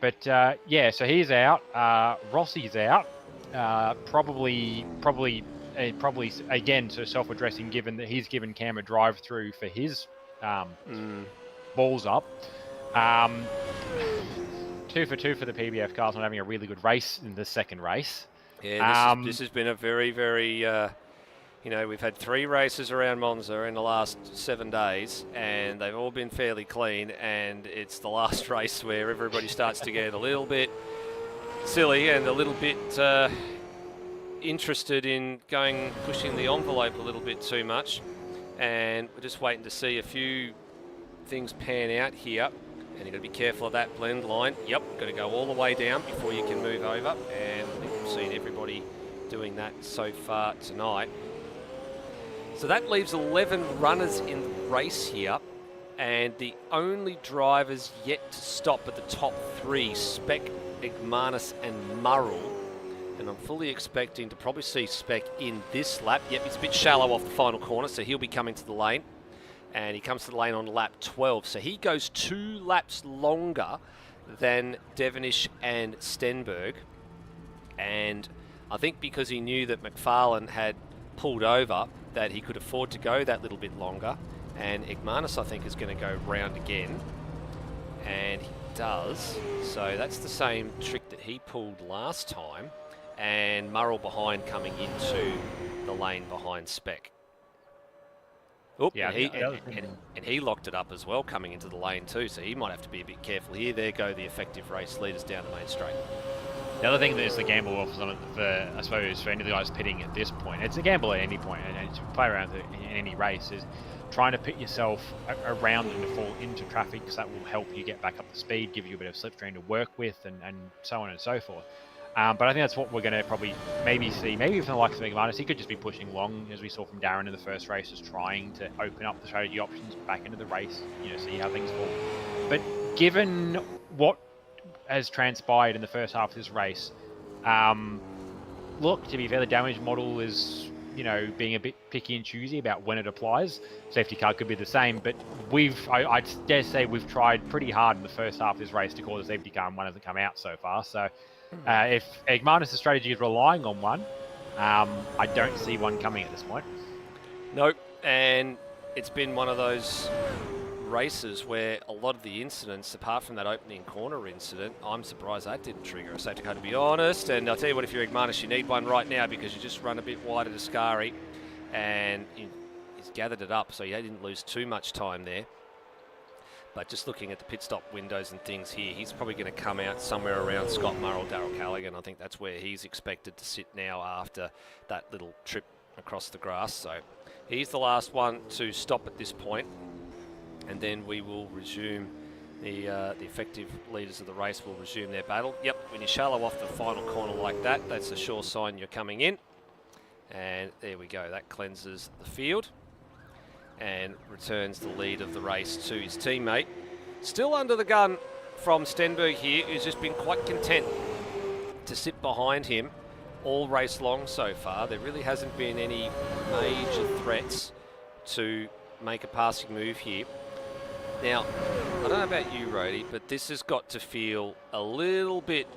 but yeah. So he's out. Rossi's out. Probably again, so self-addressing, given that he's given Cam a drive-through for his balls up. 2 for 2 for the PBF cars, not having a really good race in the second race. Yeah, this has been a very, very, we've had 3 races around Monza in the last 7 days, and they've all been fairly clean, and it's the last race where everybody starts to get a little bit silly and a little bit interested in pushing the envelope a little bit too much. and we're just waiting to see a few things pan out here. And you've got to be careful of that blend line. Yep, got to go all the way down before you can move over. And I think we've seen everybody doing that so far tonight. So that leaves 11 runners in the race here. And the only drivers yet to stop at the top 3, Spec, Igmanus and Murrell. And I'm fully expecting to probably see Spec in this lap. Yep, he's a bit shallow off the final corner, so he'll be coming to the lane. And he comes to the lane on lap 12. So he goes 2 laps longer than Devonish and Stenberg. And I think because he knew that McFarlane had pulled over, that he could afford to go that little bit longer. And Igmanus, I think, is going to go round again. And he does. So that's the same trick that he pulled last time. And Murrell behind coming into the lane behind Spec. Oop, Yeah, and he locked it up as well coming into the lane too, so he might have to be a bit careful here. There go the effective race leaders down the main straight. The other thing that is the gamble offers on it for, I suppose, for any of the guys pitting at this point, it's a gamble at any point, and to play around in any race is trying to put yourself around and to fall into traffic, because that will help you get back up to speed, give you a bit of slipstream to work with, and so on and so forth. But I think that's what we're going to probably maybe see. Maybe from the likes of Igmanus, he could just be pushing long, as we saw from Darren in the first race, is trying to open up the strategy options back into the race, see how things fall. But given what has transpired in the first half of this race, look, to be fair, the damage model is, being a bit picky and choosy about when it applies. Safety car could be the same, but I'd dare say we've tried pretty hard in the first half of this race to call the safety car, and one hasn't come out so far. So if Igmanus' strategy is relying on one, I don't see one coming at this point. Nope, and it's been one of those races where a lot of the incidents, apart from that opening corner incident, I'm surprised that didn't trigger a safety car, to be honest. And I'll tell you what, if you're Igmanus, you need one right now, because you just run a bit wider to Scary, and he's gathered it up, so he didn't lose too much time there. But just looking at the pit stop windows and things here, he's probably going to come out somewhere around Scott Murrell, Darryl Callaghan. I think that's where he's expected to sit now after that little trip across the grass. So he's the last one to stop at this point. And then we will resume, the effective leaders of the race will resume their battle. Yep, when you shallow off the final corner like that, that's a sure sign you're coming in. And there we go, that cleanses the field and returns the lead of the race to his teammate. Still under the gun from Stenberg here, who's just been quite content to sit behind him all race long so far. There really hasn't been any major threats to make a passing move here. Now, I don't know about you, Rody, but this has got to feel a little bit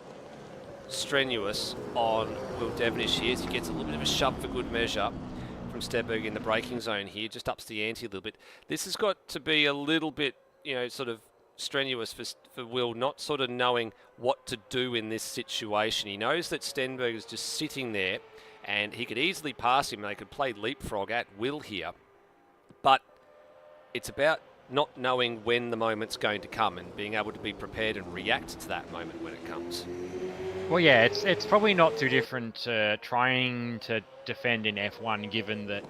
strenuous on Will Devonish here, as he gets a little bit of a shove for good measure from Stenberg in the braking zone here, just ups the ante a little bit. This has got to be a little bit, sort of strenuous for Will, not sort of knowing what to do in this situation. He knows that Stenberg is just sitting there, and he could easily pass him, and they could play leapfrog at will here. But it's about not knowing when the moment's going to come and being able to be prepared and react to that moment when it comes. Well, yeah, it's probably not too different trying to defend in F1, given that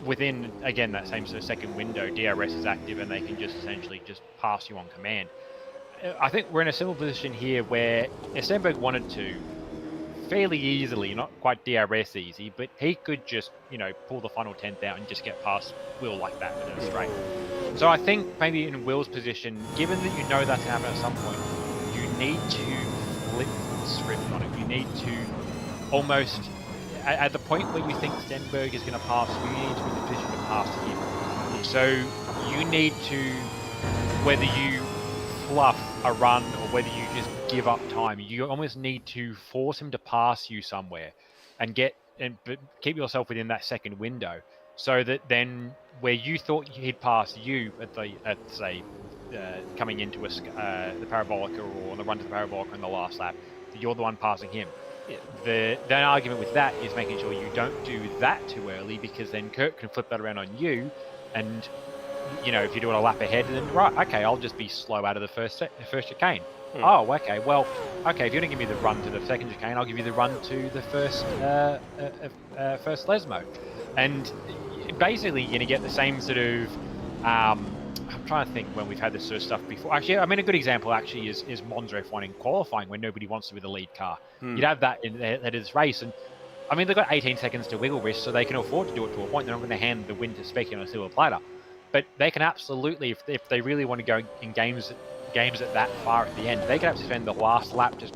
within, again, that same sort of second window, DRS is active and they can just essentially just pass you on command. I think we're in a similar position here where if Stenberg wanted to, fairly easily, not quite DRS easy, but he could just, pull the final 10th out and just get past Will like that within a straight. So I think maybe in Will's position, given that you know that's happening at some point, you need to flip the script on it. You need to almost, at the point where you think Stenberg is going to pass you, you need to be in the position to pass him. So you need to, whether you fluff a run or whether you just give up time, you almost need to force him to pass you somewhere and but keep yourself within that second window, so that then where you thought he'd pass you coming into the parabolica or on the run to the parabolica in the last lap, you're the one passing him. Yeah. The argument with that is making sure you don't do that too early, because then Kurt can flip that around on you, and if you're doing a lap ahead, then right, okay, I'll just be slow out of the first chicane. Oh, okay, well, okay, if you're going to give me the run to the second chicane, I'll give you the run to the first Lesmo. And basically you're going to get the same sort of. I'm trying to think when we've had this sort of stuff before. Actually, I mean, a good example actually is Monza F1 in qualifying when nobody wants to be the lead car. You'd have that in this race, and I mean they've got 18 seconds to wiggle wrist, so they can afford to do it to a point. They're not going to hand the win to Specky on a silver platter, but they can absolutely, if they really want to go in games at that far at the end, they can have to spend the last lap just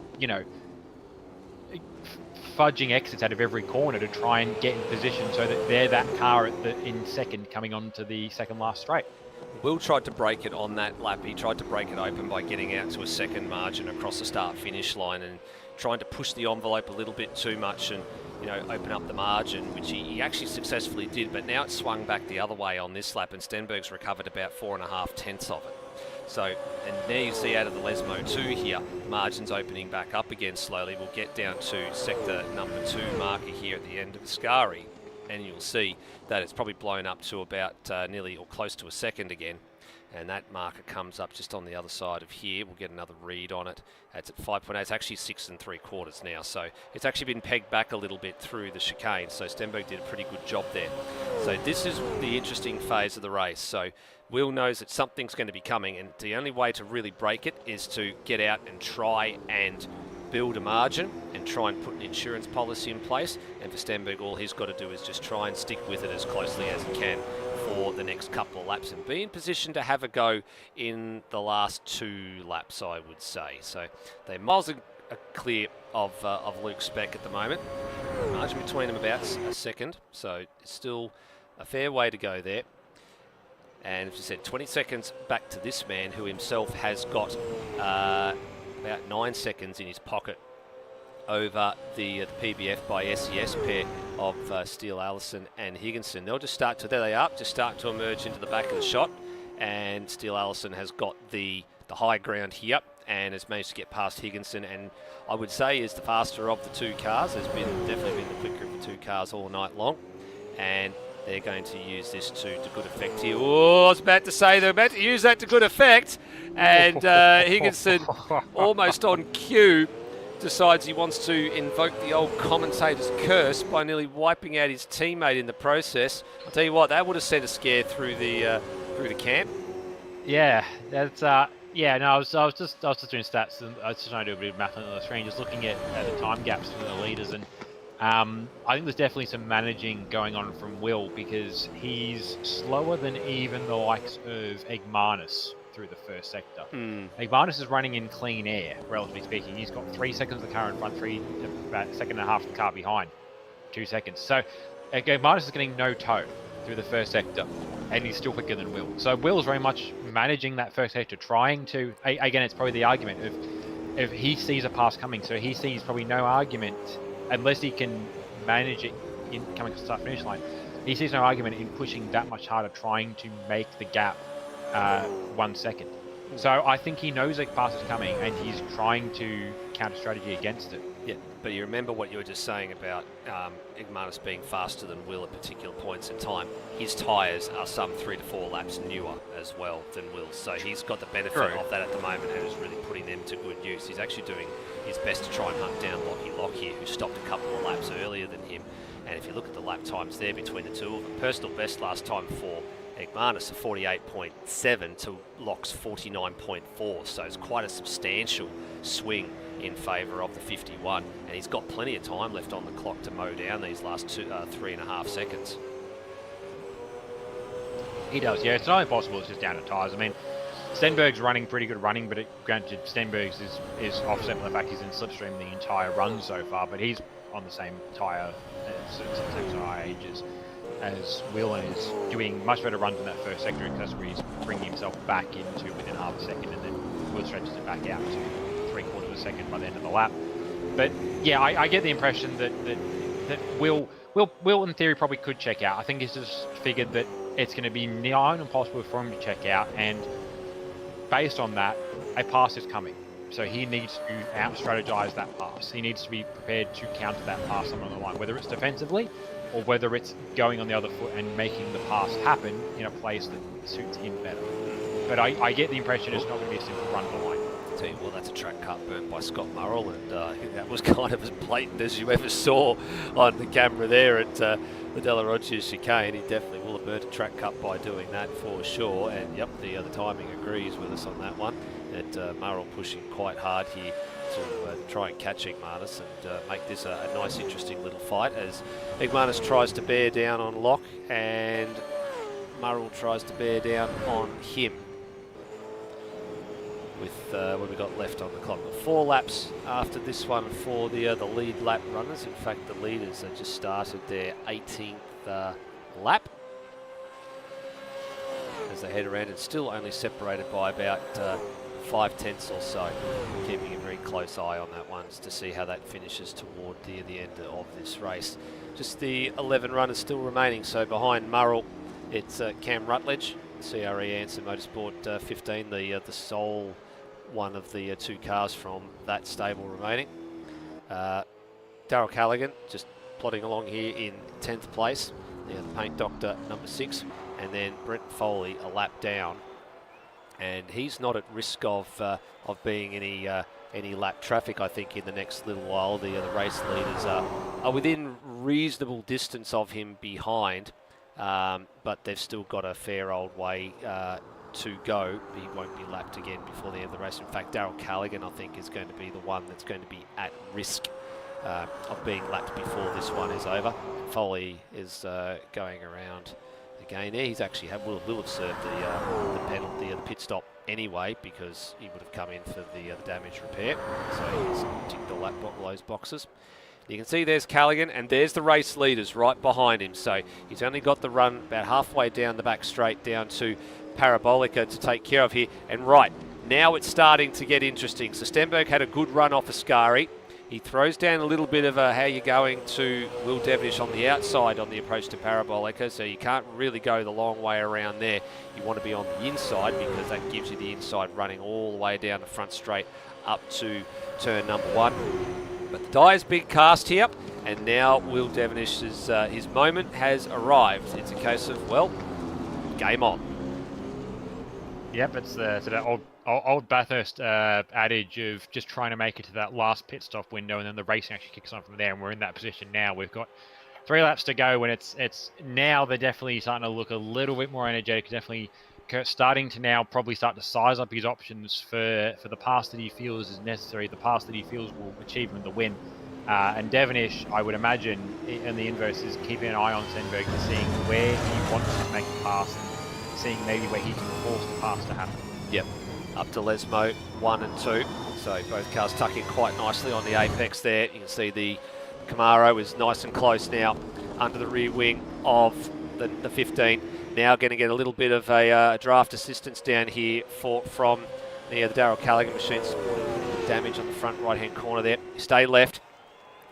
fudging exits out of every corner to try and get in position so that they're that car in second coming on to the second last straight. Will tried to break it on that lap. He tried to break it open by getting out to a second margin across the start-finish line and trying to push the envelope a little bit too much and open up the margin, which he actually successfully did. But now it's swung back the other way on this lap, and Stenberg's recovered about 4.5 tenths of it. So, and there you see out of the Lesmo 2 here, margins opening back up again slowly. We'll get down to sector number 2 marker here at the end of the Scari, and you'll see that it's probably blown up to about nearly or close to a second again. And that marker comes up just on the other side of here. We'll get another read on it. It's at 5.8. It's actually 6 3/4 now. So it's actually been pegged back a little bit through the chicane. So Stenberg did a pretty good job there. So this is the interesting phase of the race. So Will knows that something's going to be coming, and the only way to really break it is to get out and try and build a margin and try and put an insurance policy in place. And for Stenberg, all he's got to do is just try and stick with it as closely as he can for the next couple of laps and be in position to have a go in the last 2 laps, I would say. So they're miles clear of Luke Speck at the moment. Margin between them about a second, so it's still a fair way to go there. And as I said, 20 seconds back to this man, who himself has got about 9 seconds in his pocket over the PBF by SES pair of Steele Allison and Higginson. They'll just start to, there they are, just start to emerge into the back of the shot, and Steele Allison has got the high ground here and has managed to get past Higginson, and I would say is the faster of the 2 cars. Has definitely been the quicker of the 2 cars all night long, and they're going to use this to good effect here. Oh, I was about to say they're about to use that to good effect, and Higginson, almost on cue, decides he wants to invoke the old commentator's curse by nearly wiping out his teammate in the process. I'll tell you what, that would have sent a scare through the camp. Yeah, that's yeah. No, I was just doing stats, and I was just trying to do a bit of math on the screen, just looking at the time gaps for the leaders, and I think there's definitely some managing going on from Will, because he's slower than even the likes of Egmanus through the first sector. Egmanus is running in clean air, relatively speaking. He's got 3 seconds of the car in front, about a second and a half of the car behind, 2 seconds. So Egmanus is getting no toe through the first sector, and he's still quicker than Will. So Will's very much managing that first sector, trying to, again, it's probably the argument of if he sees a pass coming, so he sees probably no argument, unless he can manage it in coming to the start finish line, he sees no argument in pushing that much harder, trying to make the gap 1 second. So I think he knows a pass is coming, and he's trying to counter strategy against it. Yeah, but you remember what you were just saying about Egmanus being faster than Will at particular points in time. His tyres are some 3 to 4 laps newer as well than Will's, so he's got the benefit of that at the moment and is really putting them to good use. He's actually doing his best to try and hunt down Lockie Lockyer, who stopped a couple of laps earlier than him. And if you look at the lap times there between the two of them, personal best last time for Egmanus, a 48.7 to Locke's 49.4, so it's quite a substantial swing in favour of the 51, and he's got plenty of time left on the clock to mow down these last 3.5 seconds. He does, yeah. It's not impossible, it's just down to tyres. I mean, Stenberg's running pretty good running, but granted, Stenberg's is offset by the fact he's in slipstream the entire run so far, but he's on the same tyre, same tyre ages as Will, and is doing much better runs in that first sector, because that's where he's bringing himself back into within half a second, and then Will stretches it back out to 3/4 of a second by the end of the lap. But yeah, I get the impression that Will in theory probably could check out. I think he's just figured that it's going to be nigh on impossible for him to check out, and based on that, a pass is coming. So he needs to out-strategize that pass. He needs to be prepared to counter that pass somewhere on the line, whether it's defensively or whether it's going on the other foot and making the pass happen in a place that suits him better. But I get the impression it's not going to be a simple run to the line. Tell you what, that's a track cut burnt by Scott Murrell, and that was kind of as blatant as you ever saw on the camera there at the Della Roggia chicane. He definitely will have burnt a track cut by doing that for sure. And yep, the timing agrees with us on that one. Murrell pushing quite hard here to try and catch Igmanis and make this a nice, interesting little fight as Igmanis tries to bear down on Locke and Murrell tries to bear down on him. With what we got left on the clock. 4 laps after this one for the lead lap runners. In fact, the leaders have just started their 18th lap as they head around, and still only separated by about 5/10 or so. Keeping a very close eye on that one to see how that finishes toward the end of this race. Just the 11 runners still remaining. So behind Murrell, it's Cam Rutledge, CRE Answer Motorsport 15, the sole one of the 2 cars from that stable remaining. Darryl Callaghan just plodding along here in 10th place, the Paint Doctor number 6, and then Brent Foley a lap down, and he's not at risk of being any lap traffic, I think, in the next little while. The race leaders are within reasonable distance of him behind, but they've still got a fair old way to go. He won't be lapped again before the end of the race. In fact, Darryl Callaghan, I think, is going to be the one that's going to be at risk of being lapped before this one is over. Foley is going around again there. He's actually will have served the penalty, the pit stop anyway, because he would have come in for the damage repair. So he's ticked all those boxes. You can see there's Callaghan, and there's the race leaders right behind him. So he's only got the run about halfway down the back straight down to Parabolica to take care of here. And right, now it's starting to get interesting. So Stenberg had a good run off Ascari. He throws down a little bit of a how you going to Will Devenish on the outside on the approach to Parabolica, so you can't really go the long way around there. You want to be on the inside because that gives you the inside running all the way down the front straight up to turn number 1. But the die is big cast here, and now Will Devenish's his moment has arrived. It's a case of, well, game on. Yep, it's that old Bathurst adage of just trying to make it to that last pit stop window, and then the racing actually kicks on from there, and we're in that position now. We've got 3 laps to go, and it's now they're definitely starting to look a little bit more energetic. Definitely Kurt's starting to now probably start to size up his options for the pass that he feels is necessary, the pass that he feels will achieve him the win. And Devenish, I would imagine, in the inverse, is keeping an eye on Stenberg to seeing where he wants to make the pass and seeing maybe where he can force the pass to happen. Yep, up to Lesmo 1 and 2. So both cars tucking quite nicely on the apex there. You can see the Camaro is nice and close now under the rear wing of the 15. Now going to get a little bit of a draft assistance down here from the Darryl Callaghan machines. Damage on the front right-hand corner there. Stay left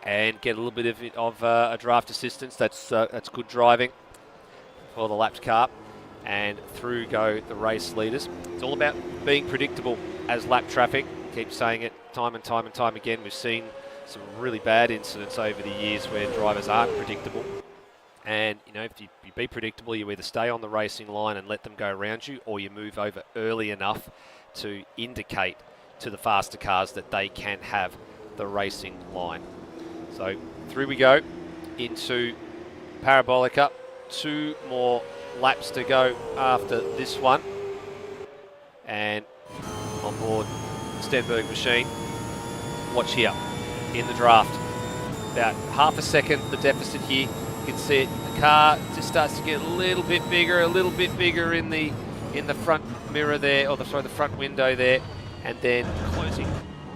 and get a little bit of a draft assistance. That's good driving for the lapped car. And through go the race leaders. It's all about being predictable as lap traffic. Keep saying it time and time and time again. We've seen some really bad incidents over the years where drivers aren't predictable. And, you know, if you be predictable, you either stay on the racing line and let them go around you, or you move over early enough to indicate to the faster cars that they can have the racing line. So through we go into Parabolica. 2 more laps to go after this one. And on board the Stenberg machine. Watch here in the draft. About half a second, the deficit here. You can see it. The car just starts to get a little bit bigger in the front mirror there, or the front window there, and then closing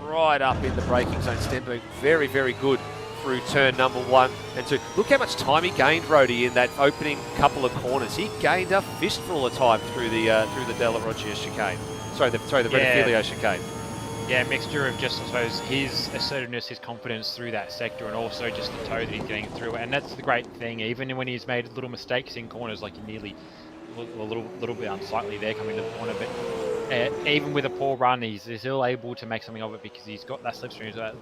right up in the braking zone. Stenberg very, very good through turn number 1 and 2. Look how much time he gained, Rhodey, in that opening couple of corners. He gained a fistful of time through the Della Roggia chicane. Sorry, the Renifilio chicane. Yeah, mixture of just, I suppose, his assertiveness, his confidence through that sector, and also just the toe that he's getting through. And that's the great thing, even when he's made little mistakes in corners, like he nearly a little bit unsightly there coming to the corner, but even with a poor run, he's still able to make something of it because he's got that slipstream, a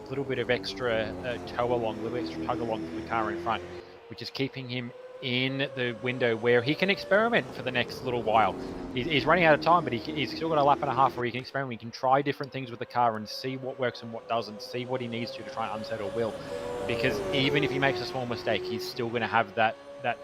little bit of extra tow along, a little extra tug along from the car in front, which is keeping him in the window where he can experiment for the next little while. He's running out of time, but he's still got a lap and a half where he can experiment. He can try different things with the car and see what works and what doesn't, see what he needs to try and unsettle Will. Because even if he makes a small mistake, he's still going to have that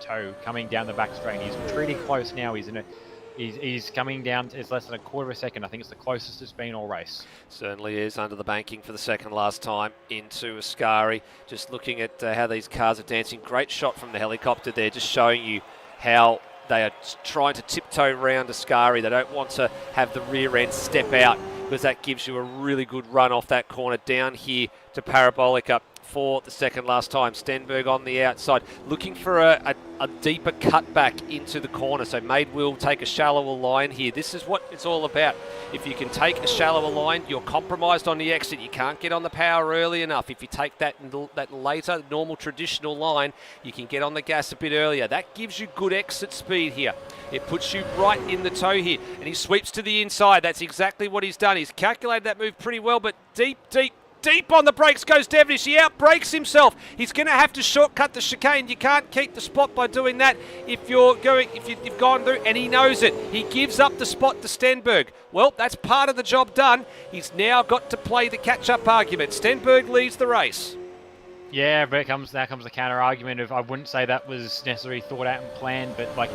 toe coming down the back straight. He's pretty close now. He's coming down. It's less than a quarter of a second. I think it's the closest it's been all race. Certainly is, under the banking for the second last time into Ascari. Just looking at how these cars are dancing. Great shot from the helicopter there, just showing you how they are trying to tiptoe around Ascari. They don't want to have the rear end step out, because that gives you a really good run off that corner down here to Parabolica for the second last time. Stenberg on the outside, looking for a deeper cutback into the corner. So made Will take a shallower line here. This is what it's all about. If you can take a shallower line, you're compromised on the exit. You can't get on the power early enough. If you take that later, normal traditional line, you can get on the gas a bit earlier. That gives you good exit speed here. It puts you right in the toe here. And he sweeps to the inside. That's exactly what he's done. He's calculated that move pretty well, but deep on the brakes goes Devonish. He outbrakes himself. He's going to have to shortcut the chicane. You can't keep the spot by doing that if you've gone through, and he knows it. He gives up the spot to Stenberg. Well, that's part of the job done. He's now got to play the catch-up argument. Stenberg leads the race. Yeah, but now comes the counter argument of, I wouldn't say that was necessarily thought out and planned, but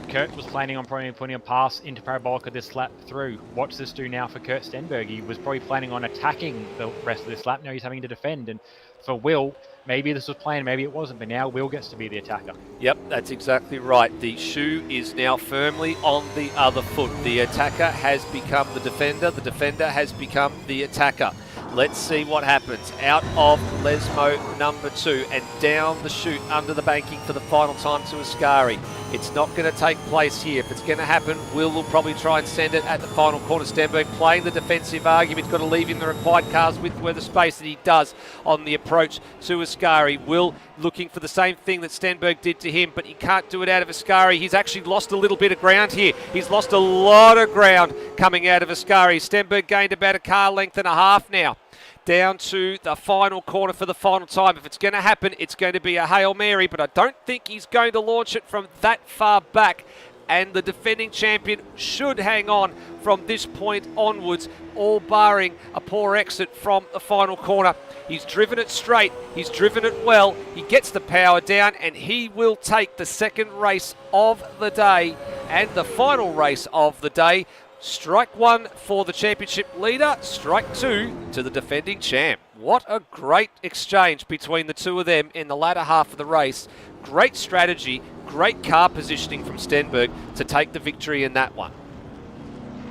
Kurt was planning on probably putting a pass into Parabolica this lap through. What's this do now for Kurt Stenberg? He was probably planning on attacking the rest of this lap. Now he's having to defend. And for Will, maybe this was planned, maybe it wasn't, but now Will gets to be the attacker. Yep, that's exactly right. The shoe is now firmly on the other foot. The attacker has become the defender has become the attacker. Let's see what happens. Out of Lesmo number 2 and down the chute under the banking for the final time to Ascari. It's not going to take place here. If it's going to happen, Will probably try and send it at the final corner. Stenberg playing the defensive argument. He's got to leave in the required cars with where the space that he does on the approach to Ascari. Will looking for the same thing that Stenberg did to him, but he can't do it out of Ascari. He's actually lost a little bit of ground here. He's lost a lot of ground coming out of Ascari. Stenberg gained about a car length and a half now. Down to the final corner for the final time. If it's going to happen, it's going to be a Hail Mary, but I don't think he's going to launch it from that far back. And the defending champion should hang on from this point onwards, all barring a poor exit from the final corner. He's driven it straight. He's driven it well. He gets the power down, and he will take the second race of the day and the final race of the day. Strike 1 for the championship leader, strike 2 to the defending champ. What a great exchange between the two of them in the latter half of the race. Great strategy, great car positioning from Stenberg to take the victory in that one.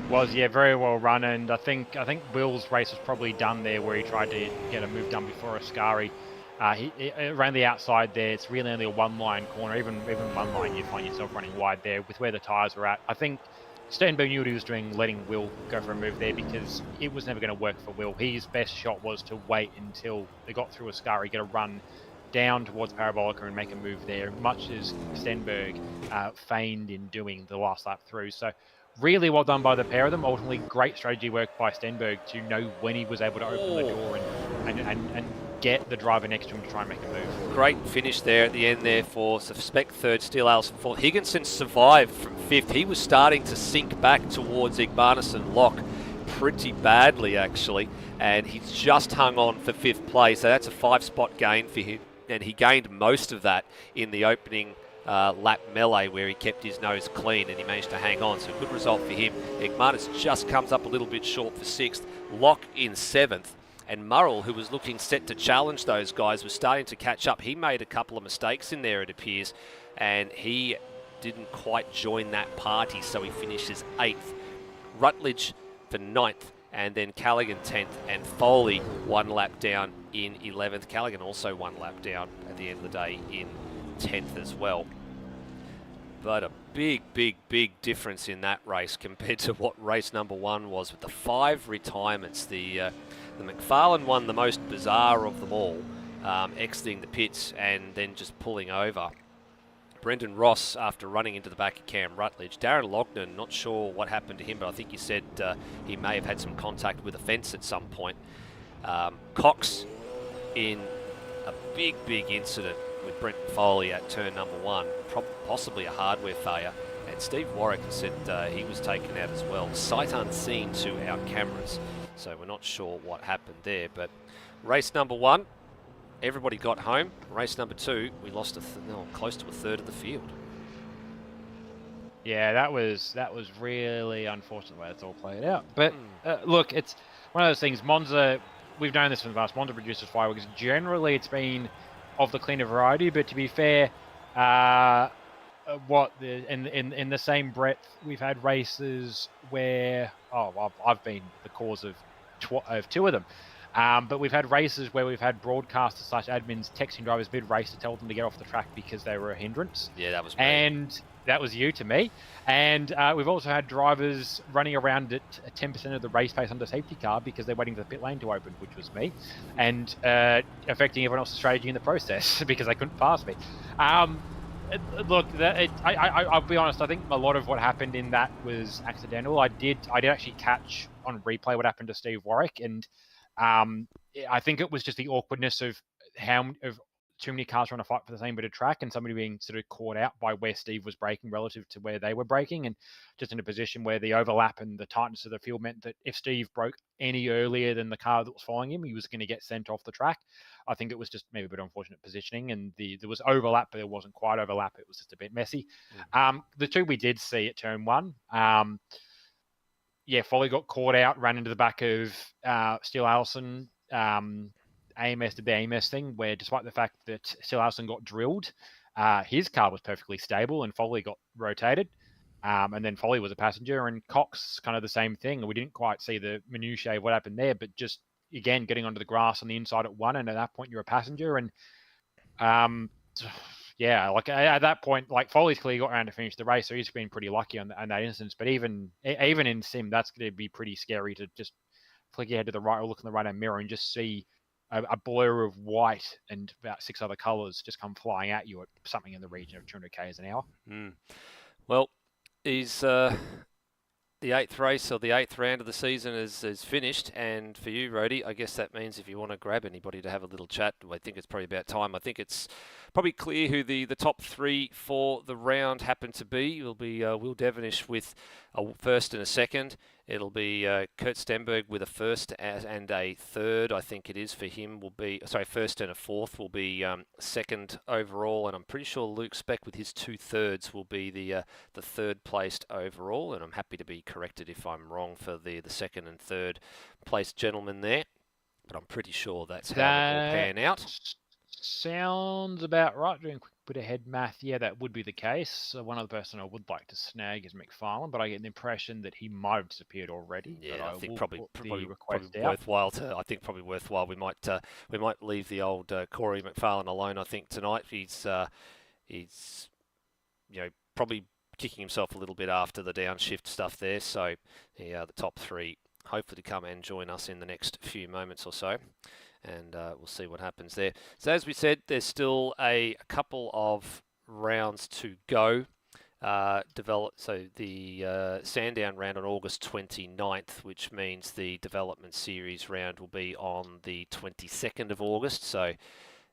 Was, yeah, very well run, and I think Will's race was probably done there where he tried to get a move done before Ascari. He ran the outside there. It's really only a one-line corner. Even one line, you find yourself running wide there with where the tyres were at. I think Stenberg knew what he was doing, letting Will go for a move there, because it was never going to work for Will. His best shot was to wait until they got through Ascari, get a run down towards Parabolica and make a move there, much as Stenberg feigned in doing the last lap through. So really well done by the pair of them. Ultimately, great strategy work by Stenberg to know when he was able to open the door and get the driver next to him to try and make a move. Great finish there at the end there for Spec third, Steele Allison fourth. Higginson survived from fifth. He was starting to sink back towards Igbarnison Lock pretty badly, actually, and he's just hung on for fifth place. So that's a 5-spot gain for him, and he gained most of that in the opening lap melee where he kept his nose clean and he managed to hang on. So good result for him. Igbarnison just comes up a little bit short for sixth. Lock in seventh. And Murrell, who was looking set to challenge those guys, was starting to catch up. He made a couple of mistakes in there, it appears, and he didn't quite join that party, so he finishes 8th. Rutledge for 9th, and then Callaghan 10th, and Foley 1 lap down in 11th. Callaghan also 1 lap down at the end of the day in 10th as well. But a big difference in that race compared to what race number 1 was, with the 5 retirements. The McFarlane one, the most bizarre of them all, exiting the pits and then just pulling over. Brendan Ross, after running into the back of Cam Rutledge. Darren Lognan, not sure what happened to him, but I think you said he may have had some contact with a fence at some point. Cox in a big incident with Brenton Foley at turn number 1, possibly a hardware failure. And Steve Warwick said he was taken out as well, sight unseen to our cameras. So we're not sure what happened there. But race number 1, everybody got home. Race number 2, we lost close to a third of the field. Yeah, that was really unfortunate the way it's all played out. But look, it's one of those things. Monza, we've known this from the past. Monza produces fireworks. Generally, it's been of the cleaner variety. But to be fair, in the same breath, we've had races where I've been the cause of 2 of them. But we've had races where we've had broadcasters / admins texting drivers mid-race to tell them to get off the track because they were a hindrance. Yeah, that was me. And that was you to me. And we've also had drivers running around at 10% of the race pace under safety car because they're waiting for the pit lane to open, which was me, and affecting everyone else's strategy in the process because they couldn't pass me. Look, I'll be honest. I think a lot of what happened in that was accidental. I did actually catch on replay what happened to Steve Warwick, and I think it was just the awkwardness of too many cars trying to fight for the same bit of track and somebody being sort of caught out by where Steve was braking relative to where they were braking, and just in a position where the overlap and the tightness of the field meant that if Steve broke any earlier than the car that was following him, he was going to get sent off the track. I think it was just maybe a bit unfortunate positioning, and there was overlap, but it wasn't quite overlap. It was just a bit messy. The 2 we did see at turn 1, Foley got caught out, ran into the back of Steele Allison. AMS did the AMS thing where, despite the fact that Steele Allison got drilled, his car was perfectly stable and Foley got rotated. And then Foley was a passenger, and Cox kind of the same thing. We didn't quite see the minutiae of what happened there, but just, again, getting onto the grass on the inside at 1, and at that point you're a passenger. And at that point, like, Foley's clearly got around to finish the race, so he's been pretty lucky on that instance. But even in sim, that's going to be pretty scary to just flick your head to the right or look in the right-hand mirror and just see a blur of white and about 6 other colours just come flying at you at something in the region of 200 k's an hour. Well, is the 8th race or the 8th round of the season is finished, and for you, Rody, I guess that means if you want to grab anybody to have a little chat, I think it's probably about time. I think it's probably clear who the top 3 for the round happen to be. It'll be Will Devonish with a first and a second. It'll be Kurt Stenberg with a first and a third, I think it is for him. First and a fourth will be second overall, and I'm pretty sure Luke Speck with his 2 thirds will be the third placed overall. And I'm happy to be corrected if I'm wrong for the second and third placed gentlemen there, but I'm pretty sure that's how it will pan out. Sounds about right. Doing a quick bit of head math, yeah, that would be the case. So one other person I would like to snag is McFarlane, but I get the impression that he might have disappeared already. Yeah, I think probably worthwhile. Probably worthwhile. We might leave the old Corey McFarlane alone. I think tonight he's probably kicking himself a little bit after the downshift stuff there. So the top 3 hopefully come and join us in the next few moments or so. And we'll see what happens there. So as we said, there's still a couple of rounds to go. So the Sandown round on August 29th, which means the Development Series round will be on the 22nd of August. So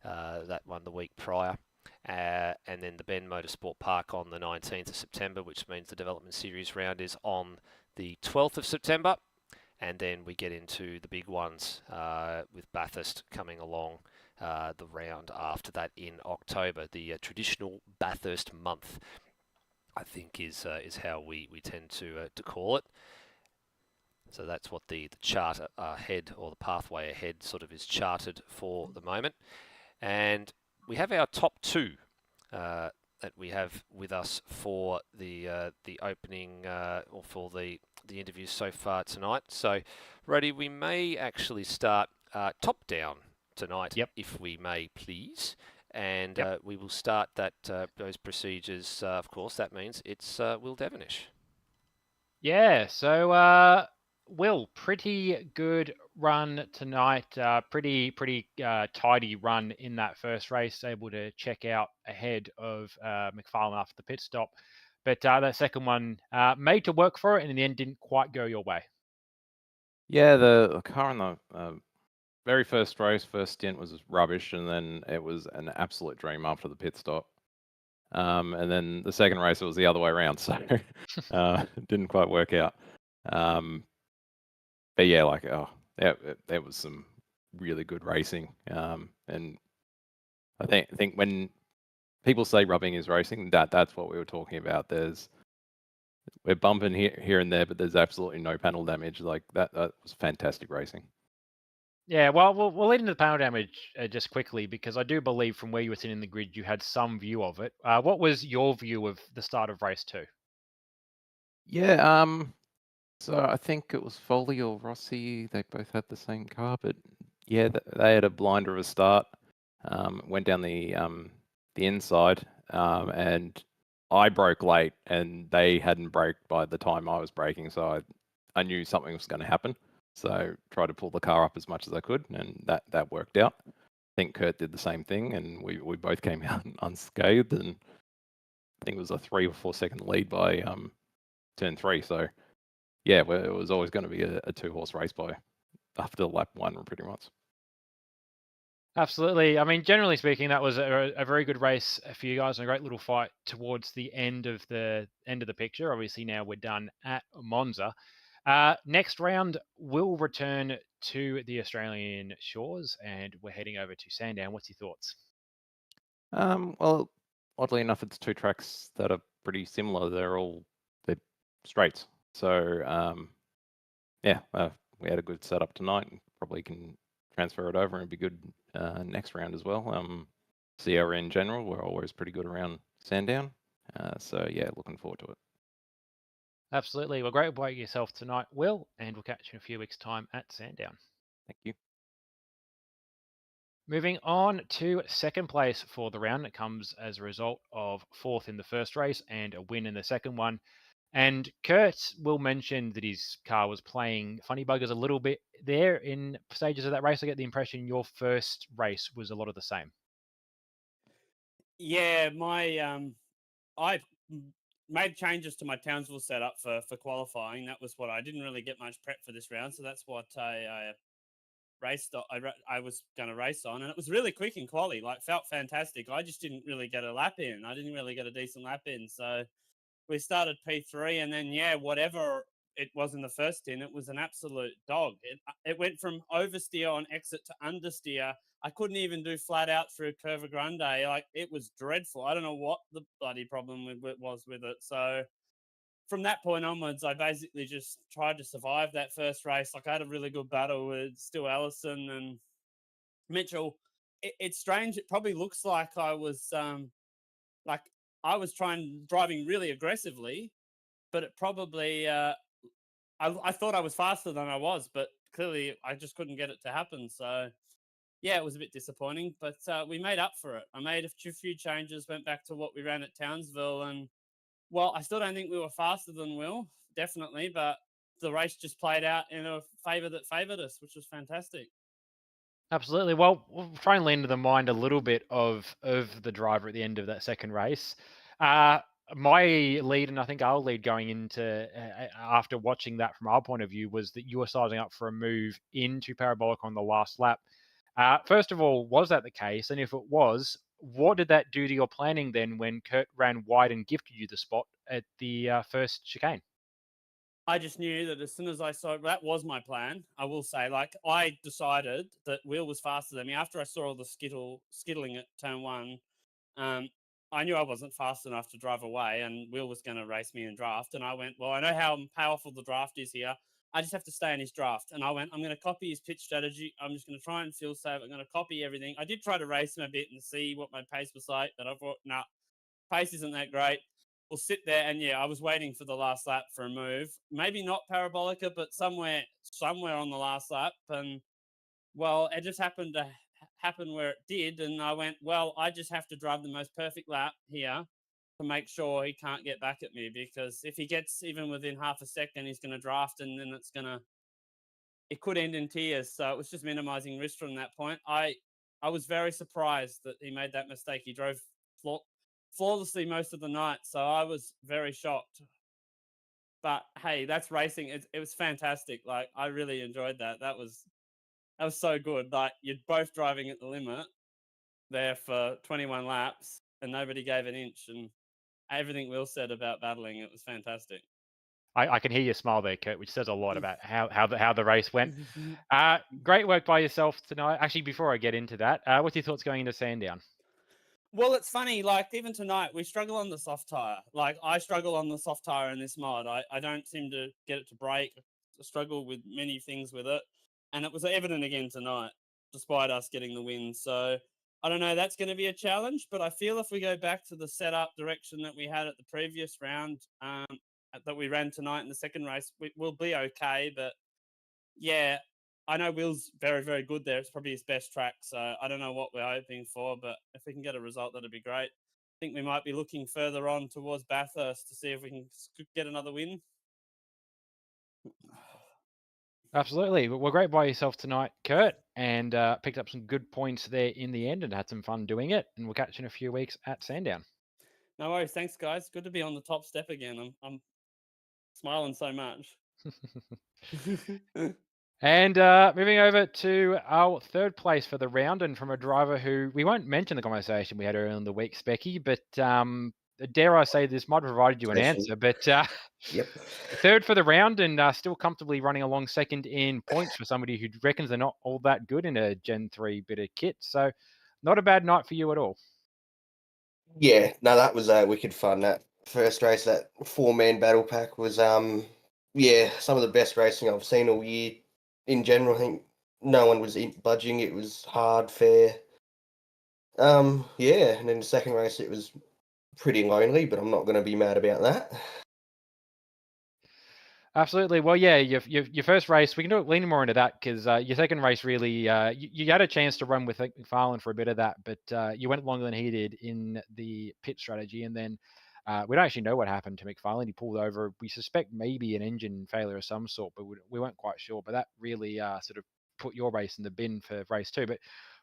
that one the week prior. And then the Bend Motorsport Park on the 19th of September, which means the Development Series round is on the 12th of September. And then we get into the big ones with Bathurst coming along the round after that in October. The traditional Bathurst month, I think, is how we tend to call it. So that's what the chart ahead, or the pathway ahead, sort of is charted for the moment. And we have our top 2 that we have with us for the opening or for the interviews so far tonight. So, Roddy, we may actually start top down tonight, if we may, please. And we will start those procedures. Of course, that means it's Will Devonish. Yeah. So, Will, pretty good run tonight. Pretty tidy run in that first race. Able to check out ahead of McFarlane after the pit stop. But that second one made to work for it, and in the end didn't quite go your way. Yeah, the car in the very first race, first stint was rubbish, and then it was an absolute dream after the pit stop. And then the second race, it was the other way around, so it didn't quite work out. Um, but yeah, like, oh, yeah, there was some really good racing. And I think when people say rubbing is racing, that's what we were talking about. We're bumping here and there, but there's absolutely no panel damage. Like that was fantastic racing. Yeah, well, we'll lead into the panel damage just quickly because I do believe from where you were sitting in the grid, you had some view of it. What was your view of the start of race two? Yeah, so I think it was Foley or Rossi. They both had the same car, but yeah, they had a blinder of a start. Went down the inside, and I broke late, and they hadn't braked by the time I was braking, so I knew something was going to happen. So tried to pull the car up as much as I could, and that worked out. I think Kurt did the same thing, and we both came out unscathed, and I think it was a 3 or 4 second lead by turn 3. So yeah, well, it was always going to be a 2-horse race by after lap 1, pretty much. Absolutely. I mean, generally speaking, that was a very good race for you guys and a great little fight towards the end of the picture. Obviously, now we're done at Monza. Next round, we'll return to the Australian shores and we're heading over to Sandown. What's your thoughts? Well, oddly enough, it's 2 tracks that are pretty similar. They're straights. So yeah, we had a good setup tonight, and probably can transfer it over and be good next round as well. Sierra in general, we're always pretty good around Sandown. So yeah, looking forward to it. Absolutely. Well, great work yourself tonight, Will, and we'll catch you in a few weeks' time at Sandown. Thank you. Moving on to second place for the round. It comes as a result of fourth in the first race and a win in the second one. And Kurt will mention that his car was playing funny buggers a little bit there in stages of that race. I get the impression your first race was a lot of the same. Yeah, I made changes to my Townsville setup for qualifying. That was what I didn't really get much prep for this round, so that's what I raced. I was going to race on, and it was really quick in quali. Like, felt fantastic. I just didn't really get a lap in. I didn't really get a decent lap in, so we started P3, and then yeah, whatever it was in the first stint, it was an absolute dog. It went from oversteer on exit to understeer. I couldn't even do flat out through Curva Grande. Like, it was dreadful. I don't know what the bloody problem was with it. So from that point onwards, I basically just tried to survive that first race. Like, I had a really good battle with Stu Allison and Mitchell. It's strange. It probably looks like like I was driving really aggressively, but it probably I thought I was faster than I was, but clearly I just couldn't get it to happen. So yeah, it was a bit disappointing, but we made up for it. I made a few changes, went back to what we ran at Townsville, and well, I still don't think we were faster than Will, definitely, but the race just played out in a favour that favoured us, which was fantastic. Absolutely. Well, we'll try and lean into the mind a little bit of the driver at the end of that second race. Uh, my lead, and I think our lead going into after watching that from our point of view, was that you were sizing up for a move into parabolic on the last lap. First of all, was that the case? And if it was, what did that do to your planning then when Kurt ran wide and gifted you the spot at the first chicane? I just knew that as soon as I saw that was my plan. I will say, like, I decided that Will was faster than me after I saw all the skittling at turn 1. Um, I knew I wasn't fast enough to drive away, and Will was going to race me in draft. And I went, well, I know how powerful the draft is here. I just have to stay in his draft. And I went, I'm going to copy his pitch strategy. I'm just going to try and feel safe. I'm going to copy everything. I did try to race him a bit and see what my pace was like, but I thought, nah, pace isn't that great. We'll sit there, and yeah, I was waiting for the last lap for a move. Maybe not Parabolica, but somewhere on the last lap. And well, it just happened to happen where it did, and I went, well, I just have to drive the most perfect lap here to make sure he can't get back at me, because if he gets even within half a second, he's going to draft, and then it could end in tears. So it was just minimizing risk from that point. I was very surprised that he made that mistake. He drove flawlessly most of the night, so I was very shocked. But hey, that's racing. It was fantastic. Like, I really enjoyed that. That was That was so good. Like, you're both driving at the limit there for 21 laps, and nobody gave an inch. And everything Will said about battling, it was fantastic. I can hear your smile there, Kurt, which says a lot about how the race went. Great work by yourself tonight. Actually, before I get into that, what's your thoughts going into Sandown? Well, it's funny, like, even tonight, we struggle on the soft tyre. Like, I struggle on the soft tyre in this mod. I don't seem to get it to break. I struggle with many things with it. And it was evident again tonight, despite us getting the win. So, I don't know, that's going to be a challenge. But I feel if we go back to the setup direction that we had at the previous round, that we ran tonight in the second race, we'll be okay. But, yeah, I know Will's very, very good there. It's probably his best track, so I don't know what we're hoping for, but if we can get a result, that'd be great. I think we might be looking further on towards Bathurst to see if we can get another win. Absolutely. Well, great by yourself tonight, Kurt, and picked up some good points there in the end and had some fun doing it. And we'll catch you in a few weeks at Sandown. No worries. Thanks, guys. Good to be on the top step again. I'm smiling so much. And moving over to our third place for the round, and from a driver who we won't mention the conversation we had earlier in the week, Specky, but dare I say this might have provided you an answer, but Yep. third for the round and still comfortably running along second in points for somebody who reckons they're not all that good in a Gen 3 bit of kit. So not a bad night for you at all. Yeah, no, that was wicked fun. That first race, that 4-man battle pack was some of the best racing I've seen all year. In general, I think no one was budging. It was hard, fair. And then the second race it was pretty lonely, but I'm not going to be mad about that. Absolutely. Well, yeah, your first race, we can lean more into that because your second race really, you had a chance to run with McFarlane for a bit of that, but you went longer than he did in the pit strategy. And then we don't actually know what happened to McFarlane. He pulled over. We suspect maybe an engine failure of some sort, but we weren't quite sure. But that really sort of put your race in the bin for race two. But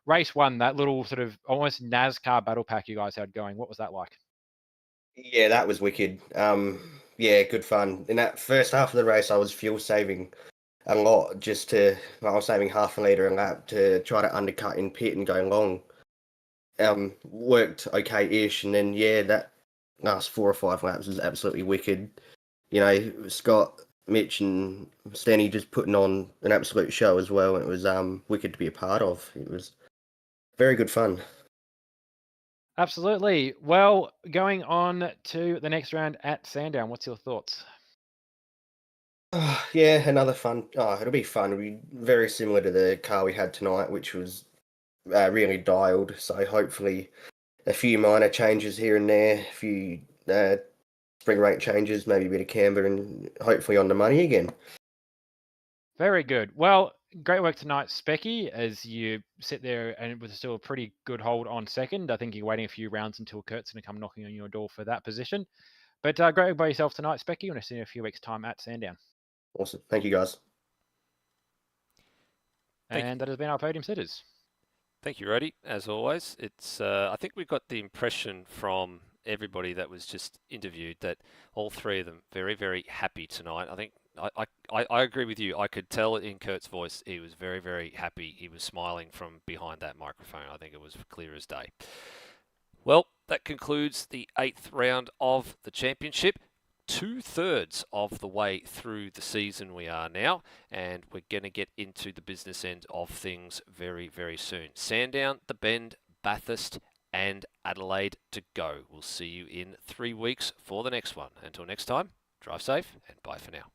race one, that little sort of almost NASCAR battle pack you guys had going, what was that like? Yeah, that was wicked. Good fun. In that first half of the race, I was fuel saving a lot I was saving half a litre a lap to try to undercut in pit and go long. Worked okay-ish, and then, that last 4 or 5 laps was absolutely wicked. You know, Scott, Mitch and Stenny just putting on an absolute show as well, and it was wicked to be a part of. It was very good fun. Absolutely. Well, going on to the next round at Sandown, what's your thoughts? Another fun. It'll be fun. It'll be very similar to the car we had tonight, which was really dialed. So hopefully a few minor changes here and there, a few spring rate changes, maybe a bit of camber, and hopefully on the money again. Very good. Well, great work tonight, Specky, as you sit there and it was still a pretty good hold on second. I think you're waiting a few rounds until Kurt's going to come knocking on your door for that position. But great work by yourself tonight, Specky. I'm going to see you in a few weeks' time at Sandown. Awesome. Thank you, guys. And that has been our podium sitters. Thank you, Roddy. As always, it's. I think we got the impression from everybody that was just interviewed that all three of them very, very happy tonight. I think I agree with you. I could tell in Kurt's voice he was very, very happy. He was smiling from behind that microphone. I think it was clear as day. Well, that concludes the 8th round of the championship. 2/3 of the way through the season we are now, and we're going to get into the business end of things very, very soon. Sandown, The Bend, Bathurst, and Adelaide to go. We'll see you in 3 weeks for the next one. Until next time, drive safe and bye for now.